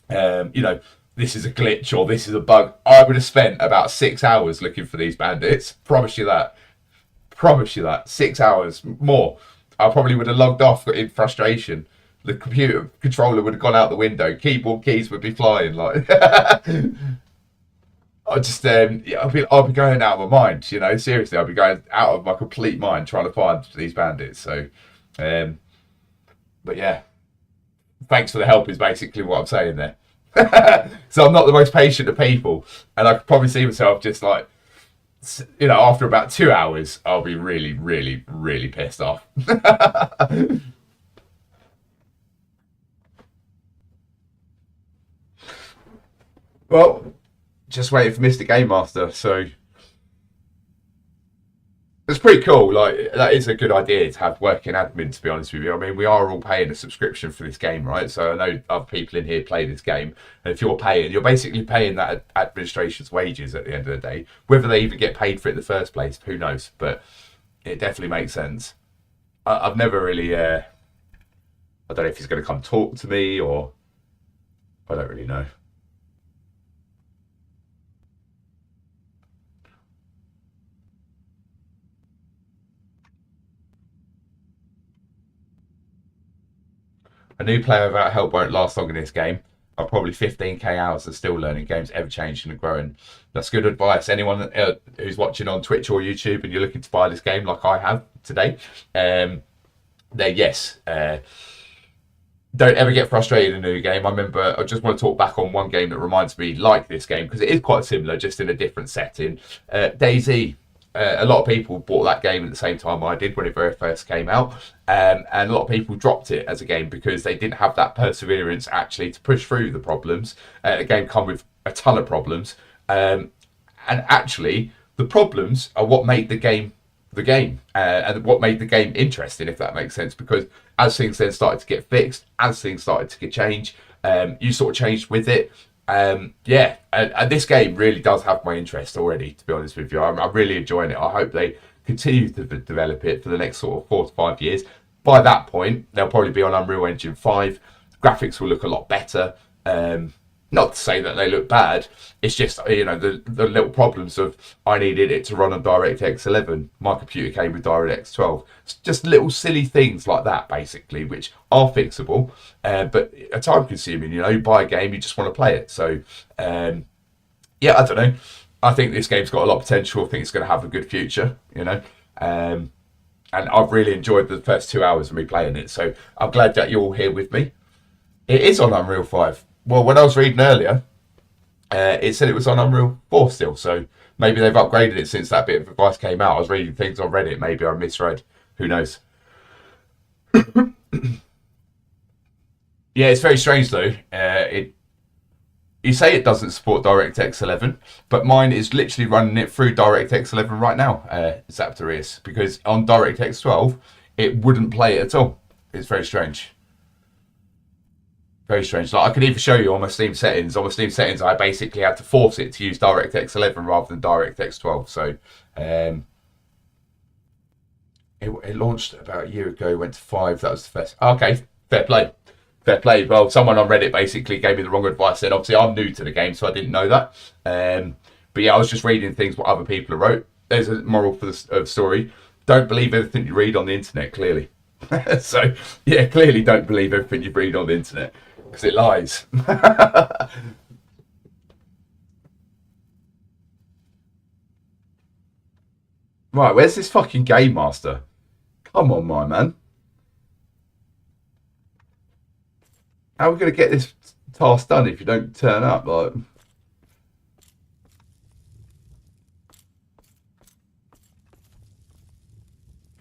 you know, this is a glitch or this is a bug, I would have spent about 6 hours looking for these bandits. Promise you that. 6 hours more. I probably would have logged off in frustration. The computer controller would have gone out the window. Keyboard keys would be flying. Like, I just, I'll be going out of my mind. You know, seriously, I'll be going out of my complete mind trying to find these bandits. So, but yeah, thanks for the help is basically what I'm saying there. So I'm not the most patient of people, and I could probably see myself just like, you know, after about 2 hours, I'll be really, really, really pissed off. Well, just waiting for Mr. Game Master, so it's pretty cool. Like, that is a good idea to have working admin, to be honest with you. I mean, we are all paying a subscription for this game, right? So I know other people in here play this game, and if you're paying, you're basically paying that administration's wages at the end of the day. Whether they even get paid for it in the first place, who knows? But it definitely makes sense. I've never really, I don't know if he's going to come talk to me, or I don't really know. A new player without help won't last long in this game. I'm probably 15k hours and still learning. Games ever changing and growing. That's good advice. Anyone who's watching on Twitch or YouTube and you're looking to buy this game like I have today, then yes, don't ever get frustrated in a new game. I remember, I just want to talk back on one game that reminds me like this game, because it is quite similar, just in a different setting. DayZ. A lot of people bought that game at the same time I did when it very first came out, and a lot of people dropped it as a game because they didn't have that perseverance actually to push through the problems. The game come with a ton of problems, and actually the problems are what made the game and what made the game interesting, if that makes sense, because as things then started to get fixed, as things started to get changed, you sort of changed with it. Yeah, and this game really does have my interest already, to be honest with you. I'm really enjoying it. I hope they continue to develop it for the next sort of 4 to 5 years. By that point, they'll probably be on Unreal Engine 5. Graphics will look a lot better. Not to say that they look bad. It's just, you know, the little problems of I needed it to run on DirectX 11. My computer came with DirectX 12. It's just little silly things like that, basically, which are fixable, but are time consuming. You know, you buy a game, you just want to play it. So, yeah, I don't know. I think this game's got a lot of potential. I think it's going to have a good future, you know. And I've really enjoyed the first 2 hours of me playing it. So I'm glad that you're all here with me. It is on Unreal 5. Well, when I was reading earlier, it said it was on Unreal 4 still, so maybe they've upgraded it since that bit of advice came out. I was reading things on Reddit, maybe I misread. Who knows? Yeah, it's very strange though. You say it doesn't support DirectX 11, but mine is literally running it through DirectX 11 right now, Zaptorius, because on DirectX 12 it wouldn't play it at all. It's very strange. Very strange. Like I could even show you on my Steam settings. On my Steam settings, I basically had to force it to use DirectX 11 rather than DirectX 12. So it launched about a year ago, went to 5. That was the first. Okay, fair play. Fair play. Well, someone on Reddit basically gave me the wrong advice. And obviously, I'm new to the game, so I didn't know that. But yeah, I was just reading things what other people have wrote. There's a moral for the story. Don't believe everything you read on the internet, clearly. So, yeah, clearly don't believe everything you read on the internet. Because it lies. Right, where's this fucking game master? Come on, my man. How are we going to get this task done if you don't turn up? Like, can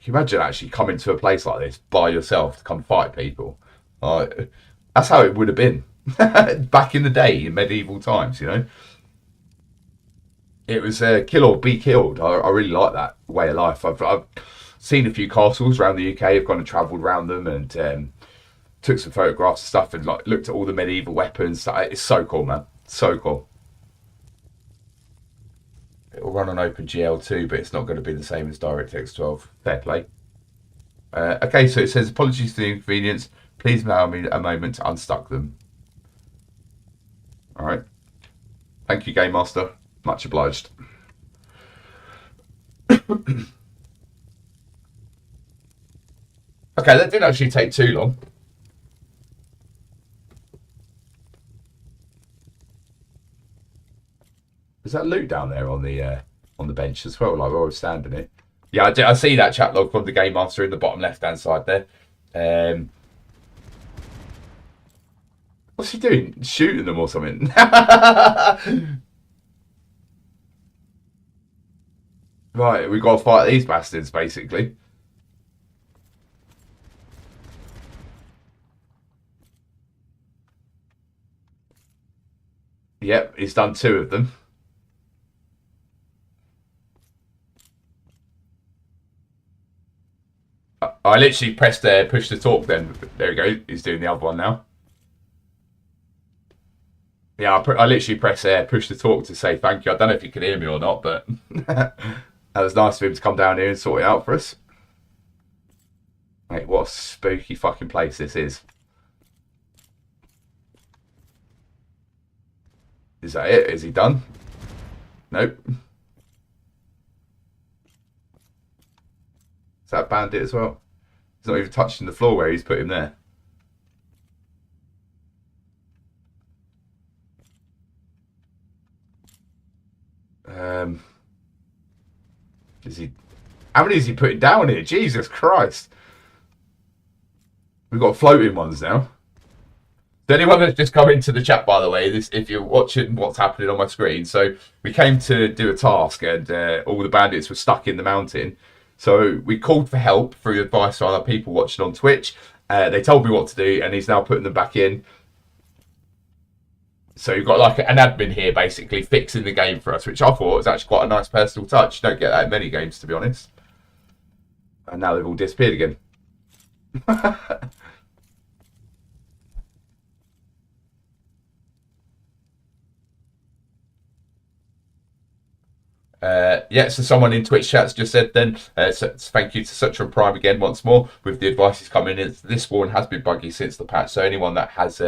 you imagine actually coming to a place like this by yourself to come fight people? Like, that's how it would have been back in the day in medieval times, you know. It was kill or be killed. I really like that way of life. I've seen a few castles around the UK. I've gone and travelled around them and took some photographs and stuff and like looked at all the medieval weapons. It's so cool, man. So cool. It'll run on OpenGL too, but it's not going to be the same as DirectX 12. Fair play. Okay, so it says apologies for the inconvenience. Please allow me a moment to unstuck them. All right. Thank you, Game Master. Much obliged. Okay, that didn't actually take too long. Is that loot down there on the bench as well? Like where I was standing here. Yeah, I see that chat log from the Game Master in the bottom left-hand side there. What's he doing? Shooting them or something? Right, we've got to fight these bastards, basically. Yep, he's done 2 of them. I literally pressed push to talk then. There we go. He's doing the other one now. Yeah, I literally press push to talk to say thank you. I don't know if you can hear me or not, but that was nice of him to come down here and sort it out for us. Mate, what a spooky fucking place this is. Is that it? Is he done? Nope. Is that a bandit as well? He's not even touching the floor where he's put him there. Is he? How many is he putting down here? Jesus Christ! We've got floating ones now. To anyone that's just come into the chat, by the way, if you're watching what's happening on my screen, so we came to do a task and all the bandits were stuck in the mountain. So we called for help through advice from other people watching on Twitch. They told me what to do, and he's now putting them back in. So you've got like an admin here basically fixing the game for us, which I thought was actually quite a nice personal touch. You don't get that in many games, to be honest. And now they've all disappeared again. Yeah, so someone in Twitch chat's just said then, so thank you to Such and Prime again once more with the advice is coming in. This spawn has been buggy since the patch, so anyone that has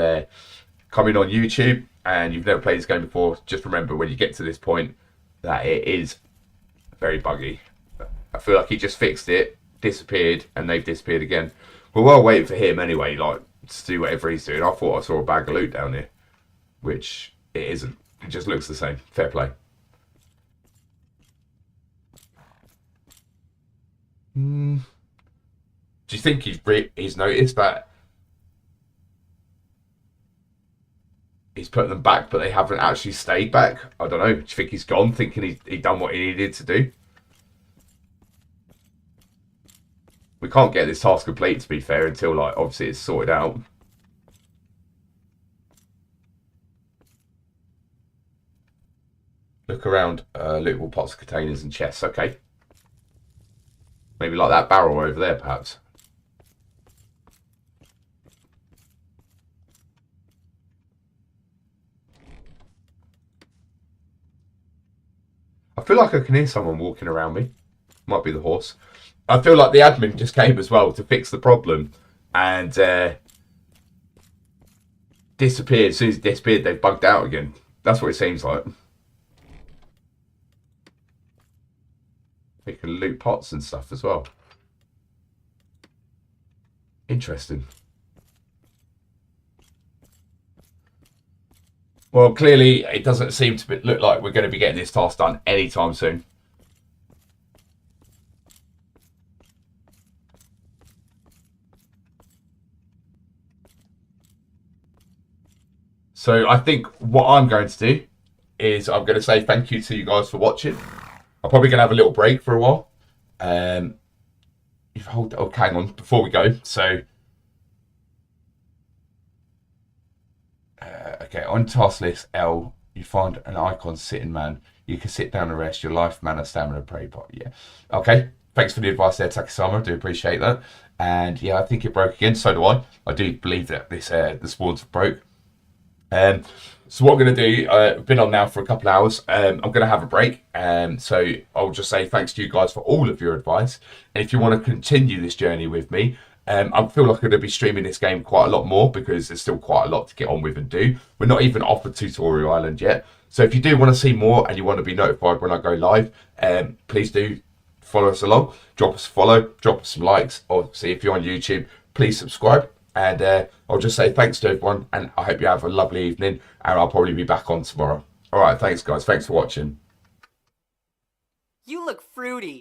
come in on YouTube and you've never played this game before, just remember when you get to this point that it is very buggy. I feel like he just fixed it, disappeared, and they've disappeared again. We're well waiting for him anyway, like to do whatever he's doing. I thought I saw a bag of loot down here, which it isn't. It just looks the same. Fair play. Do you think he's noticed that he's put them back, but they haven't actually stayed back? I don't know. Do you think he's gone, thinking he done what he needed to do? We can't get this task complete, to be fair, until, like, obviously it's sorted out. Look around. Lootable pots, containers, and chests. Okay. Maybe like that barrel over there, perhaps. I feel like I can hear someone walking around me. Might be the horse. I feel like the admin just came as well to fix the problem and disappeared. As soon as it disappeared, they bugged out again. That's what it seems like. We can loot pots and stuff as well. Interesting. Well, clearly it doesn't seem to look like we're going to be getting this task done anytime soon. So I think what I'm going to do is I'm going to say thank you to you guys for watching. I'm probably going to have a little break for a while. Hang on, before we go. So, okay, on task list L, you find an icon sitting man. You can sit down and rest. Your life, mana, stamina, prey pot. Yeah. Okay. Thanks for the advice there, Takasama. I do appreciate that. And yeah, I think it broke again. So do I. I do believe that this the spawns broke. So what I'm going to do, I've been on now for a couple of hours. I'm going to have a break. So I'll just say thanks to you guys for all of your advice. And if you want to continue this journey with me, I feel like I'm going to be streaming this game quite a lot more because there's still quite a lot to get on with and do. We're not even off the tutorial island yet. So if you do want to see more and you want to be notified when I go live, please do follow us along. Drop us a follow, drop us some likes. Or see if you're on YouTube, please subscribe. And I'll just say thanks to everyone, and I hope you have a lovely evening, and I'll probably be back on tomorrow. All right, thanks, guys. Thanks for watching. You look fruity.